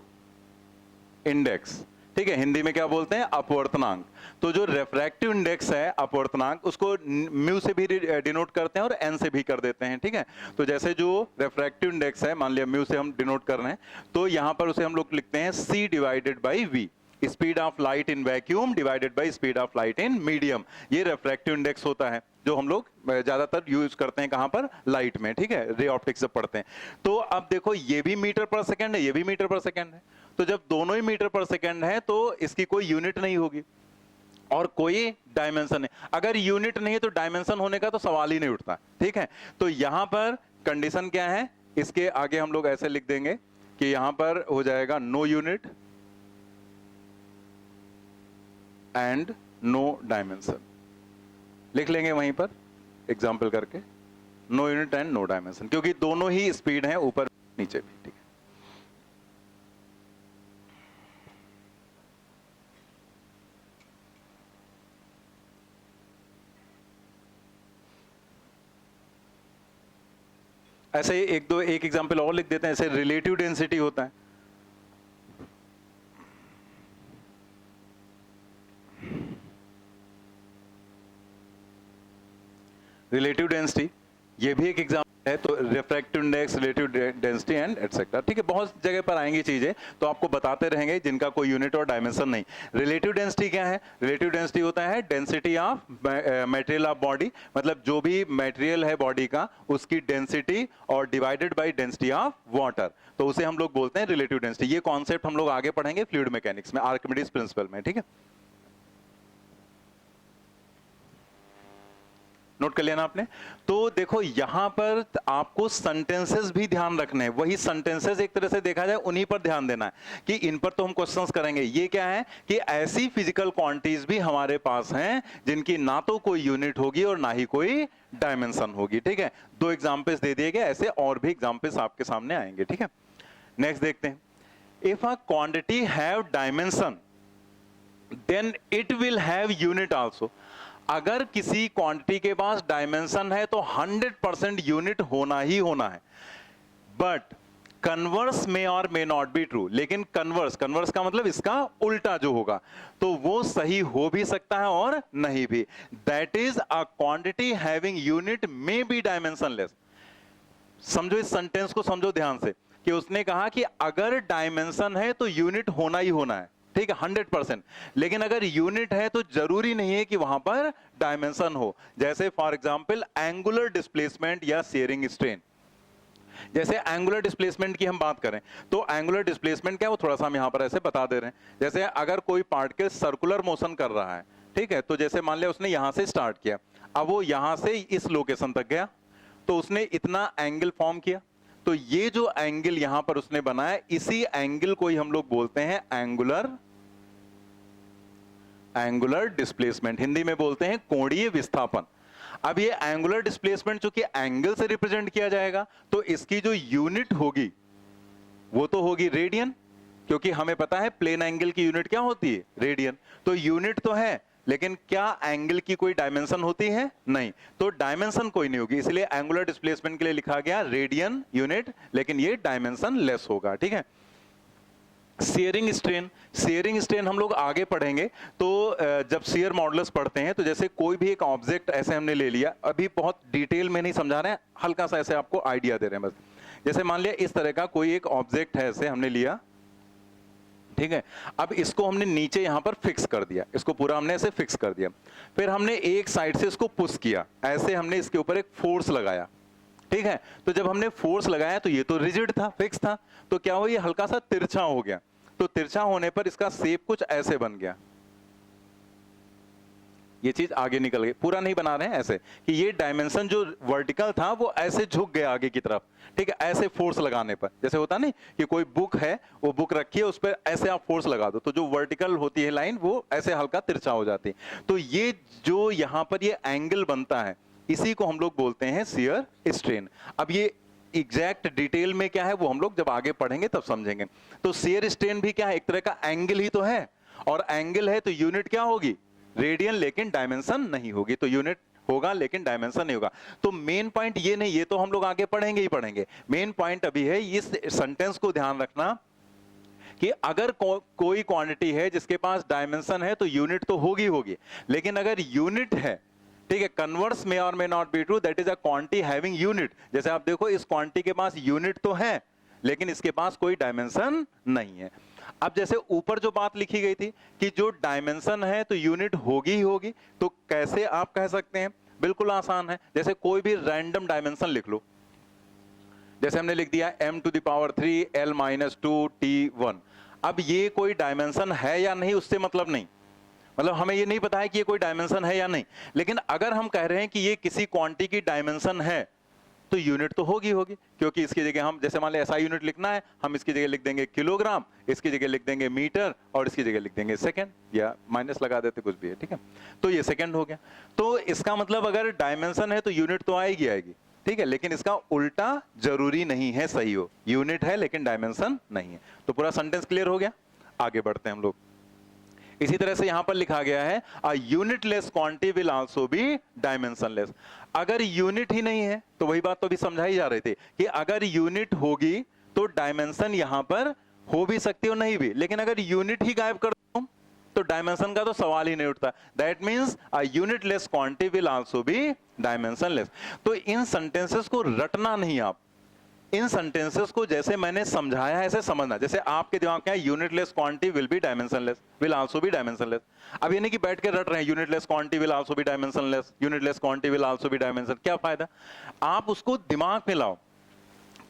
इंडेक्स, ठीक है, हिंदी में क्या बोलते हैं, अपवर्तनांक। तो जो रेफ्रैक्टिव इंडेक्स है अपवर्तनांक, उसको म्यू से भी डिनोट करते हैं और एन से भी कर देते हैं, ठीक है। तो जैसे जो रेफ्रैक्टिव इंडेक्स है, मान लिया म्यू से हम डिनोट कर रहे हैं, तो यहां पर उसे हम लोग लिखते हैं c divided by v, speed of light in vacuum divided by speed of light in medium. ये रेफ्रैक्टिव इंडेक्स होता है जो हम लोग ज्यादातर यूज करते हैं कहां पर, लाइट में, ठीक है, रे ऑप्टिक्स जब पढ़ते हैं। तो अब देखो ये भी मीटर पर सेकंड है, ये भी मीटर पर सेकंड है, तो जब दोनों ही मीटर पर सेकंड है तो इसकी कोई यूनिट नहीं होगी और कोई डायमेंशन है। अगर यूनिट नहीं है तो डायमेंशन होने का तो सवाल ही नहीं उठता, ठीक है। तो यहां पर कंडीशन क्या है, इसके आगे हम लोग ऐसे लिख देंगे कि यहां पर हो जाएगा no unit and no dimension, लिख लेंगे वहीं पर एग्जाम्पल करके, no unit and no dimension, क्योंकि दोनों ही स्पीड है ऊपर नीचे भी, ठीक है। ऐसे ही एक एग्जाम्पल और लिख देते हैं, ऐसे रिलेटिव डेंसिटी होता है। रिलेटिव डेंसिटी ये भी एक एग्जाम्पल है, तो refractive index, relative density and etcetera, ठीक है। बहुत जगह पर आएंगी चीजें तो आपको बताते रहेंगे जिनका कोई यूनिट और डायमेंशन नहीं। रिलेटिव डेंसिटी क्या है, रिलेटिव डेंसिटी होता है density of material of body, मतलब जो भी मटेरियल है बॉडी का उसकी डेंसिटी और divided by density of water, तो उसे हम लोग बोलते हैं रिलेटिव डेंसिटी। ये कॉन्सेप्ट हम लोग आगे पढ़ेंगे फ्लूइड मैकेनिक्स में, आर्किमिडीज प्रिंसिपल में, ठीक है। नोट कर लेना आपने। तो देखो यहां पर आपको सेंटेंसेस भी ध्यान रखने हैं, वही सेंटेंसेस एक तरह से देखा जाए उन्हीं पर ध्यान देना है कि इन पर तो हम क्वेश्चंस करेंगे। ये क्या है कि ऐसी फिजिकल क्वांटिटीज भी हमारे पास हैं जिनकी ना तो कोई यूनिट होगी और ना ही कोई डायमेंशन होगी, ठीक है। दो एग्जाम्पल्स दे दिए गए, ऐसे और भी एग्जाम्पल्स आपके सामने आएंगे, ठीक है। नेक्स्ट देखते हैं, if a quantity have dimension then it will have unit also. अगर किसी क्वांटिटी के पास डायमेंशन है तो 100% यूनिट होना ही होना है। बट कन्वर्स में और मे नॉट बी ट्रू, लेकिन कन्वर्स का मतलब इसका उल्टा जो होगा तो वो सही हो भी सकता है और नहीं भी। That is a quantity having unit may be dimensionless. समझो इस सेंटेंस को, समझो ध्यान से कि उसने कहा कि अगर डायमेंशन है तो यूनिट होना ही होना है, ठीक है, 100%। लेकिन अगर यूनिट है तो जरूरी नहीं है कि वहां पर डायमेंशन हो। जैसे फॉर एग्जांपल एंगुलर डिस्प्लेसमेंट या शेयरिंग स्ट्रेन। जैसे एंगुलर डिस्प्लेसमेंट की हम बात करें तो एंगुलर डिस्प्लेसमेंट क्या है वो थोड़ा सा हम यहां पर ऐसे बता दे रहे हैं। जैसे अगर कोई पार्टिकल सर्कुलर मोशन कर रहा है, ठीक है, तो जैसे मान लिया उसने यहां से स्टार्ट किया, अब वो यहां से इस लोकेशन तक गया तो उसने इतना एंगल फॉर्म किया, तो ये जो एंगल यहां पर उसने बनाया इसी एंगल को ही हम लोग बोलते हैं एंगुलर डिस्प्लेसमेंट, हिंदी में बोलते हैं कोणीय विस्थापन। अब ये एंगुलर डिस्प्लेसमेंट चूंकि एंगल से रिप्रेजेंट किया जाएगा तो इसकी जो यूनिट होगी वो तो होगी रेडियन, क्योंकि हमें पता है प्लेन एंगल की यूनिट क्या होती है, रेडियन। तो यूनिट तो है लेकिन क्या एंगल की कोई डायमेंशन होती है, नहीं, तो डायमेंशन कोई नहीं होगी, इसलिए एंगुलर डिस्प्लेसमेंट के लिए लिखा गया रेडियन यूनिट, लेकिन ये डायमेंशन लेस होगा, ठीक है। शेयरिंग स्ट्रेन हम लोग आगे पढ़ेंगे। तो जब शेयर मॉडुलस पढ़ते हैं तो जैसे कोई भी एक ऑब्जेक्ट ऐसे हमने ले लिया, अभी बहुत डिटेल में नहीं समझा रहे हैं, हल्का सा ऐसे आपको आइडिया दे रहे हैं बस। जैसे मान लिया इस तरह का कोई एक ऑब्जेक्ट है, ऐसे हमने लिया, ठीक है। अब इसको हमने नीचे यहां पर फिक्स कर दिया, इसको पूरा हमने ऐसे फिक्स कर दिया, फिर हमने एक साइड से इसको पुश किया, ऐसे हमने इसके ऊपर एक फोर्स लगाया, ठीक है। तो जब हमने फोर्स लगाया तो ये तो रिजिड था, फिक्स था, तो क्या हुआ, ये हल्का सा तिरछा हो गया। तो तिरछा होने पर इसका शेप कुछ ऐसे बन गया, ये चीज आगे निकल गई, पूरा नहीं बना रहे हैं, ऐसे कि ये डायमेंशन जो वर्टिकल था वो ऐसे झुक गया आगे की तरफ, ठीक है, ऐसे फोर्स लगाने पर। जैसे होता नहीं कि कोई बुक है, वो बुक रखी है, उस पर ऐसे आप फोर्स लगा दो तो जो वर्टिकल होती है लाइन वो ऐसे हल्का तिरछा हो जाती है। तो ये जो यहां पर ये एंगल बनता है इसी को हम लोग बोलते हैं शियर स्ट्रेन। अब ये एग्जैक्ट डिटेल में क्या है वो हम लोग जब आगे पढ़ेंगे तब समझेंगे। तो शियर स्ट्रेन भी क्या है, एक तरह का एंगल ही तो है, और एंगल है तो यूनिट क्या होगी, रेडियन, लेकिन डायमेंशन नहीं होगी। तो यूनिट होगा लेकिन डायमेंशन नहीं होगा। तो मेन पॉइंट ये नहीं, ये तो हम लोग आगे पढ़ेंगे ही पढ़ेंगे। मेन पॉइंट अभी है इस सेंटेंस को ध्यान रखना कि अगर कोई क्वांटिटी है जिसके पास डायमेंशन है तो यूनिट तो होगी होगी, लेकिन अगर यूनिट है, ठीक है, कन्वर्स में और may not be true, that is a quantity having unit. जैसे आप देखो इस क्वांटिटी के पास यूनिट तो है लेकिन इसके पास कोई डायमेंशन नहीं है। अब जैसे ऊपर जो बात लिखी गई थी कि जो डायमेंशन है तो यूनिट होगी ही होगी, तो कैसे आप कह सकते हैं, बिल्कुल आसान है। जैसे कोई भी रैंडम डायमेंशन लिख लो, जैसे हमने लिख दिया m⁻³ L-2 T1। अब ये कोई डायमेंशन है या नहीं उससे मतलब नहीं, मतलब हमें ये नहीं पता है कि ये कोई डायमेंशन है या नहीं, लेकिन अगर हम कह रहे हैं कि ये किसी क्वांटिटी की डायमेंशन है तो यूनिट तो होगी होगी, क्योंकि इसकी जगह हम जैसे मान ले SI यूनिट लिखना है, हम इसकी जगह लिख देंगे किलोग्राम, इसकी जगह लिख देंगे मीटर, और इसकी जगह लिख देंगे सेकंड, या माइनस लगा देते कुछ भी है, ठीक है। तो ये सेकंड हो गया। तो इसका मतलब अगर डायमेंशन है तो यूनिट तो आएगी आएगी, ठीक है, लेकिन इसका उल्टा जरूरी नहीं है सही हो, यूनिट है लेकिन डायमेंशन नहीं है। तो पूरा सेंटेंस क्लियर हो गया, आगे बढ़ते हैं हम लोग। इसी तरह से यहां पर लिखा गया है a unitless quantity will also be dimensionless. अगर यूनिट ही नहीं है तो वही बात तो अभी समझाई जा रही थी कि अगर यूनिट होगी तो डायमेंशन यहां पर हो भी सकती है और नहीं भी, लेकिन अगर यूनिट ही गायब कर दूं तो डायमेंशन का तो सवाल ही नहीं उठता। That means a unitless quantity will also be dimensionless. तो इन सेंटेंसेस को रटना नहीं, आप इन सेंटेंसेस को जैसे मैंने समझाया है ऐसे समझना। जैसे आपके दिमाग में है unitless quantity will be dimensionless, will also be dimensionless. अब ये नहीं कि बैठ के रट रहे हैं unitless quantity will also be dimensionless, unitless quantity will also B dimension, क्या फायदा। आप उसको दिमाग में लाओ,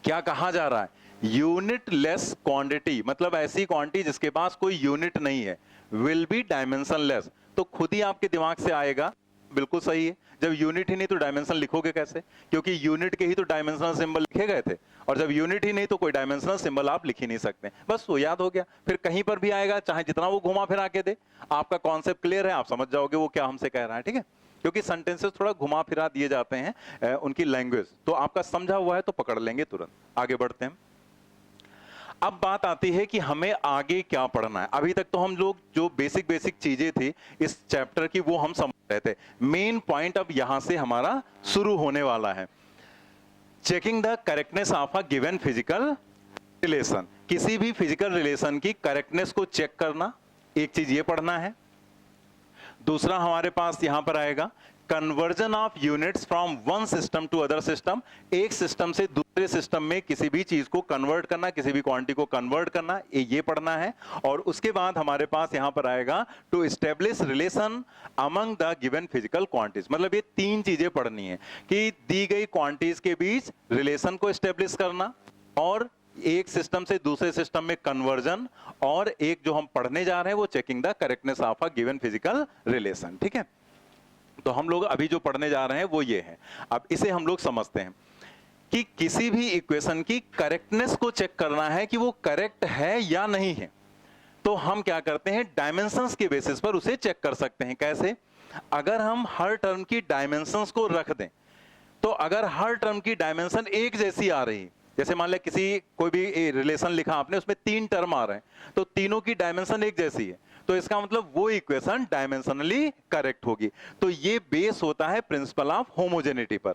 क्या कहा जा रहा है, यूनिटलेस क्वांटिटी मतलब ऐसी क्वांटिटी जिसके पास कोई यूनिट नहीं है, विल बी डायमेंशनलेस। तो खुद ही आपके दिमाग से आएगा बिल्कुल सही है, जब यूनिट ही नहीं तो डायमेंशन लिखोगे कैसे, क्योंकि यूनिट के ही तो डायमेंशनल सिंबल लिखे गए थे, और जब यूनिट ही नहीं तो कोई डायमेंशनल सिंबल आप लिख ही नहीं सकते। बस वो याद हो गया, फिर कहीं पर भी आएगा चाहे जितना वो घुमा फिरा के दे, आपका कॉन्सेप्ट क्लियर है, आप समझ जाओगे वो क्या हमसे कह रहा है, ठीक है। क्योंकि सेंटेंसेस थोड़ा घुमा फिरा दिए जाते हैं उनकी लैंग्वेज, तो आपका समझा हुआ है तो पकड़ लेंगे तुरंत। आगे बढ़ते हैं। अब बात आती है कि हमें आगे क्या पढ़ना है। अभी तक तो हम लोग जो बेसिक बेसिक चीजें थी इस चैप्टर की वो हम समझ रहे थे। मेन पॉइंट अब यहां से हमारा शुरू होने वाला है, checking the correctness of a given physical relation. किसी भी फिजिकल रिलेशन की करेक्टनेस को चेक करना, एक चीज ये पढ़ना है। दूसरा हमारे पास यहां पर आएगा conversion of units from one system to other system. एक सिस्टम से दूसरे सिस्टम में किसी भी चीज को कन्वर्ट करना, किसी भी क्वांटिटी को कन्वर्ट करना, ये पढ़ना है। और उसके बाद हमारे पास यहां पर आएगा to establish relation among the given physical quantities. मतलब ये तीन चीजें पढ़नी है कि दी गई क्वांटिटीज के बीच रिलेशन को एस्टेब्लिश करना, और एक सिस्टम से दूसरे सिस्टम में कन्वर्जन, और एक जो हम पढ़ने जा रहे हैं वो checking the correctness of a given physical relation, ठीक है। तो हम लोग अभी जो पढ़ने जा रहे हैं वो ये है। अब इसे हम लोग समझते हैं कि किसी भी इक्वेशन की करेक्टनेस को चेक करना है कि वो करेक्ट है या नहीं है, तो हम क्या करते हैं, डायमेंशंस के बेसिस पर उसे चेक कर सकते हैं। कैसे, अगर हम हर टर्म की डायमेंशंस को रख दें, तो अगर हर टर्म की डायमेंशन एक जैसी आ रही, जैसे मान लें कोई भी रिलेशन लिखा आपने, उसमें 3 टर्म आ रहे हैं, तो तीनों की डायमेंशन एक जैसी है, तो इसका मतलब वो इक्वेशन डायमेंशनली करेक्ट होगी। तो ये बेस होता है प्रिंसिपल ऑफ होमोजेनिटी पर।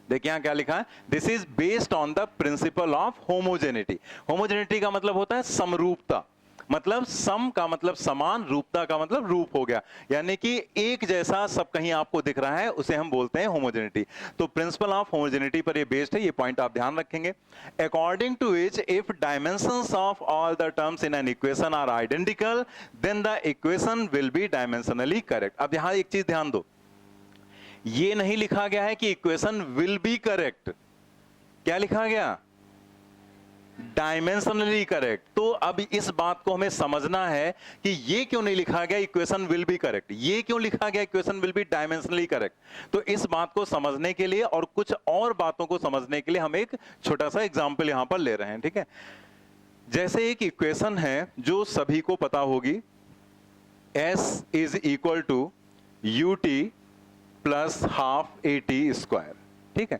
देखिए यहां क्या लिखा है, this is based on the principle of homogeneity. Homogeneity का मतलब होता है समरूपता, मतलब सम का मतलब समान, रूपता का मतलब रूप हो गया, यानी कि एक जैसा सब कहीं आपको दिख रहा है, उसे हम बोलते हैं होमोजेनिटी। तो प्रिंसिपल ऑफ होमोजेनिटी पर ये बेस्ड है, ये पॉइंट आप ध्यान रखेंगे। According to which if dimensions of all the terms in an equation are identical then the equation will be dimensionally correct. अब यहां एक चीज ध्यान दो, ये नहीं लिखा गया है कि इक्वेशन विल बी करेक्ट, क्या लिखा गया, डायमेंशनली करेक्ट। तो अब इस बात को हमें समझना है कि ये क्यों नहीं लिखा गया इक्वेशन विल बी करेक्ट, ये क्यों लिखा गया equation will be dimensionally correct. तो इस बात को समझने के लिए और कुछ और बातों को समझने के लिए हम एक छोटा सा एग्जांपल यहां पर ले रहे हैं, ठीक है। जैसे एक इक्वेशन है जो सभी को पता होगी, S is equal to ut plus half AT square, ठीक है।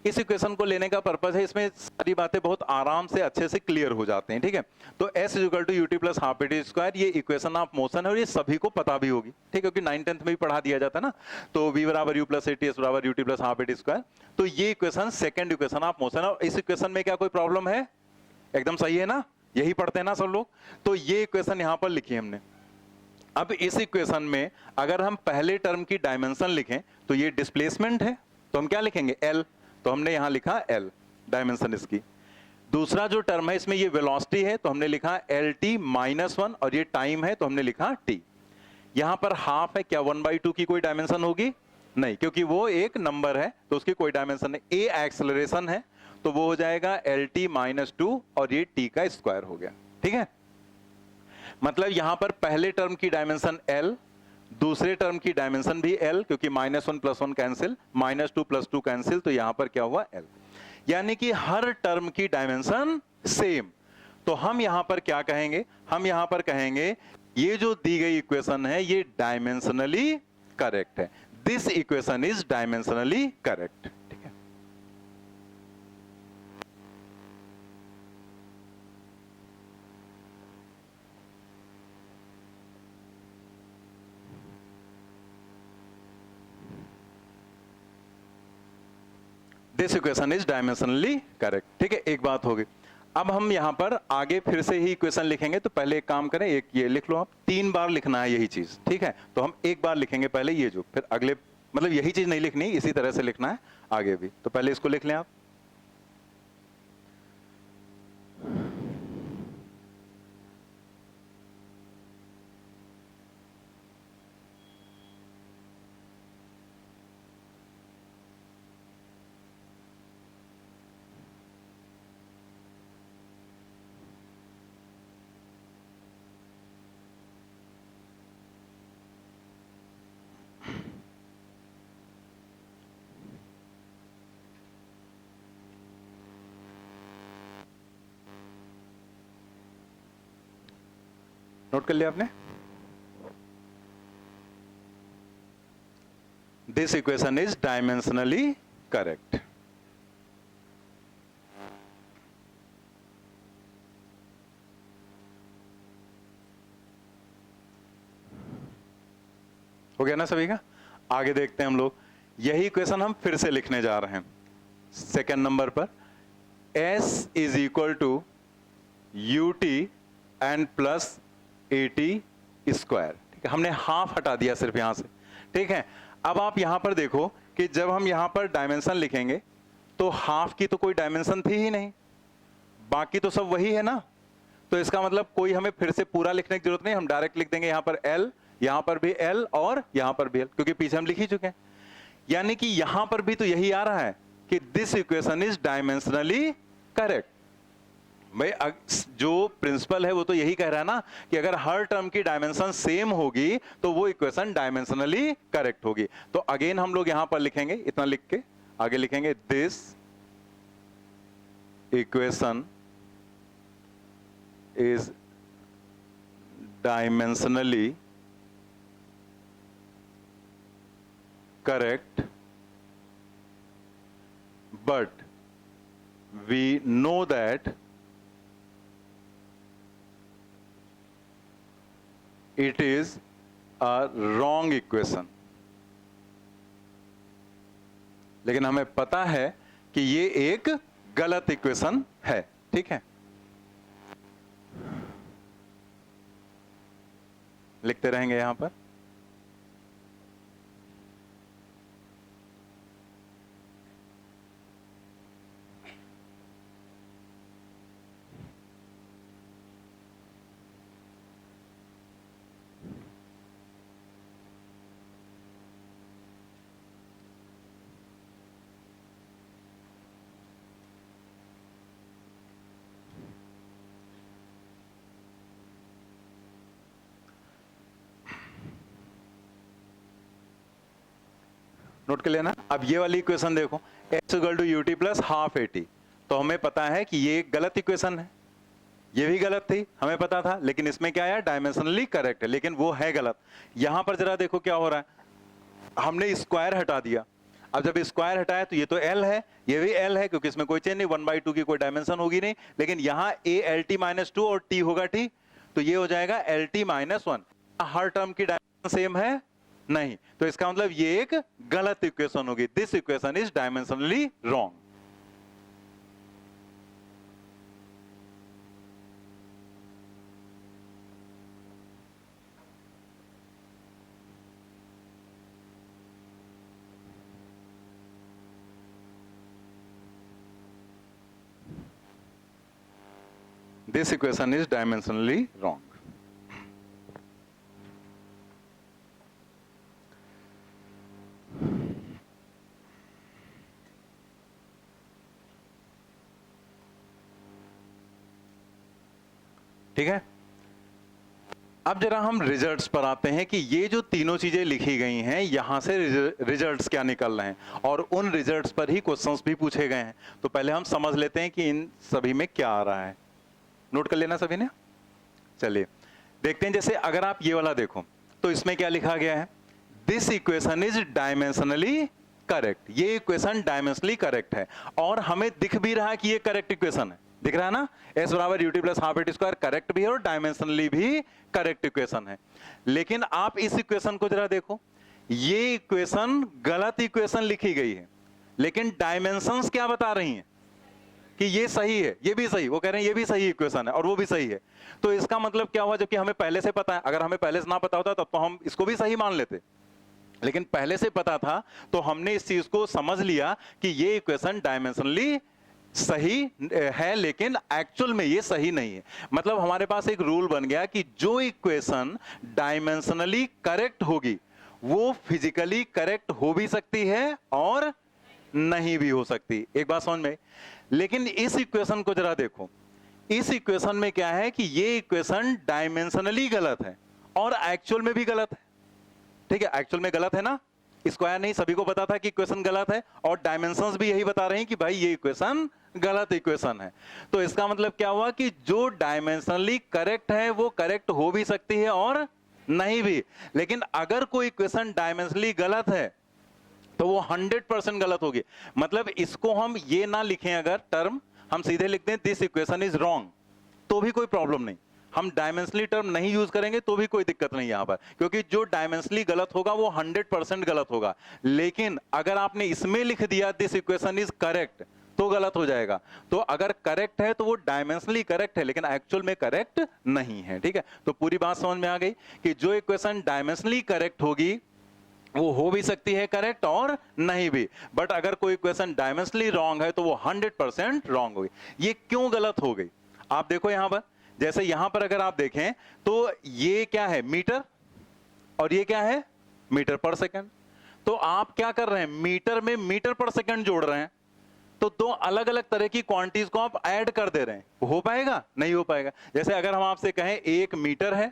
इस इक्वेशन को लेने का पर्पस है, इसमें सारी बातें बहुत आराम से अच्छे से क्लियर हो जाते हैं, ठीक है। तो s equal to u t plus half a t square, ये इक्वेशन ऑफ मोशन है और ये सभी को पता भी होगी, ठीक है, क्योंकि 9th-10th में भी पढ़ा दिया जाता है ना। तो v बराबर u प्लस एटी, s बराबर UT plus half a t square. तो ये equation second equation of motion है। और इस इक्वेशन में क्या कोई प्रॉब्लम है? एकदम सही है ना, यही पढ़ते हैं ना सब लोग। तो ये इक्वेशन यहां पर लिखी हमने। अब इस इक्वेशन में अगर हम पहले टर्म की डायमेंशन लिखें तो ये डिस्प्लेसमेंट है, तो हम क्या लिखेंगे? L। तो हमने यहां लिखा L डायमेंशन इसकी। दूसरा जो टर्म है इसमें ये वेलोसिटी है, तो हमने लिखा LT माइनस 1, और ये टाइम है तो हमने लिखा T। यहां पर हाफ है, क्या 1/2 की कोई डायमेंशन होगी? नहीं, क्योंकि वो एक नंबर है तो उसकी कोई डायमेंशन नहीं। A एक्सेलरेशन है तो वो हो जाएगा LT माइनस 2 और ये T का स्क्वायर हो गया, ठीक है। मतलब यहां पर पहले टर्म की डायमेंशन L, दूसरे टर्म की डायमेंशन भी L, क्योंकि -1 + 1 कैंसिल, -2 + 2 कैंसिल, तो यहां पर क्या हुआ? L। यानी कि हर टर्म की डायमेंशन सेम। तो हम यहां पर क्या कहेंगे? हम यहां पर कहेंगे ये जो दी गई इक्वेशन है ये डायमेंशनली करेक्ट है। This equation is dimensionally correct, ठीक है। This equation is dimensionally correct, ठीक है। एक बात होगी। अब हम यहां पर आगे फिर से ही इक्वेशन लिखेंगे, तो पहले एक काम करें, एक ये लिख लो आप। 3 बार लिखना है यही चीज, ठीक है। तो हम एक बार लिखेंगे पहले ये जो, फिर अगले, मतलब यही चीज नहीं लिखनी, इसी तरह से लिखना है आगे भी। तो पहले इसको लिख लें आप। नोट कर लिया आपने? This equation is dimensionally correct. हो गया ना सभी का? आगे देखते हैं हम लोग। यही इक्वेशन हम फिर से लिखने जा रहे हैं सेकंड नंबर पर। s is equal to ut and plus a t square, ठीक है। हमने हाफ हटा दिया सिर्फ यहां से, ठीक है। अब आप यहां पर देखो कि जब हम यहां पर डायमेंशन लिखेंगे तो हाफ की तो कोई डायमेंशन थी ही नहीं, बाकी तो सब वही है ना। तो इसका मतलब कोई हमें फिर से पूरा लिखने की जरूरत नहीं, हम डायरेक्ट लिख देंगे यहां पर L, यहां पर भी L और यहां पर भी L, क्योंकि पीछे हम लिख ही चुके हैं। यानी कि यहां पर भी तो यही आ रहा है कि this equation is dimensionally correct. भाई जो प्रिंसिपल है वो तो यही कह रहा है ना कि अगर हर टर्म की डायमेंशन सेम होगी तो वो इक्वेशन डायमेंशनली करेक्ट होगी। तो अगेन हम लोग यहां पर लिखेंगे, इतना लिख के आगे लिखेंगे, this equation is dimensionally correct but we know that it is a wrong equation। लेकिन हमें पता है कि ये एक गलत इक्वेशन है, ठीक है। लिखते रहेंगे यहां पर। नोट कर लेना। अब ये वाली इक्वेशन देखो, x equal to u t plus half a t, तो हमें पता है कि ये एक गलत इक्वेशन है, ये भी गलत थी हमें पता था, लेकिन इसमें क्या है, डायमेंशनली करेक्ट है, लेकिन वो है गलत। यहां पर जरा देखो क्या हो रहा है, हमने स्क्वायर हटा दिया। अब जब स्क्वायर हटाया तो ये तो L है, ये भी L है, क्योंकि इसमें कोई चेंज नहीं, 1/2 की कोई डायमेंशन होगी नहीं, लेकिन यहाँ a LT - 2 और t होगा t, तो ये हो जाएगा LT - 1। हर टर्म की डायमेंशन सेम है नहीं, तो इसका मतलब ये एक गलत इक्वेशन होगी। This equation is dimensionally wrong. This equation is dimensionally wrong. ठीक है, अब जरा हम रिजल्ट्स पर आते हैं कि ये जो तीनों चीजें लिखी गई हैं यहां से रिजल्ट्स क्या निकल रहे हैं, और उन रिजल्ट्स पर ही क्वेश्चंस भी पूछे गए हैं। तो पहले हम समझ लेते हैं कि इन सभी में क्या आ रहा है। नोट कर लेना सभी ने। चलिए देखते हैं, जैसे अगर आप ये वाला देखो तो इसमें क्या लिखा गया है, this equation is dimensionally correct. ये इक्वेशन डायमेंशनली करेक्ट है, और हमें दिख भी रहा है कि ये करेक्ट इक्वेशन है। दिख रहा है ना, s बराबर ut plus half a t square correct भी है और डायमेंशनली भी करेक्ट इक्वेशन है। लेकिन आप इस इक्वेशन को जरा देखो, ये इक्वेशन गलत इक्वेशन लिखी गई है, लेकिन डायमेंशंस क्या बता रही हैं कि ये सही है, ये भी सही, वो कह रहे हैं ये भी सही इक्वेशन है और वो भी सही है। तो इसका मतलब क्या हुआ, जबकि हमें पहले से पता है। अगर हमें पहले से ना पता होता तब तो हम इसको भी सही मान लेते, लेकिन पहले से पता था तो हमने इस चीज को समझ लिया कि ये इक्वेशन डायमेंशनली सही है, लेकिन एक्चुअल में ये सही नहीं है। मतलब हमारे पास एक रूल बन गया कि जो इक्वेशन डायमेंशनली करेक्ट होगी वो फिजिकली करेक्ट हो भी सकती है और नहीं भी हो सकती। एक बात समझ में। लेकिन इस इक्वेशन को जरा देखो, इस इक्वेशन में क्या है कि ये इक्वेशन डायमेंशनली गलत है और एक्चुअल में भी गलत है। ठीक है, एक्चुअल में गलत है ना, स्क्वायर नहीं, सभी को पता था कि इक्वेशन गलत है, और डायमेंशंस भी यही बता रहे हैं कि भाई ये इक्वेशन गलत इक्वेशन है। तो इसका मतलब क्या हुआ कि जो डायमेंशनली करेक्ट है वो करेक्ट हो भी सकती है और नहीं भी। लेकिन अगर कोई इक्वेशन डायमेंशनली गलत है तो वो 100% गलत होगी। मतलब इसको हम ये ना लिखें, अगर टर्म हम सीधे लिखते हैं दिस इक्वेशन इज रॉन्ग, तो भी कोई प्रॉब्लम नहीं। हम डायमेंशनली टर्म नहीं यूज करेंगे तो भी कोई दिक्कत नहीं यहां पर, क्योंकि जो डायमेंशनली गलत होगा वो 100% गलत होगा। लेकिन अगर आपने इसमें लिख दिया दिस इक्वेशन इज करेक्ट तो गलत हो जाएगा। तो अगर करेक्ट है तो वो डायमेंशनली करेक्ट है, लेकिन एक्चुअल में करेक्ट नहीं है। ठीक है, तो पूरी बात समझ में आ गई कि जो इक्वेशन डायमेंशनली करेक्ट होगी वो हो भी सकती है करेक्ट और नहीं भी। बट अगर कोई इक्वेशन डायमेंशनली रॉन्ग है तो वो 100% रॉन्ग होगी। ये क्यों गलत हो गई आप देखो यहां पर। जैसे यहां पर अगर आप देखें तो ये क्या है, मीटर, और ये क्या है, मीटर पर सेकंड। तो आप क्या कर रहे हैं, मीटर में मीटर पर सेकंड जोड़ रहे हैं, तो दो अलग अलग तरह की क्वांटिटीज को आप ऐड कर दे रहे हैं। हो पाएगा? नहीं हो पाएगा। जैसे अगर हम आपसे कहें 1 मीटर है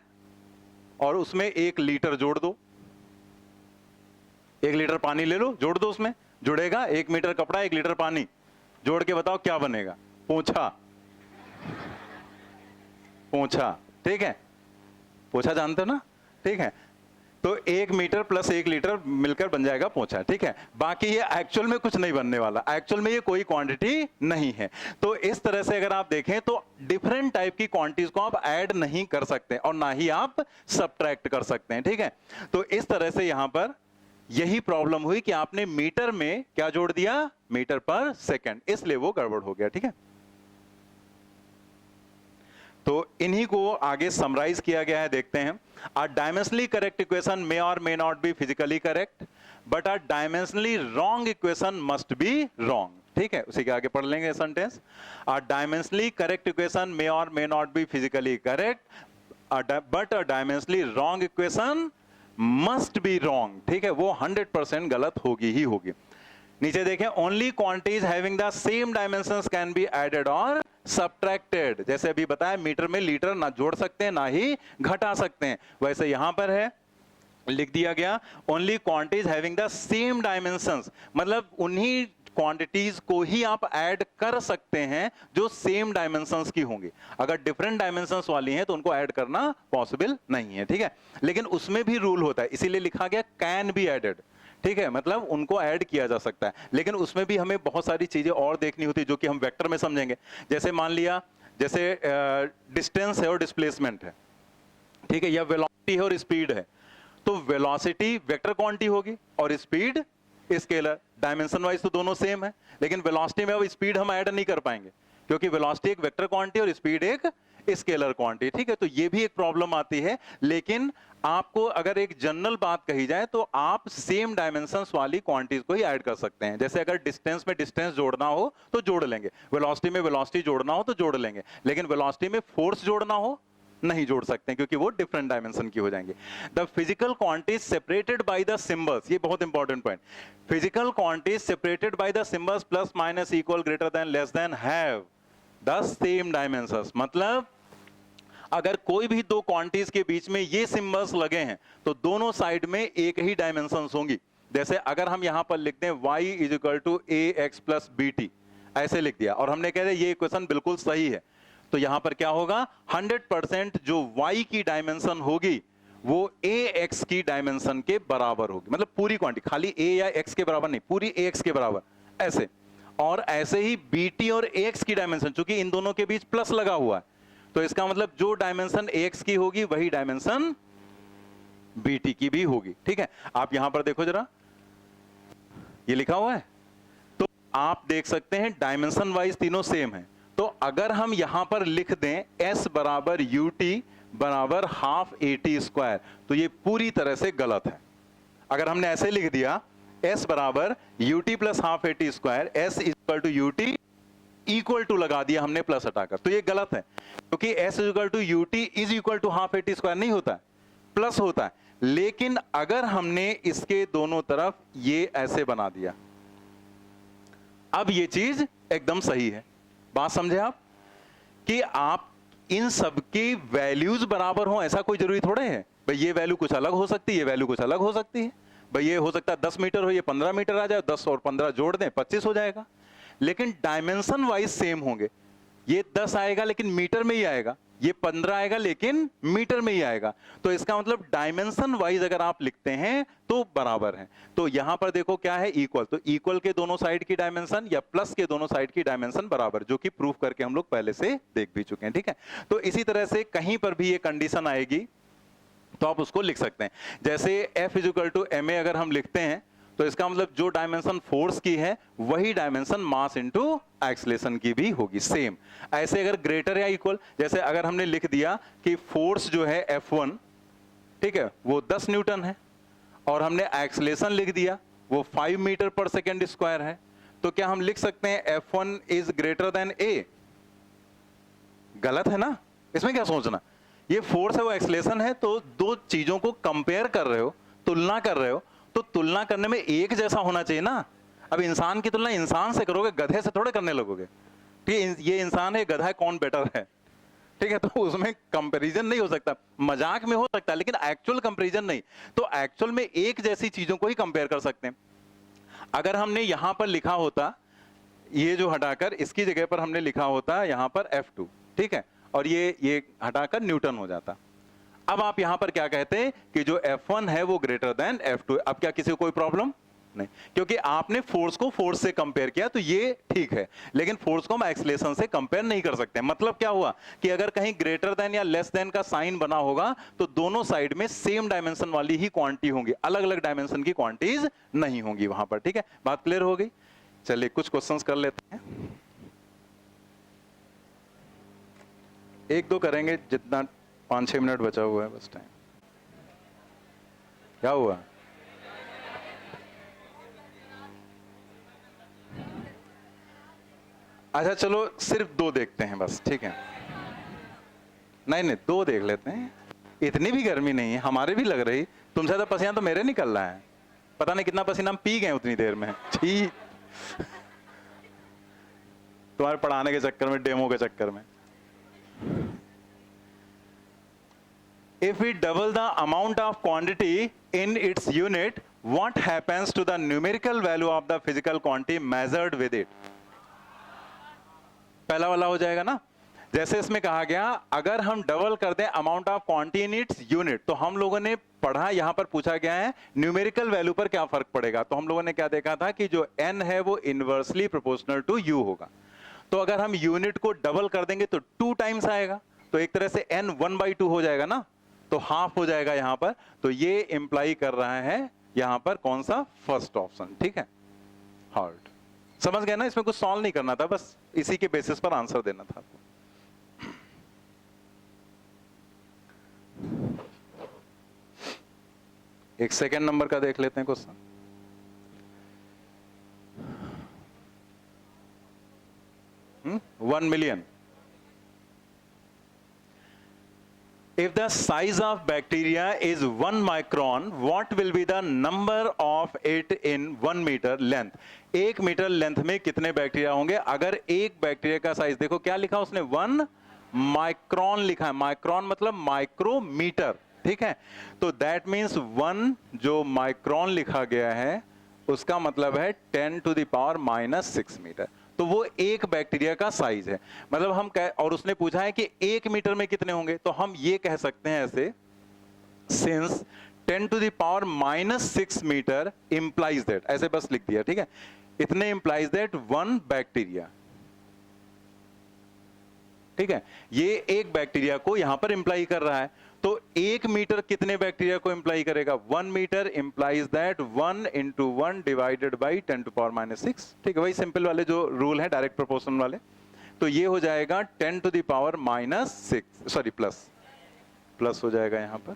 और उसमें 1 लीटर जोड़ दो, 1 लीटर पानी ले लो जोड़ दो, उसमें जुड़ेगा। 1 मीटर कपड़ा 1 लीटर पानी जोड़ के बताओ क्या बनेगा, पोंछा। पोंछा, ठीक है, पोंछा जानते हो ना, ठीक है। तो 1 मीटर प्लस 1 लीटर मिलकर बन जाएगा पोंछा। ठीक है, बाकी ये एक्चुअल में कुछ नहीं बनने वाला, एक्चुअल में ये कोई क्वांटिटी नहीं है। तो इस तरह से अगर आप देखें तो डिफरेंट टाइप की क्वांटिटीज को आप ऐड नहीं कर सकते और ना ही आप सबट्रैक्ट कर सकते हैं। ठीक है, तो इस तरह से यहां पर यही प्रॉब्लम हुई कि आपने मीटर में क्या जोड़ दिया, मीटर पर सेकंड, इसलिए वो गड़बड़ हो गया। ठीक है, तो इन्हीं को आगे समराइज किया गया है, देखते हैं। अ डायमेंशनली करेक्ट इक्वेशन मे और may not be physically correct, but a dimensionally wrong equation must be wrong. ठीक है, उसी के आगे पढ़ लेंगे सेंटेंस। अ डायमेंशनली करेक्ट इक्वेशन मे और may not be physically correct, but a dimensionally wrong equation must be wrong. ठीक है, वो 100% गलत होगी ही होगी। नीचे देखें, only quantities having the same dimensions can be added और सबट्रैक्टेड। जैसे अभी बताया, मीटर में लीटर ना जोड़ सकते हैं ना ही घटा सकते हैं, वैसे यहां पर है लिख दिया गया only quantities having the same dimensions, मतलब उन्हीं क्वांटिटीज को ही आप ऐड कर सकते हैं जो सेम डायमेंशंस की होंगी। अगर डिफरेंट डायमेंशंस वाली हैं तो उनको ऐड करना पॉसिबल नहीं है। ठीक है, लेकिन उसमें भी रूल होता है, इसीलिए लिखा गया कैन बी एडेड। ठीक है, मतलब उनको ऐड किया जा सकता है, लेकिन उसमें भी हमें बहुत सारी चीजें और देखनी होती है जो कि हम वेक्टर में समझेंगे। जैसे मान लिया, जैसे डिस्टेंस है और डिस्प्लेसमेंट है, ठीक है, या वेलोसिटी है और स्पीड है, तो वेलोसिटी वेक्टर क्वांटिटी होगी और स्पीड स्केलर। डायमेंशन वाइज तो दोनों सेम है, लेकिन वेलोसिटी में अब स्पीड हम ऐड नहीं कर पाएंगे क्योंकि वेलोसिटी एक वेक्टर क्वांटिटी और स्पीड एक स्केलर क्वांटिटी, ठीक है। तो ये भी एक प्रॉब्लम आती है, लेकिन आपको अगर एक जनरल बात कही जाए तो आप सेम डायमेंशंस वाली क्वांटिटीज को ही ऐड कर सकते हैं। जैसे अगर डिस्टेंस में डिस्टेंस जोड़ना हो तो जोड़ लेंगे, वेलोसिटी में वेलोसिटी जोड़ना हो तो जोड़ लेंगे, लेकिन वेलोसिटी में फोर्स जोड़ना हो नहीं जोड़ सकते क्योंकि वो डिफरेंट डायमेंशन की हो जाएंगे। The physical quantities separated by the symbols, ये बहुत important point, physical quantities separated by the symbols plus minus equal greater than less than have the same dimensions. मतलब अगर कोई भी दो क्वांटिटीज के बीच में ये सिंबल्स लगे हैं तो दोनों साइड में एक ही डायमेंशंस होंगी। जैसे अगर हम यहां पर लिख दें y is equal to a x plus b t, ऐसे लिख दिया और हमने कह दिया ये इक्वेशन बिल्कुल सही है, तो यहां पर क्या होगा, 100% जो y की डायमेंशन होगी वो ए एक्स की डायमेंशन के बराबर होगी। मतलब पूरी क्वांटिटी, खाली a या x के बराबर नहीं, पूरी ए एक्स के बराबर ऐसे। और ऐसे ही बी टी और ए एक्स की डायमेंशन, चूंकि इन दोनों के बीच प्लस लगा हुआ है, तो इसका मतलब जो डायमेंशन एक्स की होगी वही डायमेंशन बीटी की भी होगी, ठीक है। आप यहां पर देखो जरा, ये लिखा हुआ है, तो आप देख सकते हैं डायमेंशन वाइज तीनों सेम है। तो अगर हम यहां पर लिख दें s बराबर यू टी बराबर हाफ ए टी स्क्वायर, तो ये पूरी तरह से गलत है। अगर हमने ऐसे लिख दिया s बराबर u t plus half a t square, s equal to u t equal to लगा दिया हमने प्लस हटाकर, तो ये गलत है क्योंकि s equal to u t is equal to half a t square नहीं होता है, प्लस होता है। लेकिन अगर हमने इसके दोनों तरफ ये ऐसे बना दिया, अब ये चीज एकदम सही है। बात समझे आप कि आप इन सब की वैल्यूज बराबर हो, ऐसा कोई जरूरी थोड़े है भाई ये वैल्यू कुछ अलग हो सकती है, ये वैल्यू कुछ अलग हो सकती है। भाई ये हो सकता है 10 मीटर हो, ये 15 मीटर आ जाए, 10 और 15 जोड़ दें 25 हो जाएगा, लेकिन डायमेंशन वाइज सेम होंगे। ये 10 आएगा लेकिन मीटर में ही आएगा, ये 15 आएगा लेकिन मीटर में ही आएगा। तो इसका मतलब डायमेंशन वाइज अगर आप लिखते हैं तो बराबर है। तो यहां पर देखो क्या है, इक्वल, तो इक्वल के दोनों साइड की डायमेंशन या प्लस के दोनों साइड की डायमेंशन बराबर, जो कि प्रूफ करके हम लोग पहले से देख भी चुके हैं, ठीक है। तो इसी तरह से कहीं पर भी ये कंडीशन आएगी तो आप उसको लिख सकते हैं। जैसे F is equal to ma अगर हम लिखते हैं तो इसका मतलब जो डायमेंशन फोर्स की है वही डायमेंशन मास इनटू एक्सीलरेशन की भी होगी, सेम। ऐसे अगर ग्रेटर या इक्वल, जैसे अगर हमने लिख दिया कि फोर्स जो है F1, ठीक है, वो 10 न्यूटन है और हमने एक्सीलरेशन लिख दिया वो 5 मीटर पर सेकेंड स्क्वायर है, तो क्या हम लिख सकते हैं F1 is greater than A? गलत है ना, इसमें क्या सोचना, ये फोर्स है वो एक्सीलरेशन है, तो दो चीजों को कंपेयर कर रहे हो, तुलना कर रहे हो, तो तुलना करने में एक जैसा होना चाहिए ना। अब इंसान की तुलना इंसान से करोगे, गधे से थोड़े करने लगोगे, ठीक है, ये इंसान है गधा है कौन बेटर है, ठीक है, तो उसमें कंपैरिजन नहीं हो सकता। मजाक में हो सकता है लेकिन एक्चुअल कंपैरिजन नहीं। तो एक्चुअल में एक जैसी चीजों को ही कंपेयर कर सकते हैं। अगर हमने यहां पर लिखा होता, ये जो हटाकर इसकी जगह पर हमने लिखा होता यहां पर F2, ठीक है, और ये हटाकर न्यूटन हो जाता। अब आप यहां पर क्या कहते हैं कि जो F1 है वो ग्रेटर देन F2। अब क्या किसी को कोई प्रॉब्लम नहीं, क्योंकि आपने फोर्स को फोर्स से कंपेयर किया तो ये ठीक है, लेकिन फोर्स को हम एक्सीलरेशन से कंपेयर नहीं कर सकते। मतलब क्या हुआ कि अगर कहीं ग्रेटर देन या लेस देन का साइन बना होगा तो दोनों साइड में सेम डायमेंशन वाली ही क्वांटिटी होंगी, अलग अलग डायमेंशन की क्वांटिटीज नहीं होंगी वहां पर, ठीक है। बात क्लियर हो गई। चलिए कुछ क्वेश्चंस कर लेते हैं, एक दो करेंगे, जितना 5-6 मिनट बचा हुआ है बस टाइम। क्या हुआ, अच्छा चलो सिर्फ 2 देखते हैं बस, ठीक है, नहीं 2 देख लेते हैं, इतनी भी गर्मी नहीं है, हमारे भी लग रही, तुमसे ज्यादा पसीना तो मेरे निकल रहा है, पता नहीं कितना पसीना हम पी गए उतनी देर में, ठीक तुम्हारे पढ़ाने के चक्कर में, डेमो के चक्कर में। If we double the amount of quantity in its unit, what happens to the numerical value of the physical quantity measured with it? पहला वाला हो जाएगा ना, जैसे इसमें कहा गया अगर हम डबल कर दें amount of quantity in its unit, तो हम लोगों ने पढ़ा, यहां पर पूछा गया है न्यूमेरिकल वैल्यू पर क्या फर्क पड़ेगा। तो हम लोगों ने क्या देखा था कि जो n है वो इनवर्सली प्रोपोर्शनल टू u होगा। तो अगर हम यूनिट को डबल कर देंगे तो 2 टाइम्स आएगा, तो एक तरह से n 1/2 हो जाएगा ना, तो हाफ हो जाएगा यहां पर। तो ये इंप्लाई कर रहा है यहां पर कौन सा, फर्स्ट ऑप्शन, ठीक है। हार्ड समझ गए ना, इसमें कुछ सॉल्व नहीं करना था, बस इसी के बेसिस पर आंसर देना था। एक सेकेंड नंबर का देख लेते हैं question. $1 million. If the size of bacteria is 1 micron, what will be the number of it in 1 meter length? 1 metre length में कितने बैक्टीरिया होंगे? अगर एक बैक्टीरिया का साइज, देखो क्या लिखा उसने, 1 माइक्रोन लिखा है। माइक्रोन मतलब माइक्रोमीटर, ठीक है। तो दैट मीन्स 1 जो माइक्रोन लिखा गया है उसका मतलब है 10⁻⁻⁶ मीटर। तो वो एक बैक्टीरिया का साइज है। मतलब हम और उसने पूछा है कि 1 मीटर में कितने होंगे, तो हम ये कह सकते हैं ऐसे, सिंस 10⁻⁻⁶ मीटर इंप्लाइज दैट, ऐसे बस लिख दिया, ठीक है। इतने इंप्लाइज दैट 1 बैक्टीरिया, ठीक है। ये एक बैक्टीरिया को यहां पर इंप्लाई कर रहा है। तो 1 मीटर कितने बैक्टीरिया को इंप्लाई करेगा? 1 metre implies that 1 × 1 divided by 10⁻⁶, ठीक है। वही सिंपल वाले जो रूल है डायरेक्ट प्रोपोर्शन वाले। तो ये हो जाएगा 10⁻⁻⁶, सॉरी प्लस हो जाएगा यहां पर।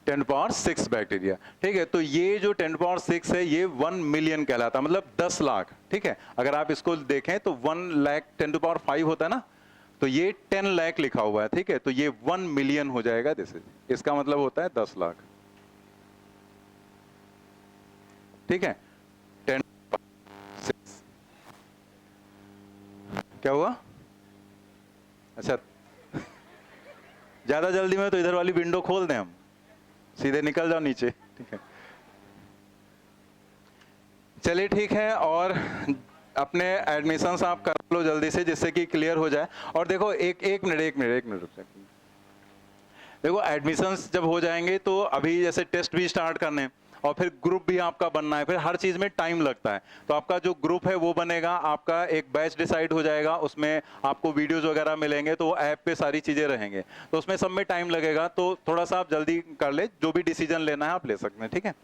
(10⁻⁶) बैक्टीरिया, ठीक है। तो ये जो 10⁻⁶ है ये 1 मिलियन कहलाता है, मतलब 10 लाख, ठीक है। अगर आप इसको देखें तो 1 लाख 10⁵ होता है ना, तो ये 10 लाख लिखा हुआ है, ठीक है। तो ये 1 मिलियन हो जाएगा, इसका मतलब होता है 10 लाख, ठीक है। 10⁻⁶ क्या हुआ? अच्छा ज्यादा जल्दी में तो इधर वाली विंडो खोल दें हम, सीधे निकल जाओ नीचे, ठीक है। चलिए ठीक है, और अपने एडमिशंस आप कर लो जल्दी से, जिससे कि क्लियर हो जाए। और देखो एक मिनट रुक जाए। देखो एडमिशंस जब हो जाएंगे तो अभी जैसे टेस्ट भी स्टार्ट करने हैं, और फिर ग्रुप भी आपका बनना है, फिर हर चीज में टाइम लगता है। तो आपका जो ग्रुप है वो बनेगा, आपका एक बैच डिसाइड हो जाएगा, उसमें आपको वीडियोस वगैरह मिलेंगे, तो वो ऐप पे सारी चीजें रहेंगे, तो उसमें सब में टाइम लगेगा। तो थोड़ा सा आप जल्दी कर ले, जो भी डिसीजन लेना है आप ले सकते हैं, ठीक है।